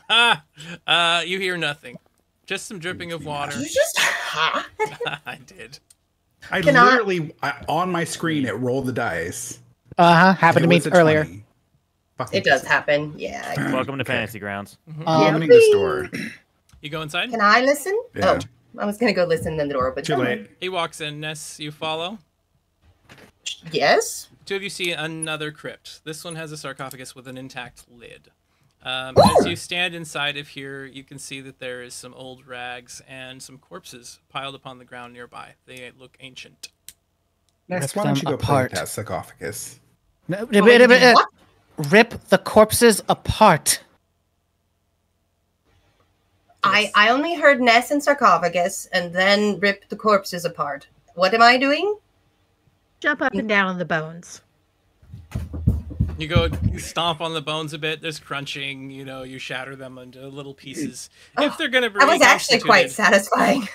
5. You hear nothing. Just some dripping of water. You just I did. I Can I- literally, on my screen, it rolled the dice. Happened to It me was a earlier. 20. Fucking It does pissing. happen. Yeah. Welcome to Okay. Fantasy Grounds. I'm opening this door. You go inside? Can I listen? Yeah. Oh, I was gonna go listen, then the door opens. Too late. He walks in. Ness, you follow. Yes. Two of you see another crypt. This one has a sarcophagus with an intact lid. As you stand inside of here, you can see that there is some old rags and some corpses piled upon the ground nearby. They look ancient. Next, Rip why don't you them go play apart. with that sarcophagus? What? Rip the corpses apart. I only heard Ness and sarcophagus, and then rip the corpses apart. What am I doing? Jump up and down on the bones. You go stomp on the bones a bit. There's crunching. You know, you shatter them into little pieces. If they're going to be That was actually quite reconstituted- satisfying.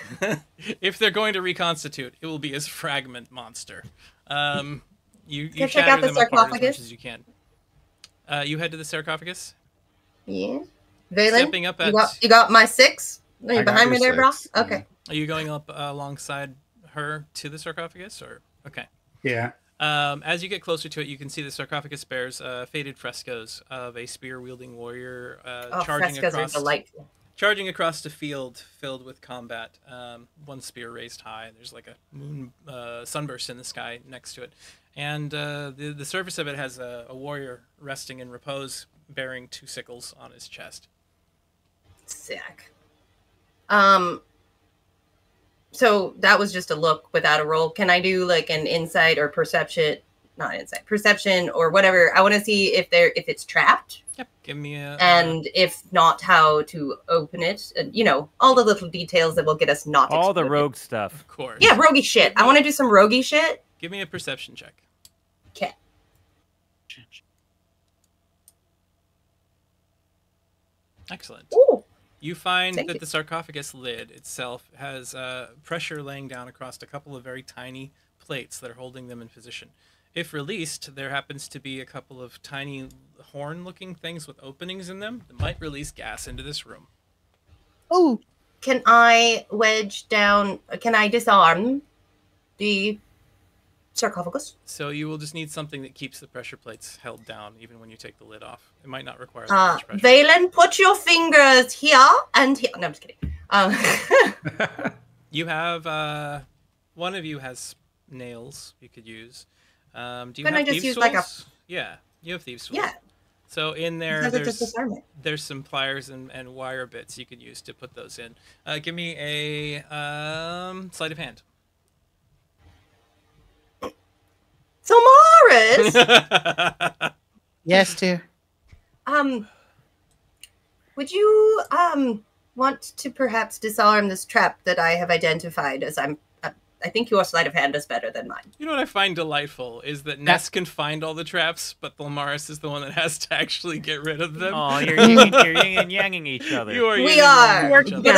if they're going to reconstitute, it will be as fragment monster. You Can I check shatter out the them apart as sarcophagus? much as you can. You head to the sarcophagus. Yeah. Valen, Stepping up at. you got my 6? Are you I got behind me your there, bro? 6, Okay. Are you going up alongside her to the sarcophagus, or okay? Yeah. As you get closer to it, you can see the sarcophagus bears faded frescoes of a spear-wielding warrior Oh, charging frescoes are across delightful. the field filled with combat. One spear raised high. There's like a moon sunburst in the sky next to it, and the surface of it has a warrior resting in repose, bearing 2 sickles on his chest. Sick. So that was just a look without a roll. Can I do like an insight or perception? Not insight, perception or whatever. I want to see if it's trapped, Yep. Give me a. and if not, how to open it. And all the little details that will get us not All the exploded. rogue stuff. Of course. Yeah, roguey shit. I want to do some roguey shit. Give me a perception check. Okay. Excellent. Ooh. You find Thank that you. the sarcophagus lid itself has pressure laying down across a couple of very tiny plates that are holding them in position. If released, there happens to be a couple of tiny horn-looking things with openings in them that might release gas into this room. Oh, Can I wedge down? Can I disarm the sarcophagus. So you will just need something that keeps the pressure plates held down even when you take the lid off. It might not require that much pressure. Valen, put your fingers here and here. No, I'm just kidding. You have one of you has nails you could use. Do you Can have I just thieves' use, like, a- tools? Yeah, you have thieves' tools. Yeah. So in there, Because it's just there's some pliers and wire bits you could use to put those in. Give me a sleight of hand. So, Morris, Yes, dear. would you want to perhaps disarm this trap that I have identified? As I think your sleight of hand is better than mine. You know what I find delightful is that Ness can find all the traps, but Thalmaris is the one that has to actually get rid of them. Oh, you're yin and yanging each other. You are We yin and are, yang each other. but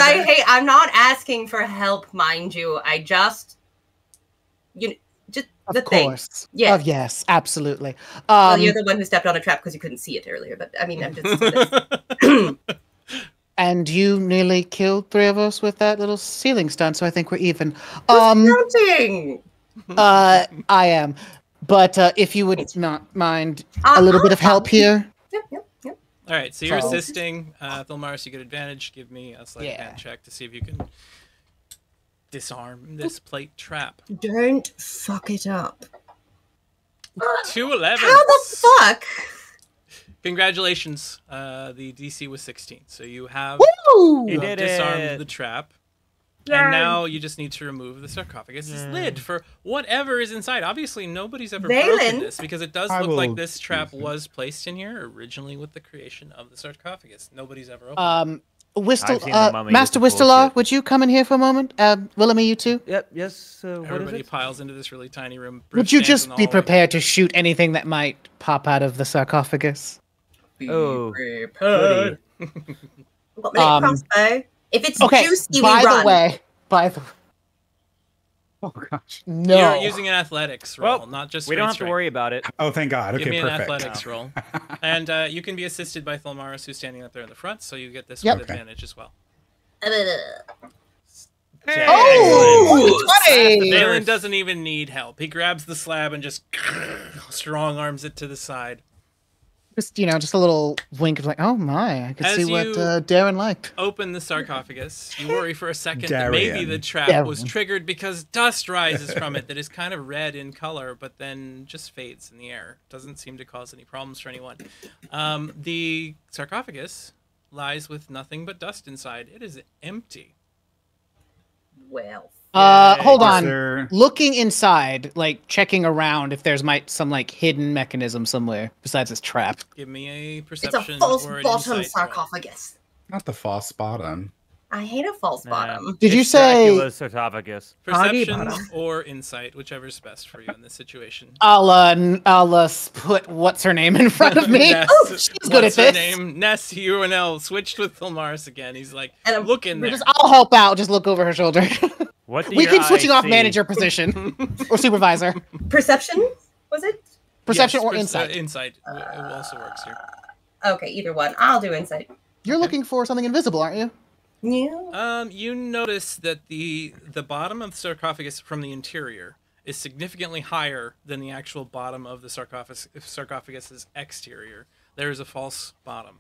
I'm not asking for help, mind you. I just, just Of the thing. course. Yeah. Oh, yes, absolutely. Well, you're the one who stepped on a trap because you couldn't see it earlier. But I mean, I'm just. And you nearly killed 3 of us with that little ceiling stunt, so I think we're even. Counting. I am. But if you would not mind a little bit of help here. Yep. All right, so you're So- assisting. Thalmaris, you get advantage. Give me a sleight of hand check to see if you can disarm this plate trap. Don't fuck it up. 211. How the fuck? Congratulations. The DC was 16, so you have Woo! You did disarmed it. the trap. Yay. And now you just need to remove the sarcophagus's lid for whatever is inside. Obviously, nobody's ever broken Valen? this because it does I look like will this trap use it. was placed in here originally with the creation of the sarcophagus. Nobody's ever opened it. Whistle, I've seen the mummy Master with the Whistler, bullshit. would you come in here for a moment? Willamie, you too? Yep. Yes. What is Everybody it? piles into this really tiny room. Would Bruce you stands just in the be hallway. prepared to shoot anything that might pop out of the sarcophagus? Oh, Prepared. goody. What minute crossbow? If it's Okay, juicy, we by run. the way, Oh gosh. no. You're using an athletics roll, Well, not just We don't have to straight worry about it. Oh, thank God. Give me Okay, an perfect. athletics roll. And you can be assisted by Thalmaris, who's standing up there in the front, so you get this Yep. with Okay. advantage as well. Oh, 20! Valen doesn't even need help. He grabs the slab and just strong arms it to the side. Just, just a little wink of like, oh my, I could As see what you- Darren liked. Open the sarcophagus. You worry for a second that maybe Darian. the trap was Darian. triggered because dust rises from it that is kind of red in color, but then just fades in the air. Doesn't seem to cause any problems for anyone. The sarcophagus lies with nothing but dust inside. It is empty. Well, Hold Is on. there- Looking inside, like checking around if there's some like hidden mechanism somewhere besides this trap. Give me a it's perception a false or an bottom insight roll. sarcophagus. Not the false bottom. I hate a false bottom. Did you It's say Dracula's sarcophagus? Perception bottom. or insight, whichever's best for you in this situation. I'll put what's her name in front of me? Ness, She's good at what's her this. name? Ness UNL switched with Thalmaris again. He's like, And I'm- look in there. I'll help out. Just look over her shoulder. What do We your keep switching eyes off see? manager position or supervisor. Perception, was it? Perception Yes, or insight. Insight it also works here. Okay, either one. I'll do insight. You're looking for something invisible, aren't you? Yeah. You notice that the bottom of the sarcophagus from the interior is significantly higher than the actual bottom of the sarcophagus's exterior. There is a false bottom.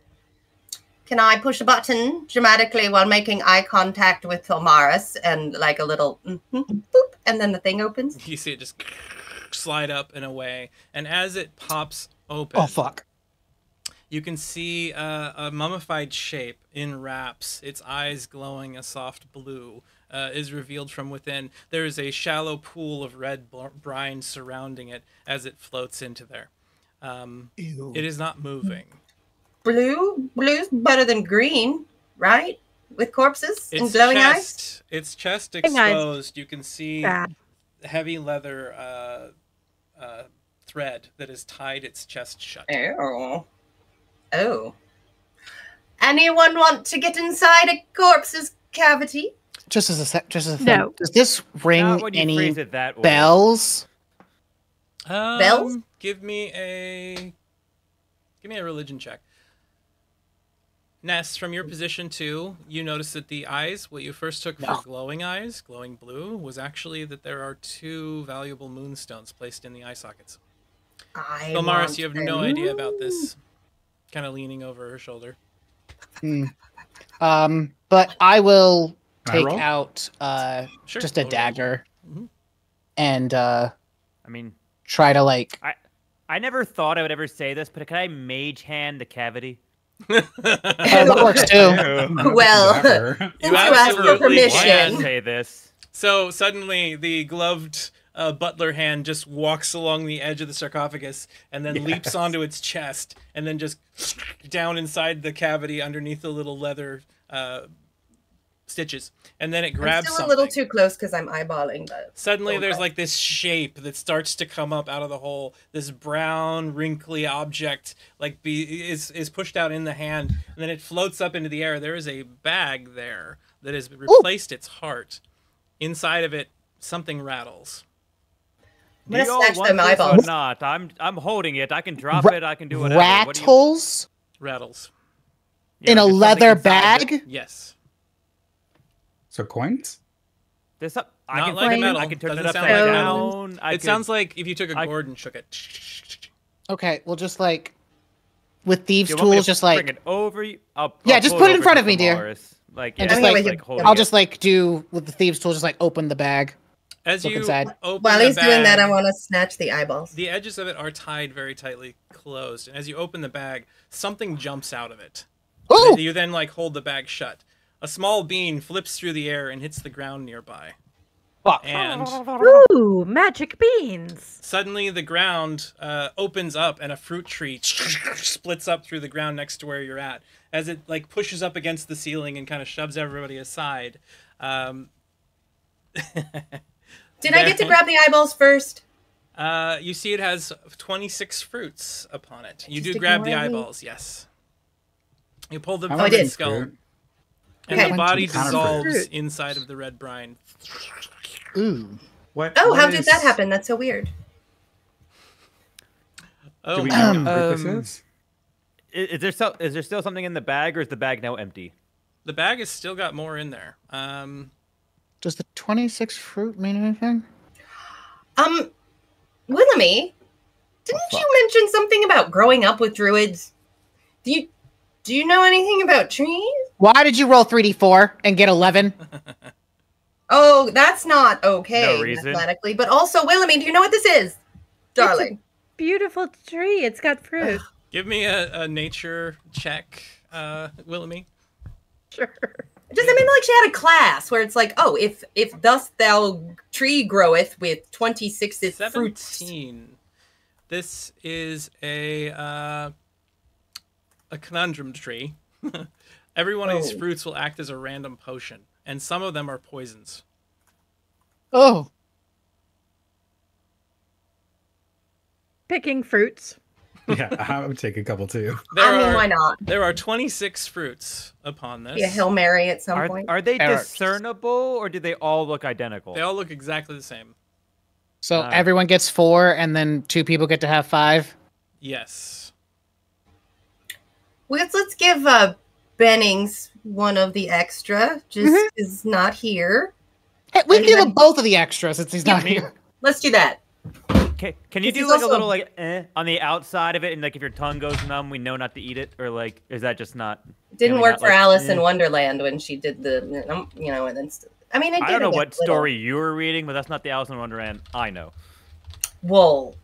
Can I push a button dramatically while making eye contact with Thalmaris and like a little boop, and then the thing opens? You see it just slide up and away, and as it pops open, Oh fuck. you can see a mummified shape in wraps, its eyes glowing a soft blue, is revealed from within. There is a shallow pool of red brine surrounding it as it floats into there. It is not moving. Blue's better than green, right? With corpses and glowing eyes. Its chest Glowing eyes. exposed. You can see Bad. heavy leather thread that has tied its chest shut. Oh. Anyone want to get inside a corpse's cavity? Just as a thing. No. Does this ring Not when you any phrase it that way. bells? Bells? Give me a religion check. Ness, from your position too, you notice that the eyes, what you first took for glowing eyes, glowing blue, was actually that there are 2 valuable moonstones placed in the eye sockets. Filmaris, you have no idea about this. Kind of leaning over her shoulder. But I will take roll? out Sure, just a roll, roll. dagger Mhm. and I mean, try to like. I never thought I would ever say this, but can I mage hand the cavity? That works too. Well, Never. since you asked for absolutely Why permission. not say this? So suddenly the gloved butler hand just walks along the edge of the sarcophagus and then leaps onto its chest and then just down inside the cavity underneath the little leather stitches. And then it I'm grabs still something. a little too close because I'm eyeballing the. Suddenly there's Okay. like this shape that starts to come up out of the hole. This brown, wrinkly object is pushed out in the hand, and then it floats up into the air. There is a bag there that has replaced its heart. Inside of it, something rattles. I'm gonna Do you all snatch want them this or eyeballs. not? I'm holding it. I can drop it. I can do whatever. What do you- Rattles Rattles. Yeah, in a there's something leather inside bag. Yes. So coins? There's some, I Not can like turn metal. it. I can turn it Doesn't sound upside like down. It sounds like if you took a I- gourd and shook it. Okay, well, just like with thieves' Do you want me tools, to just bring like it over you. Yeah, I'll just pull put it in over front to of me, dear. Samaris. Like, And yeah, just like- like, Anyway, holding I'll it. just like do with the thieves' tool, just like open the bag. As Look you inside. open While the he's doing that, I bag, want to snatch the eyeballs. the edges of it are tied very tightly closed, and as you open the bag, something jumps out of it. Ooh! You then hold the bag shut. A small bean flips through the air and hits the ground nearby. Fuck. And Ooh, magic beans. suddenly the ground opens up and a fruit tree splits up through the ground next to where you're at. As it like pushes up against the ceiling and kind of shoves everybody aside. Did I get to grab the eyeballs first? You see it has 26 fruits upon it. You Just do grab the ignore me. eyeballs, yes. You pull them I from want did. its skull. fruit. And Okay. the body What kind of dissolves fruit? inside of the red brine. Ooh. What? Oh, what how did is- that happen? That's so weird. Oh, Do we my know God. what fruit this is? Is there still something in the bag, or is the bag now empty? The bag has still got more in there. Does the 26 fruit mean anything? Willamy, didn't fuck. you mention something about growing up with druids? Do you know anything about trees? Why did you roll 3d4 and get 11? Oh, that's not okay No reason. mathematically. But also, Willamy, do you know what this is, darling? Beautiful tree. It's got fruit. Give me a nature check, Willamy. Sure. Just I mean, like she had a class where it's like, oh, if thus thou tree groweth with 26 fruits. 17. This is a conundrum tree. Every one of these Oh. fruits will act as a random potion, and some of them are poisons. Oh. Picking fruits. Yeah, I would take a couple too. Why not? There are 26 fruits upon this. Be a Hail Mary at some Are, point. are they Errors. discernible, or do they all look identical? They all look exactly the same. So everyone gets 4, and then 2 people get to have 5? Yes. Let's give Bennings one of the extra, just is not here. Hey, we can give Anybody- him both of the extras since he's not here. Let's do that. Can you This do is like a also- little like on the outside of it, and like if your tongue goes numb, we know not to eat it, or like is that just not? Didn't we work not, for like, Alice eh. in Wonderland when she did the, and then. I mean, I don't know get what little. story you were reading, but that's not the Alice in Wonderland I know. Whoa.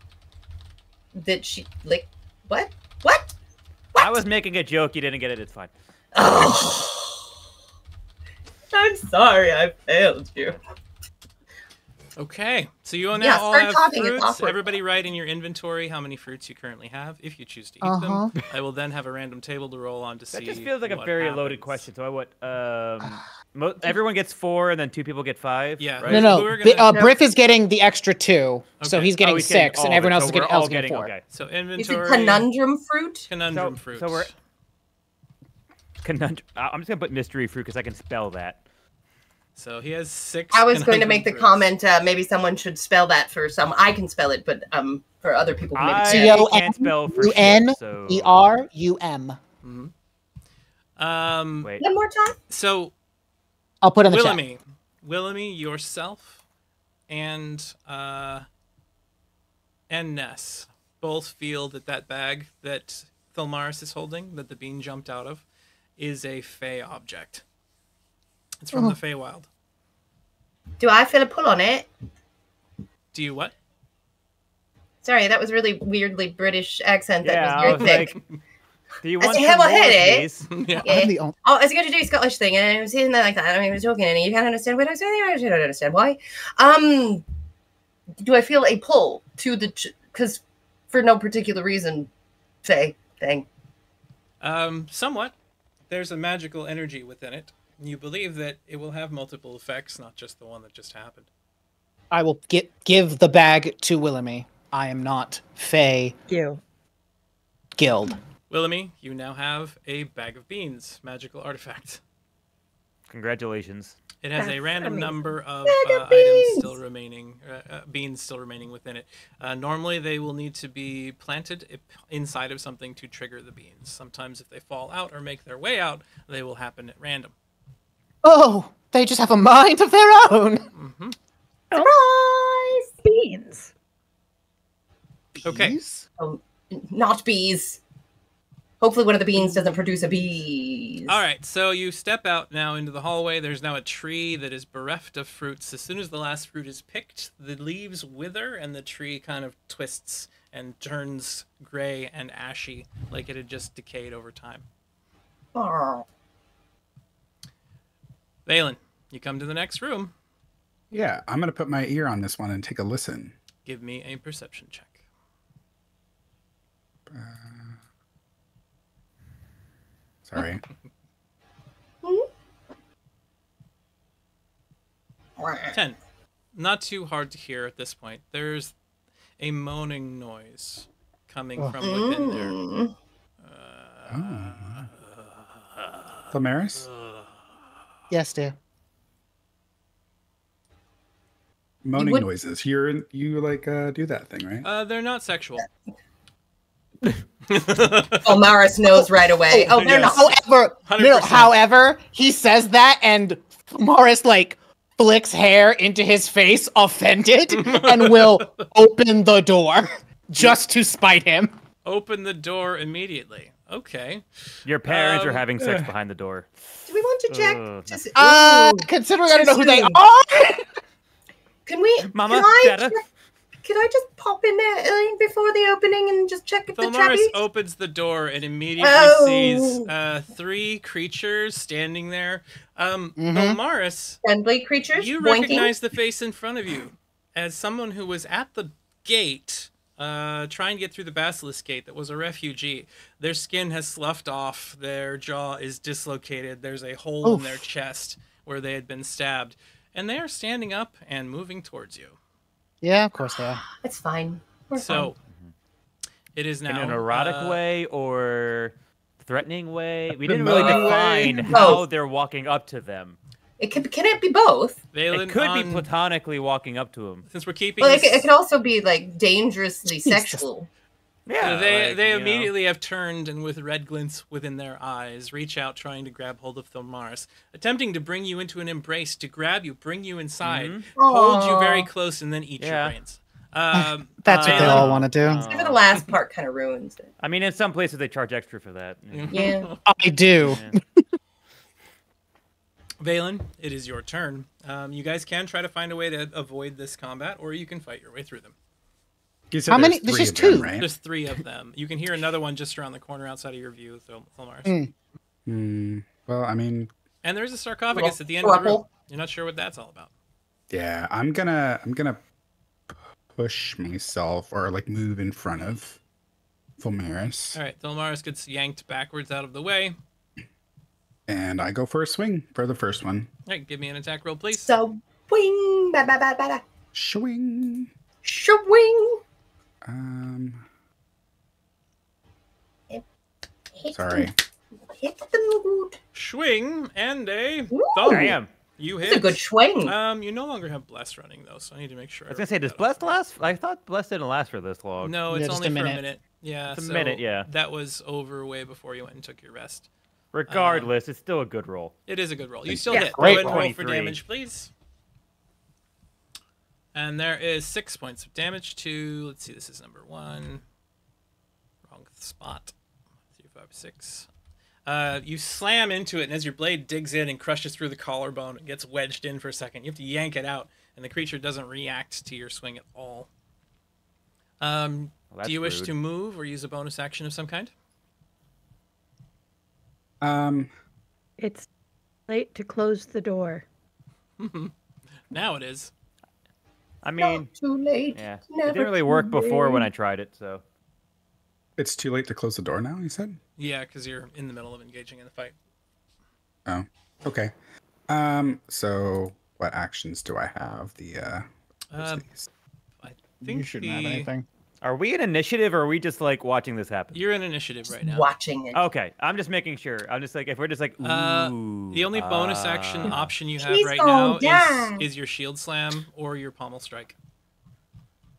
Did she like what? What? I was making a joke. You didn't get it. It's fine. Oh. I'm sorry, I failed you. Okay, so you now Yeah, all start have talking, it's fruits. awkward. Everybody write in your inventory how many fruits you currently have, if you choose to eat Uh-huh. them. I will then have a random table to roll on to see. That just feels like a what very loaded happens. question. So I would everyone gets 4, and then 2 people get 5. Yeah. Right? No, So no. we're gonna- Briff is getting the extra 2, so Okay. he's getting Oh, he's getting 6, all and of it, everyone else so is we're getting, all else getting 4. Okay. So Is inventory. it conundrum fruit? Conundrum fruit. So we're conundrum. I'm just gonna put mystery fruit because I can spell that. So he has 6. I was going to conundrum make the fruits. comment. Maybe someone should spell that for some. I can spell it, but for other people who maybe I can't. can't spell for C-O-N-U-N-E-R-U-M. shit, so Wait. One more time. So I'll put in the chat. Willamy, yourself, and Ness both feel that bag that Thilmaris is holding, that the bean jumped out of, is a Fey object. It's from the Feywild. Do I feel a pull on it? Do you what? Sorry, that was really weirdly British accent. That Yeah, was very thick. Do you I want said, some "Have I more, hit it?" please? Yeah. Yeah. I'm the only. Oh, I was going to do a Scottish thing, and I was saying that like that. I mean, I was talking, and you can't understand what I was saying. I don't understand why. Do I feel a pull to the? Because for no particular reason, say thing. Somewhat. There's a magical energy within it. You believe that it will have multiple effects, not just the one that just happened. I will give the bag to Willamy. I am not Fey You. Guild. Willamy, you now have a bag of beans, magical artifact. Congratulations. It has a That's random amazing. number of Bag of items beans! still remaining, beans still remaining within it. Normally, they will need to be planted inside of something to trigger the beans. Sometimes, if they fall out or make their way out, they will happen at random. Oh, they just have a mind of their own. Mm-hmm. Surprise! Beans. Okay. Bees? Oh, not bees. Hopefully, one of the beans doesn't produce a bees. All right, so you step out now into the hallway. There's now a tree that is bereft of fruits. As soon as the last fruit is picked, the leaves wither and the tree kind of twists and turns gray and ashy, like it had just decayed over time. Oh. Valen, you come to the next room. Yeah, I'm gonna put my ear on this one and take a listen. Give me a perception check. Sorry. 10. Not too hard to hear at this point. There's a moaning noise coming from within there. Thilmaris? Yes, dear. Moaning would- noises. You like do that thing, right? They're not sexual. Oh, Maris knows right away. Oh, they're yes. not. However, 100%. however, he says that, and Morris like flicks hair into his face, offended, and will open the door just to spite him. Open the door immediately. Okay. Your parents are Um, having sex behind the door. Do we want to check? Ugh. Just, Considering I don't know who they soon. are. can we? Mama, can I Dada? Could I just pop in there before the opening and just check if the Thilmaris trappy? opens the door and immediately Oh. sees 3 creatures standing there. Thilmaris, Friendly creatures. you boinking. recognize the face in front of you as someone who was at the gate trying to get through the basilisk gate that was a refugee. Their skin has sloughed off. Their jaw is dislocated. There's a hole in their chest where they had been stabbed. And they are standing up and moving towards you. Yeah, of course they are. It's fine. We're So, it is now... In an erotic way or threatening way? We didn't No really way. define how Both. they're walking up to them. fine. Can it be both? Valen, It could be on- platonically walking up to him. Since we're keeping Well, this... it could also be like dangerously Jesus. sexual. Yeah, they like, you know. immediately have turned and with red glints within their eyes, reach out trying to grab hold of Thilmaris, attempting to bring you into an embrace, to grab you, bring you inside, hold you very close, and then eat your Yeah. brains. That's what they Valen, all want to do. Except for the last part kind of ruins it. I mean, in some places they charge extra for that. Yeah. I do. Valen, it is your turn. You guys can try to find a way to avoid this combat, or you can fight your way through them. You said How many- there's there's three just of them, two. right? There's 3 of them. You can hear another one just around the corner outside of your view, Thilmaris. Well, I mean, And there's a sarcophagus at the end of the room. Thruple. You're not sure what that's all about. yeah, I'm gonna push myself or like move in front of Thilmaris, All right, Thilmaris gets yanked backwards out of the way. and I go for a swing for the first one. All right, give me an attack roll, please. So, wing, ba ba ba ba ba. Swing. Swing. Hit Sorry. Hit the mood. Swing and a Ooh. thump. Damn. You It's hit. a good swing. You no longer have bless running though, so I need to make sure. I was gonna say, does Bless last? I thought Bless didn't last for this long. No, it's Yeah, just only a for a minute. minute. Yeah, It's a so minute, yeah. That was over way before you went and took your rest. Regardless, it's still a good roll. It is a good roll. You still Yeah. hit. Great Go ahead and roll for 23. damage, please. And there is 6 points of damage to. Let's see. This is number 1. Wrong spot. 3, 5, 6. You slam into it, and as your blade digs in and crushes through the collarbone, it gets wedged in for a second. You have to yank it out, and the creature doesn't react to your swing at all. Do you wish to move or use a bonus action of some kind? It's late to close the door. Now it is. I mean, Not too late. yeah, it Never didn't really too work before when I late. tried it, so. It's too late to close the door now, you said? Yeah, because you're in the middle of engaging in the fight. Oh, okay. So what actions do I have? I think You shouldn't have anything. Are we in initiative, or are we just like watching this happen? You're in initiative right now. Watching it. Okay, I'm just making sure. I'm just like, if we're just like, ooh. The only bonus action option you have She's right gonna now die. is your shield slam or your pommel strike.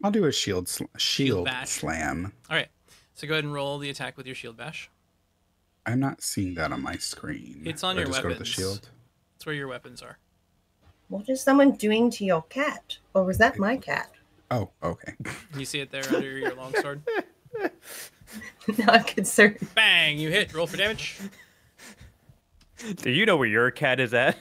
I'll do a shield bash. slam. All right, so go ahead and roll the attack with your shield bash. I'm not seeing that on my screen. It's on Do I your just go to the weapons. shield. That's where your weapons are. What is someone doing to your cat? Or was that my cat? Oh, okay. You see it there under your longsword. Now I'm concerned. Bang! You hit. Roll for damage. Do you know where your cat is at?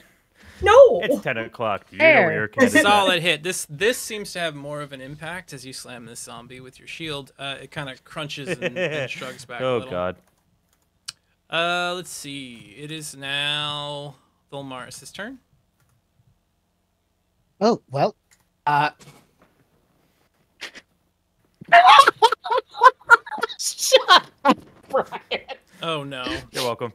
No! It's 10 o'clock. Do you know where your cat is at? Solid hit. This seems to have more of an impact as you slam this zombie with your shield. It kind of crunches and shrugs back a Oh, little. God. Let's see. It is now Volmaris' turn. Oh, well. Shut up, Brian. Oh no. You're welcome.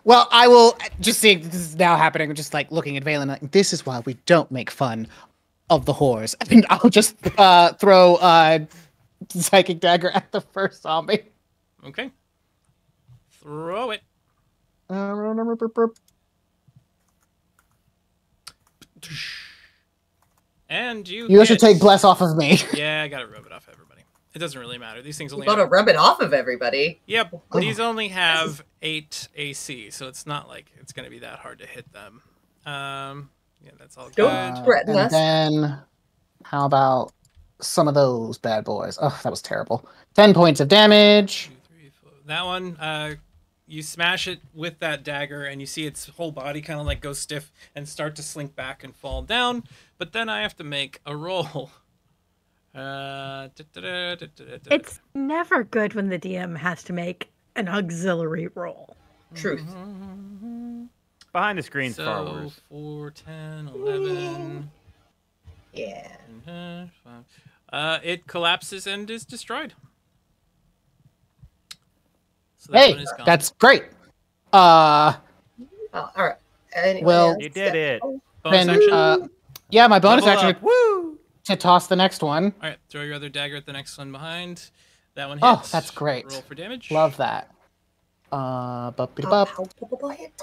Well, I will just see this is now happening. I'm just like looking at Valen. Like, this is why we don't make fun of the whores. I think I'll just throw psychic dagger at the first zombie. Okay. Throw it. And you You should hit. take bless off of me. Yeah, I gotta rub it off everybody. It doesn't really matter. These things You only gotta have... rub it off of everybody. Yep. These only have 8 AC, so it's not like it's gonna be that hard to hit them. Yeah, that's all Don't good. threaten and us. then, how about some of those bad boys? Oh, that was terrible. 10 points of damage. 2, 3, 4. That one, you smash it with that dagger, and you see its whole body kind of like go stiff and start to slink back and fall down. But then I have to make a roll. It's never good when the DM has to make an auxiliary roll. Truth. Behind the screen's far So worse. 4, 10, 11. Yeah. It collapses and is destroyed. So that Hey, one is gone. that's great. Oh, all right. Anyway, Well- You did it. Bonus Then, action. yeah, my bonus Level action up. Woo! to toss the next one. All right, throw your other dagger at the next one behind. That one Oh, hits. that's great. Roll for damage. Love that. Bup-de-bup. palpable hit.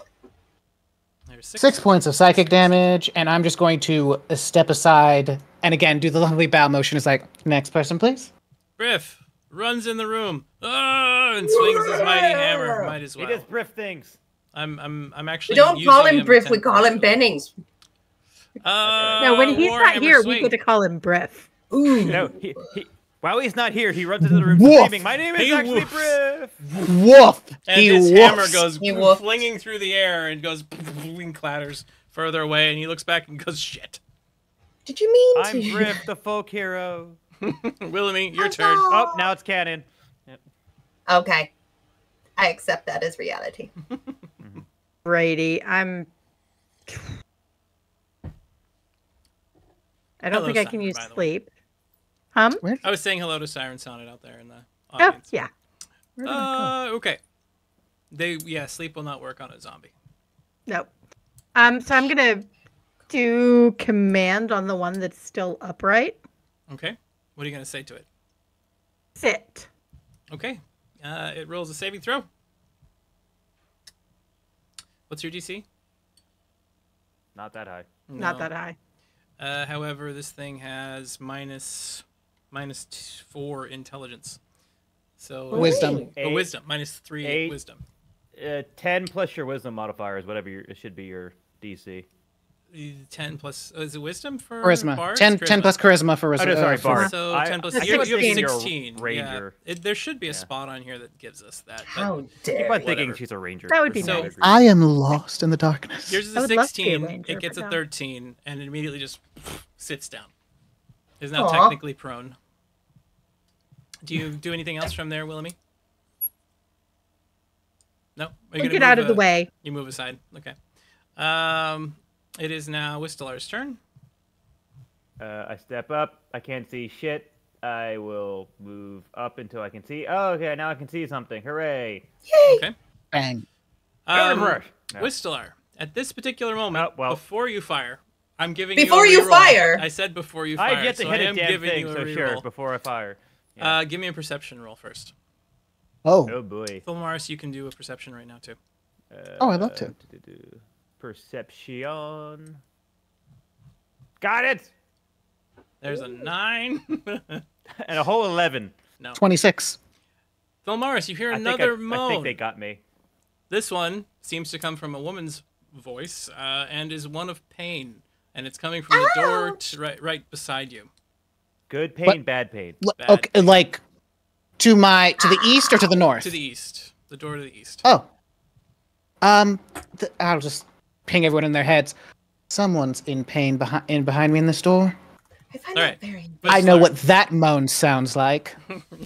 There's 6 points of psychic damage, and I'm just going to step aside and again do the lovely bow motion. It's like, next person, please. Briff runs in the room, and swings his mighty hammer. Might as He well. does briff things. I'm We actually. don't using call him Briff, we 10 call him points. Bennings. No, when he's not Warhammer here, swing. we get to call him Briff. Ooh. No, while he's not here, he runs into the room Woof. screaming, "My name is He actually woofs. Briff." Woof! And He his woofs. hammer goes He woofs. flinging through the air and goes and clatters further away, and he looks back and goes, "Shit." Did you mean I'm to? Briff, the folk hero. Willamie, your turn. Oh, now it's canon. Okay. I accept that as reality. Brady, I don't Hello, think I can Simon, use by the way. sleep. I was saying hello to Siren Sonnet out there in the Oh, audience. yeah. Okay. Sleep will not work on a zombie. No. So I'm gonna do command on the one that's still upright. Okay. What are you gonna say to it? Sit. Okay. It rolls a saving throw. What's your DC? Not that high. Not No. that high. However, this thing has minus 4 intelligence. So Wisdom. Oh, wisdom -3 8. wisdom. 10 plus your wisdom modifiers, whatever it should be your DC. 10 plus is it wisdom for Charisma. bards? 10 plus charisma for Oh, no, sorry, for- bard. So I- 10 plus I you keep have thinking you're a 16. ranger. Yeah. There should be a spot on here that gives us that. But How Keep dare on you. thinking whatever. she's a ranger. That would for be some nice. reason. I am lost in the darkness. yours is I a would love to be a 16. ranger, It gets but a no. 13, and it immediately just sits down. Is now Aw. technically prone. Do you do anything else from there, Willamy? No. Are you gonna Get out move, of the way. You move aside. Okay. It is now Whistler's turn. I step up. I can't see shit. I will move up until I can see. Oh, okay, now I can see something. Hooray! Okay. Bang. Rush. No. Whistler, at this particular moment, Oh, well. before you fire, I'm giving Before you a you reroll. fire? I said before you fire. I've yet to so hit I a am damn giving thing, you a so reroll. sure, before I fire. Yeah. Give me a perception roll first. Oh. Oh boy. Philmaris, you can do a perception right now too. Oh, I'd love to. Perception. Got it. There's a 9. And a whole 11. No. 26. Philmaris, you hear I think another I moan. think they got me. This one seems to come from a woman's voice and is one of pain, and it's coming from the door right beside you. Good pain, What? bad pain. Bad. Okay, like to the east or to the north? To the east. The door to the east. Oh. I'll just ping everyone in their heads. Someone's in pain behind me in this door. I find All that right. very. I know Whistler, what that moan sounds like.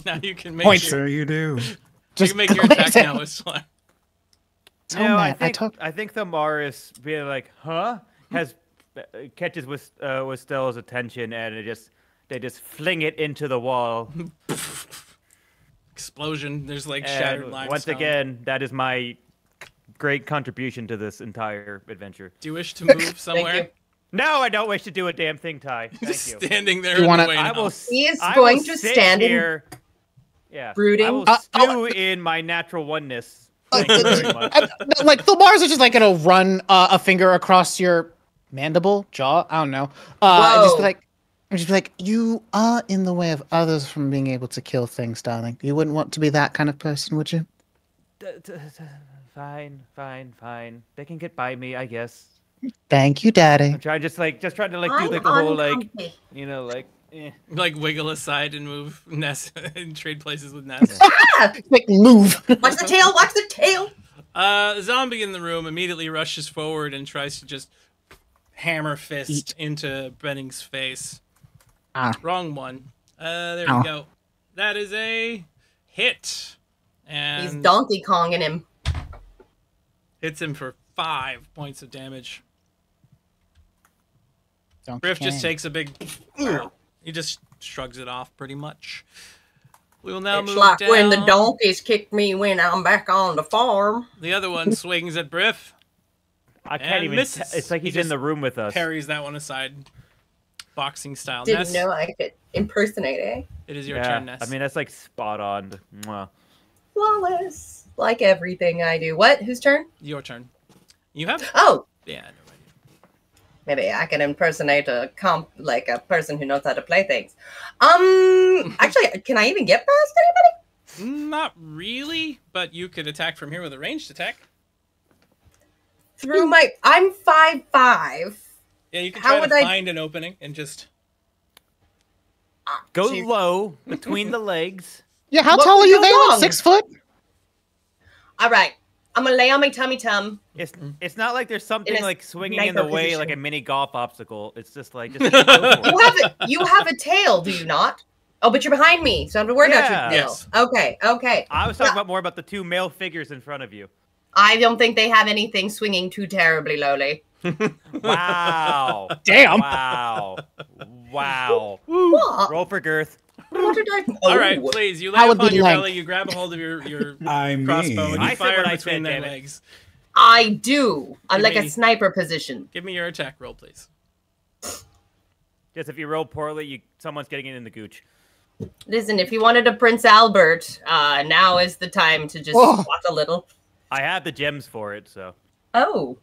Now you can make Points. your, So you do. you Just can make your attack now, Whistler. So No, mad. I think the Morris being like, huh, has catches with Stella's attention, and they just fling it into the wall. Explosion. There's like And shattered limestone. once again, that is my great contribution to this entire adventure. Do you wish to move somewhere? you. No, I don't wish to do a damn thing, Ty. Thank Just you. standing there You in wanna- the way I now. will. He is I going will to sit stand in here. Yeah. brooding. I will stew in my natural oneness. Thank you very much. Like the bars are just like gonna run a finger across your mandible, jaw. I don't know. And just be Whoa. like, you are in the way of others from being able to kill things, darling. You wouldn't want to be that kind of person, would you? Fine. They can get by me, I guess. Thank you, Daddy. I'm trying to like do I'm like the whole like uncomfy. like. Eh. Like wiggle aside and move Ness and trade places with Ness. Like move. Watch the tail. Watch the tail. The zombie in the room immediately rushes forward and tries to just hammer fist into Benning's face. Ah. Wrong one. There Ow. we go. That is a hit. And He's Donkey Konging him. hits him for 5 points of damage. Donkey Griff just Kong. takes a big... He just shrugs it off pretty much. We will now It's move like down. when the donkeys kick me when I'm back on the farm. The other one swings at Briff. I And can't even. misses. It's like He he's in just the room with us. Parries that one aside. Boxing style. Didn't Ness, know I could impersonate it. it is your Yeah, turn, Ness. I mean that's like spot on. Mwah. Flawless. Like everything I do. What? Whose turn? Your turn. You have... Oh, Yeah, maybe I can impersonate a a person who knows how to play things. Actually, can I even get past anybody? not really, but you could attack from here with a ranged attack. Through my, I'm 5'5". Yeah, you can How try would to I- find an opening and just... Go Gee. low between the legs. Yeah, how What tall could are you, go Valen? wrong? 6 foot? All right, I'm gonna lay on my tummy tum. It's not like there's something In a like swinging in the sniper way position. like a mini golf obstacle. It's just like just go for it. You have a tail, do you not? Oh, but you're behind me, so I don't have to worry about Yeah. your tail. Yes. Okay. I was talking about more about the two male figures in front of you. I don't think they have anything swinging too terribly lowly. Wow. Damn. Wow. What? Roll for girth. What did I? All right, Oh. please. You How lay would upon be your length? belly, you grab a hold of your I crossbow, and mean- you I said fire what I between said, their damn it. legs. I do. I'm Give like me- a sniper position. Give me your attack roll, please. Just if you roll poorly, someone's getting it in the gooch. Listen, if you wanted a Prince Albert, now is the time to just Oh. swat a little. I have the gems for it, so. Oh.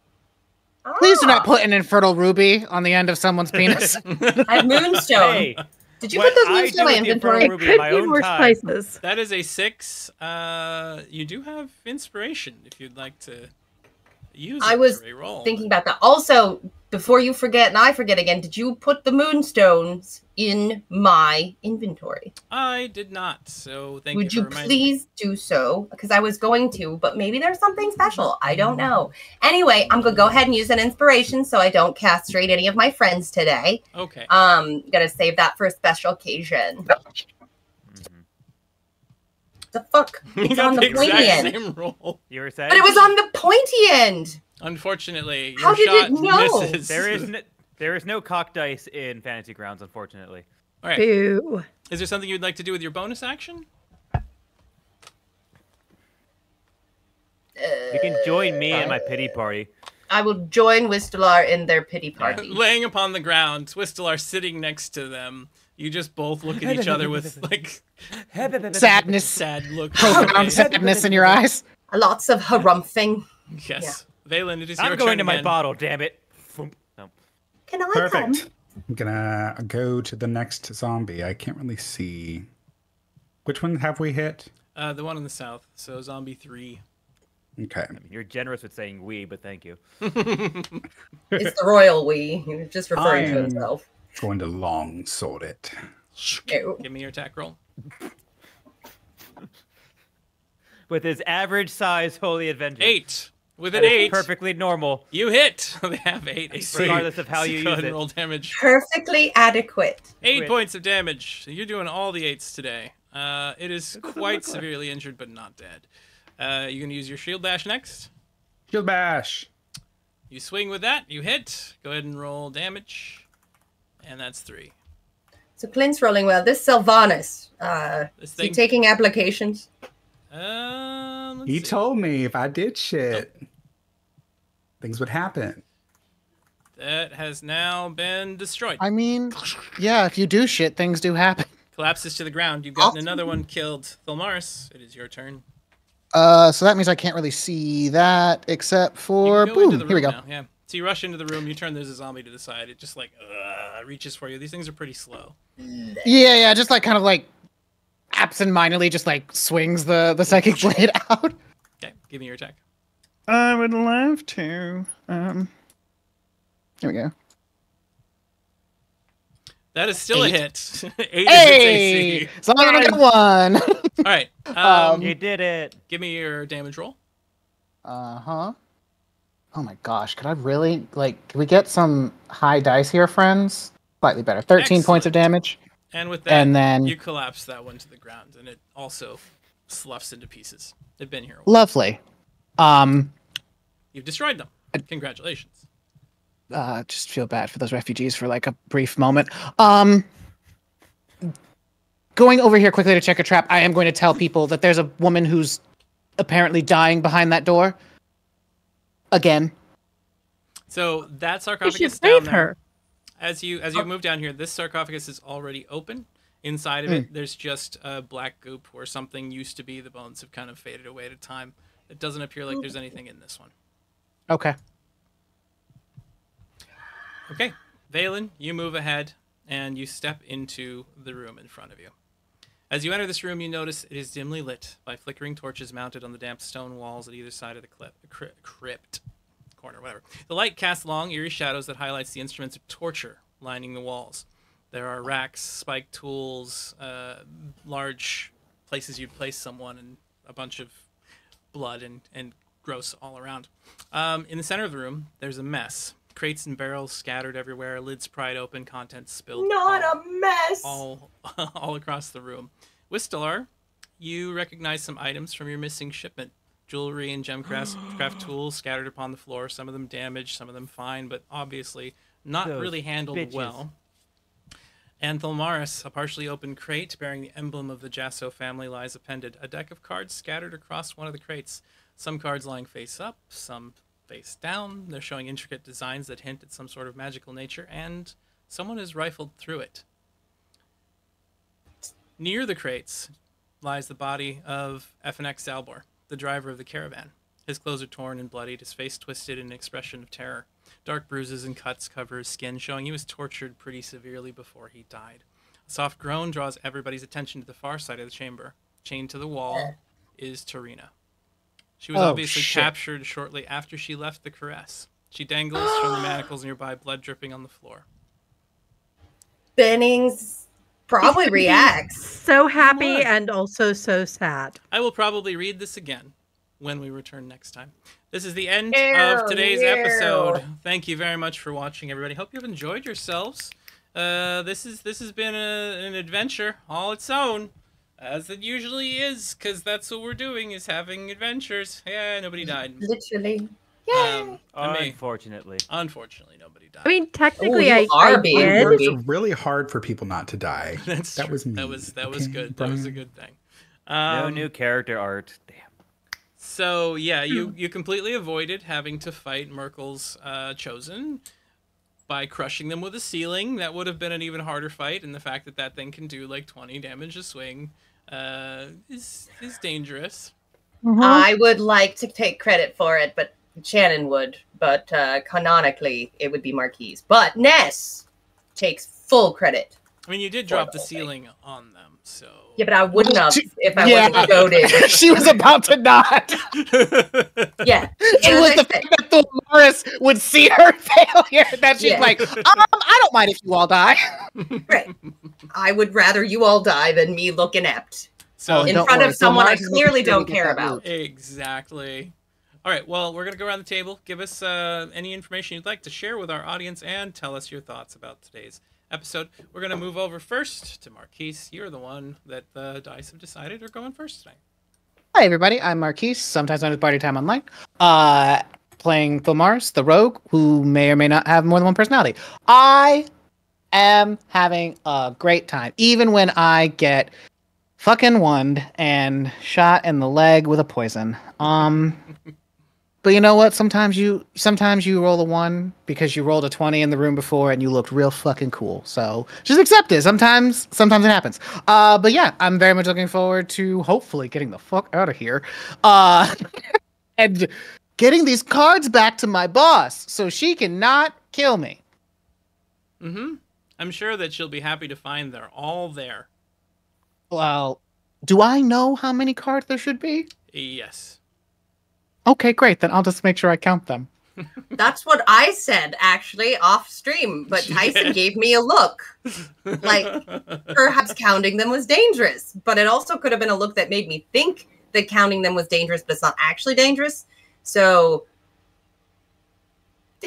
Please do not Ah, put an infertile ruby on the end of someone's penis. I have Moonstone. Hey, Did you What put those I moves do in my with the inventory? Infernal It Ruby could my be own worse time. places. That is a 6. You do have inspiration if you'd like to use I it was to reroll. thinking about that. Also, before you forget and I forget again, did you put the moonstones in my inventory? I did not, so thank Would you you for reminding me. please do so? Because I was going to, but maybe there's something special. I don't know. Anyway, I'm gonna go ahead and use an inspiration so I don't castrate any of my friends today. Okay. Gotta save that for a special occasion. The fuck? You It's got on the the pointy exact end. same roll. You were saying? But it was on the pointy end. Unfortunately, your How did shot it know? misses. There is no cock dice in Fantasy Grounds, unfortunately. All right. Boo. Is there something you'd like to do with your bonus action? You can join me in my pity party. I will join Wistelar in their pity party. Laying upon the ground, Twistelar sitting next to them. You just both look at each other with like Sadness. sad looks. on your Profound face. sadness in your eyes. Lots of harumphing. Yes. Valen, it is your I'm turn going to my again. bottle, damn it. No. Can I Perfect. come? I'm gonna go to the next zombie. I can't really see. Which one have we hit? The one in the south. So zombie 3. Okay. I mean, you're generous with saying we, but thank you. It's the royal we. He was just referring to I'm- himself. Going to long sword it. Ew. Give me your attack roll. With his average size holy adventure. 8. With That an is 8, perfectly normal. you hit. They have 8 AC. Regardless of how you Go use ahead and it. roll damage. Perfectly adequate. 8 Crit. points of damage. You're doing all the 8s today. It is doesn't quite look like- severely injured, but not dead. You can use your shield bash next. Shield bash. You swing with that. You hit. Go ahead and roll damage. And that's 3. So Clint's rolling well. This Sylvanus, This is he thing. taking applications? Let's He see. told me if I did shit, things would happen. That has now been destroyed. I mean, yeah, if you do shit, things do happen. Collapses to the ground. You've gotten another one killed. Thilmaris, it is your turn. So that means I can't really see that except You for can go into boom. the Here we room go. now. Yeah. So you rush into the room. You turn. There's a zombie to the side. It just like reaches for you. These things are pretty slow. Yeah, just like kind of like absentmindedly just like swings the psychic blade out. Okay. Give me your attack. I would love to. Here we go. That is still 8. a hit. 8 Hey! is its AC. So I'm gonna get one. All right. You did it. Give me your damage roll. Uh-huh. Oh my gosh, could I really, like, can we get some high dice here, friends? Slightly better. 13 points of Excellent. damage. And with that, And then- you collapse that one to the ground, and it also sloughs into pieces. They've been here a while. Lovely. You've destroyed them. Congratulations. Just feel bad for those refugees for like a brief moment. Going over here quickly to check a trap, I am going to tell people that there's a woman who's apparently dying behind that door. Again. So that We sarcophagus should down save there. her. As you move down here, this sarcophagus is already open. Inside of it, there's just a black goop where something used to be. The bones have kind of faded away at a time. It doesn't appear like there's anything in this one. Okay. Okay, Valen, you move ahead and you step into the room in front of you. As you enter this room, you notice it is dimly lit by flickering torches mounted on the damp stone walls at either side of the crypt corner, whatever. The light casts long, eerie shadows that highlights the instruments of torture lining the walls. There are racks, spiked tools, large places you'd place someone, and a bunch of blood and gross all around. In the center of the room, there's a mess. Crates and barrels scattered everywhere, lids pried open, contents spilled. Not a mess. All across the room. Wistelar, you recognize some items from your missing shipment. Jewelry and gemcraft tools scattered upon the floor, some of them damaged, some of them fine, but obviously not Those really handled bitches. well. And Thilmaris, a partially open crate bearing the emblem of the Jasso family, lies appended. A deck of cards scattered across one of the crates. Some cards lying face up, some face down. They're showing intricate designs that hint at some sort of magical nature, and someone has rifled through it. Near the crates lies the body of FNX Zalbor, the driver of the caravan. His clothes are torn and bloodied, his face twisted in an expression of terror. Dark bruises and cuts cover his skin, showing he was tortured pretty severely before he died. A A soft groan draws everybody's attention to the far side of the chamber. Chained to the wall is Tarina. She was obviously captured shortly after she left the caress. She dangles from the manacles nearby, blood dripping on the floor. Bennings probably reacts. So happy and also so sad. I will probably read this again when we return next time. This is the end of today's episode. Thank you very much for watching, everybody. Hope you've enjoyed yourselves. This has been an adventure all its own, as it usually is, because that's what we're doing, is having adventures. Yeah, nobody died. Literally. Yay! Unfortunately. Unfortunately, nobody died. I mean, technically, you are I being did. rude. It's really hard for people not to die. That's that true. was me. That was Okay, good. Brian? That was a good thing. No new character art. Damn. So yeah, you completely avoided having to fight Merkel's chosen by crushing them with a ceiling. That would have been an even harder fight, and the fact that that thing can do like 20 damage a swing is dangerous. I would like to take credit for it, but Shannon would. But canonically, it would be Marquise. But Ness takes full credit. I mean, you did drop the ceiling on them, so. Yeah, but I wouldn't have if I wasn't goaded. She was about to not. Yeah. It was the fact that the Morris would see her failure that she's like, I don't mind if you all die. Right. I would rather you all die than me look inept. So in front of someone I clearly don't care about. Exactly. All right, well, we're going to go around the table. Give us any information you'd like to share with our audience and tell us your thoughts about today's episode. We're going to move over first to Marquise. You're the one that the dice have decided are going first tonight. Hi, everybody. I'm Marquise, sometimes known as Party Time Online. Playing Thomars, the rogue, who may or may not have more than one personality. I am having a great time, even when I get fucking wand and shot in the leg with a poison. But you know what? Sometimes you roll a 1 because you rolled a 20 in the room before and you looked real fucking cool. So just accept it. Sometimes it happens. But yeah, I'm very much looking forward to hopefully getting the fuck out of here. And getting these cards back to my boss so she cannot kill me. Mm-hmm. I'm sure that she'll be happy to find they're all there. Well, do I know how many cards there should be? Yes. Okay, great. Then I'll just make sure I count them. That's what I said, actually, off stream. But Tyson gave me a look. Like, perhaps counting them was dangerous. But it also could have been a look that made me think that counting them was dangerous, but it's not actually dangerous. So...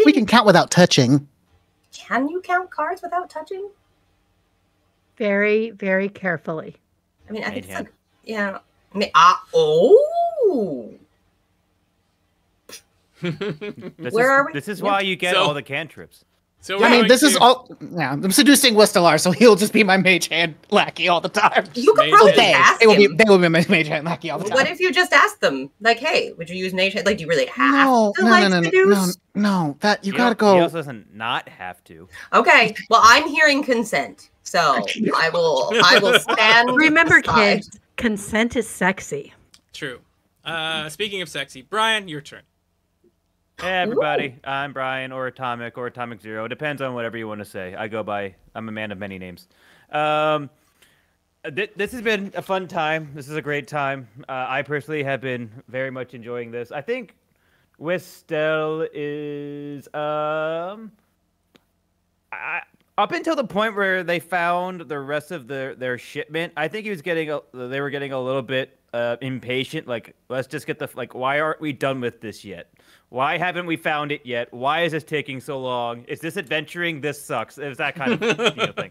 We can count without touching. Can you count cards without touching? Very, very carefully. I mean, I think Hand. it's like, yeah. I mean, oh! Where are we? This is why you get So- all the cantrips. So I mean, going this is to- all. Yeah, I'm seducing Wistelar, so he'll just be my mage hand lackey all the time. You could Mage probably hand. just ask They will be. him. They will be my mage hand lackey all the time. What if you just asked them, like, hey, would you use Nate? Like, do you really have No, to, no, like, no, no, seduce? no. That you He gotta al- go. He also doesn't not have to. Okay, well, I'm hearing consent, so I will stand. Remember, aside. kids, consent is sexy. True. Speaking of sexy, Brian, your turn. Hey everybody, I'm Brian, or Atomic Zero. It depends on whatever you want to say. I'm a man of many names. This has been a fun time. This is a great time. I personally have been very much enjoying this. I think Wistel is up until the point where they found the rest of their shipment. I think they were getting a little bit impatient. Like, let's just get why aren't we done with this yet? Why haven't we found it yet? Why is this taking so long? Is this adventuring? This sucks. It was that kind of thing.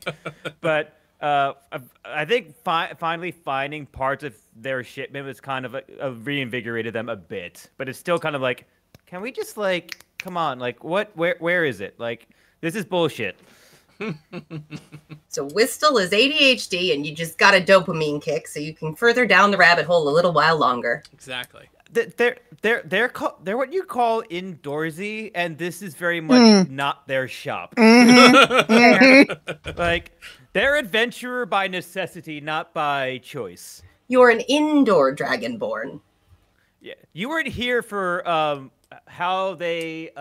But I think finally finding parts of their shipment was kind of reinvigorated them a bit. But it's still kind of like, can we just come on? Where is it? This is bullshit. So Wistel is ADHD, and you just got a dopamine kick, so you can further down the rabbit hole a little while longer. Exactly. They're what you call indoorsy, and this is very much not their shop. They're adventurer by necessity, not by choice. You're an indoor dragonborn. Yeah, you weren't here for how they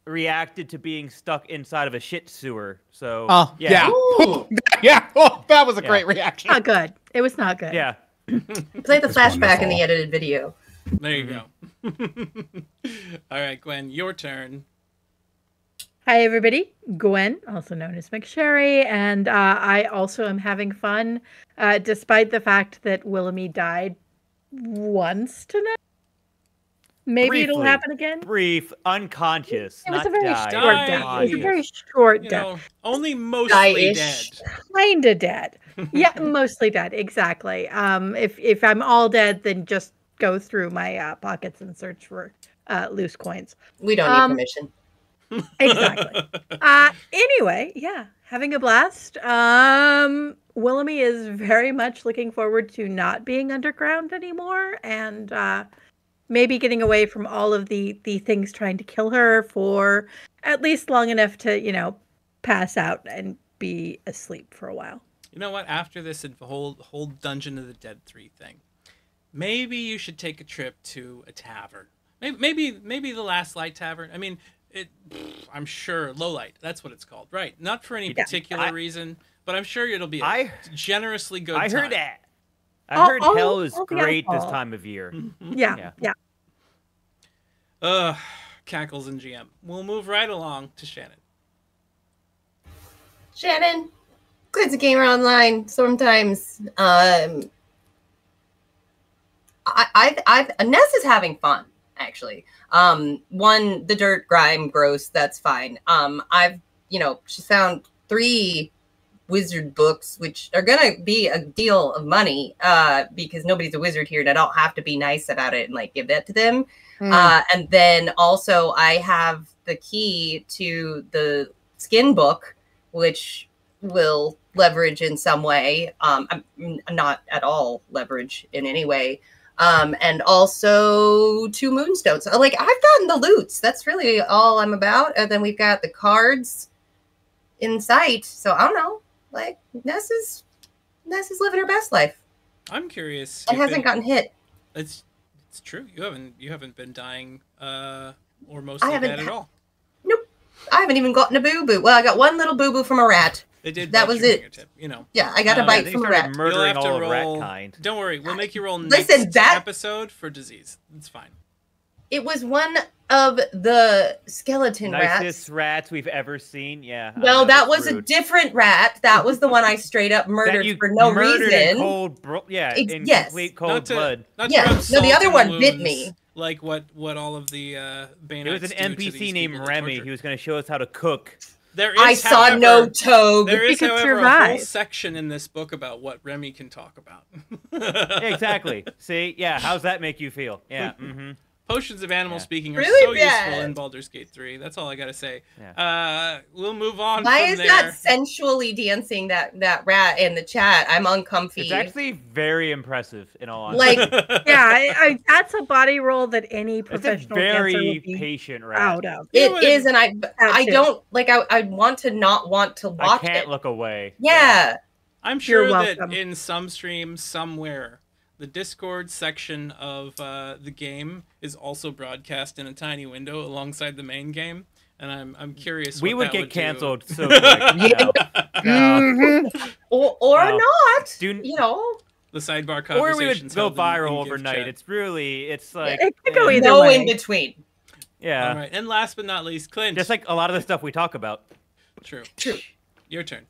reacted to being stuck inside of a shit sewer. So Oh, yeah. Ooh. Yeah. Oh, that was a Yeah. great reaction. Not good. It was not good. yeah. Play the It's flashback in the wonderful. edited video. There you go. All right, Gwen, your turn. Hi, everybody. Gwen, also known as McSherry, and I also am having fun, despite the fact that Willoughby died once tonight. Maybe it'll Briefly. happen again. Brief, unconscious. It was not a very died, short death. It was a unconscious. very short You death. know, only mostly dead. Die-ish. Kinda dead. Yeah, mostly dead. Exactly. If I'm all dead, then just go through my pockets and search for loose coins. We don't need permission. Exactly. Anyway, yeah, having a blast. Willoughby is very much looking forward to not being underground anymore, and maybe getting away from all of the things trying to kill her for at least long enough to, pass out and be asleep for a while. You know what? After this whole Dungeon of the Dead 3 thing, maybe you should take a trip to a tavern. Maybe the Last Light Tavern. I mean, I'm sure low light. That's what it's called, right? Not for any particular reason, but I'm sure it'll be a generously good I time. heard that. I heard hell is all the great this alcohol. time of year. Yeah. Cackles and GM. We'll move right along to Shannon. Shannon, Glitz Gamer Online. Sometimes, Ness is having fun. Actually, the dirt, grime, gross. That's fine. She found 3 wizard books, which are gonna be a deal of money, because nobody's a wizard here, and I don't have to be nice about it and like give that to them. And then also I have the key to the skin book, which will leverage in some way. I'm not at all leverage in any way. And also 2 moonstones. Like, I've gotten the loots. That's really all I'm about. And then we've got the cards in sight. So I don't know. Like, Ness is living her best life. I'm curious. It hasn't gotten hit. It's true. You haven't been dying or mostly dead at all. Nope. I haven't even gotten a boo-boo. Well, I got one little boo-boo from a rat. They did. That bite was your it. fingertip, Yeah, I got a bite They from a started rat. You'll murdering have to all of rat roll. kind. Don't worry, we'll make you roll Listen, next that- episode for disease. It's fine. It was one of the skeleton Nicest rats. rats we've ever seen. Yeah. I No, know, that it's was a rude. different rat. That was the one I straight up That murdered you for no murdered in reason. cold, in Yes. complete cold Not to, blood. Not Yeah. to rub No, the salt other in one the bit wounds, me. Like what all of the Bayanites It was an do to NPC these named people that Remy. torture. He was going to show us how to cook. There is, I saw however, no toad. There He is, could however, a whole survive. section in this book about what Remy can talk about. Exactly. See? Yeah. How's that make you feel? Yeah. Mm-hmm. Potions of animal Yeah. speaking are Really so bad. useful in Baldur's Gate 3. That's all I gotta say. Yeah. We'll move on Why from is there. that sensually dancing that rat in the chat? I'm uncomfy. It's actually very impressive, in all honesty. Like, Yeah, that's a body roll that any It's a professional dancer very would be patient rat. proud of. You know it what is, and I too. don't like. I want to not want to I watch can't it. look away. Yeah. I'm You're sure that welcome. in some stream somewhere, the Discord section of the game is also broadcast in a tiny window alongside the main game, and I'm curious. We what would that get would canceled do. so quick. No. No. Or No. not. Do- You know, The sidebar conversations. Or we would go held in viral GIF overnight. chat. It's like It could go either no way. in between. Yeah. All right, and last but not least, Clint. Just like a lot of the stuff we talk about. True. True. Your turn.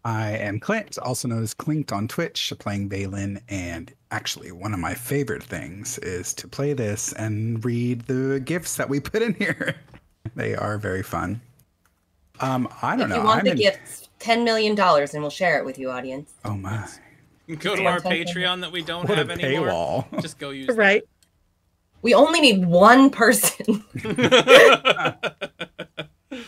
I am Clint, also known as Clint on Twitch, playing Balin, and actually one of my favorite things is to play this and read the gifts that we put in here. They are very fun. I don't If know. you want I'm the in- gifts, $10 million, and we'll share it with you, audience. Oh my! Go to Yeah. our Patreon that we don't What a have anymore. paywall! Just go use Right. We only need one person. that.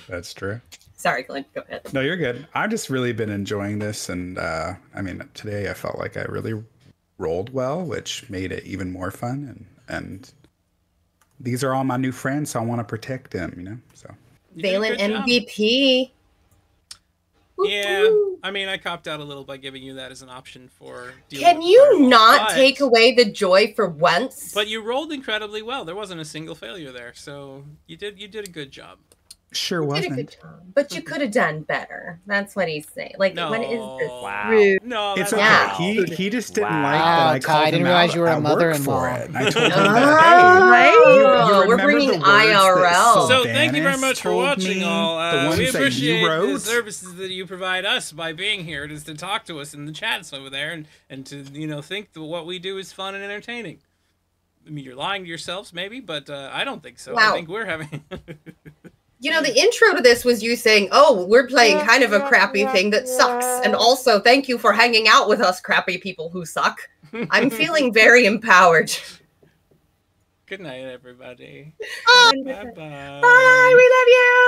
That's true. Sorry, Glenn. Go ahead. No, you're good. I've just really been enjoying this, and I mean, today I felt like I really rolled well, which made it even more fun. And these are all my new friends, so I want to protect them, So You did a Valen good job. MVP. Yeah, I mean, I copped out a little by giving you that as an option for. Can you not take away the joy for once? But you rolled incredibly well. There wasn't a single failure there, so you did a good job. Sure You wasn't. did a good job, but you could have done better. That's what he's saying. Like, No. when is this? Wow. Rude. No, It's that's okay. Yeah. He just didn't Wow. like that I Ty, called I didn't him realize out you were a at work mother-in-law. for it. And I told him Oh, that, hey, you we're remember bringing the words that IRL. So thank you very Sylvanas much for told watching, me? all. The ones We that you appreciate the wrote? services that you provide us by being here, just to talk to us in the chats over there, and to think that what we do is fun and entertaining. I mean, you're lying to yourselves, maybe, but I don't think so. Wow. I think we're having. The intro to this was you saying, "Oh, we're playing kind of a crappy thing that sucks," and also thank you for hanging out with us, crappy people who suck. I'm feeling very empowered. Good night, everybody. Bye. Bye bye. Bye. We love you.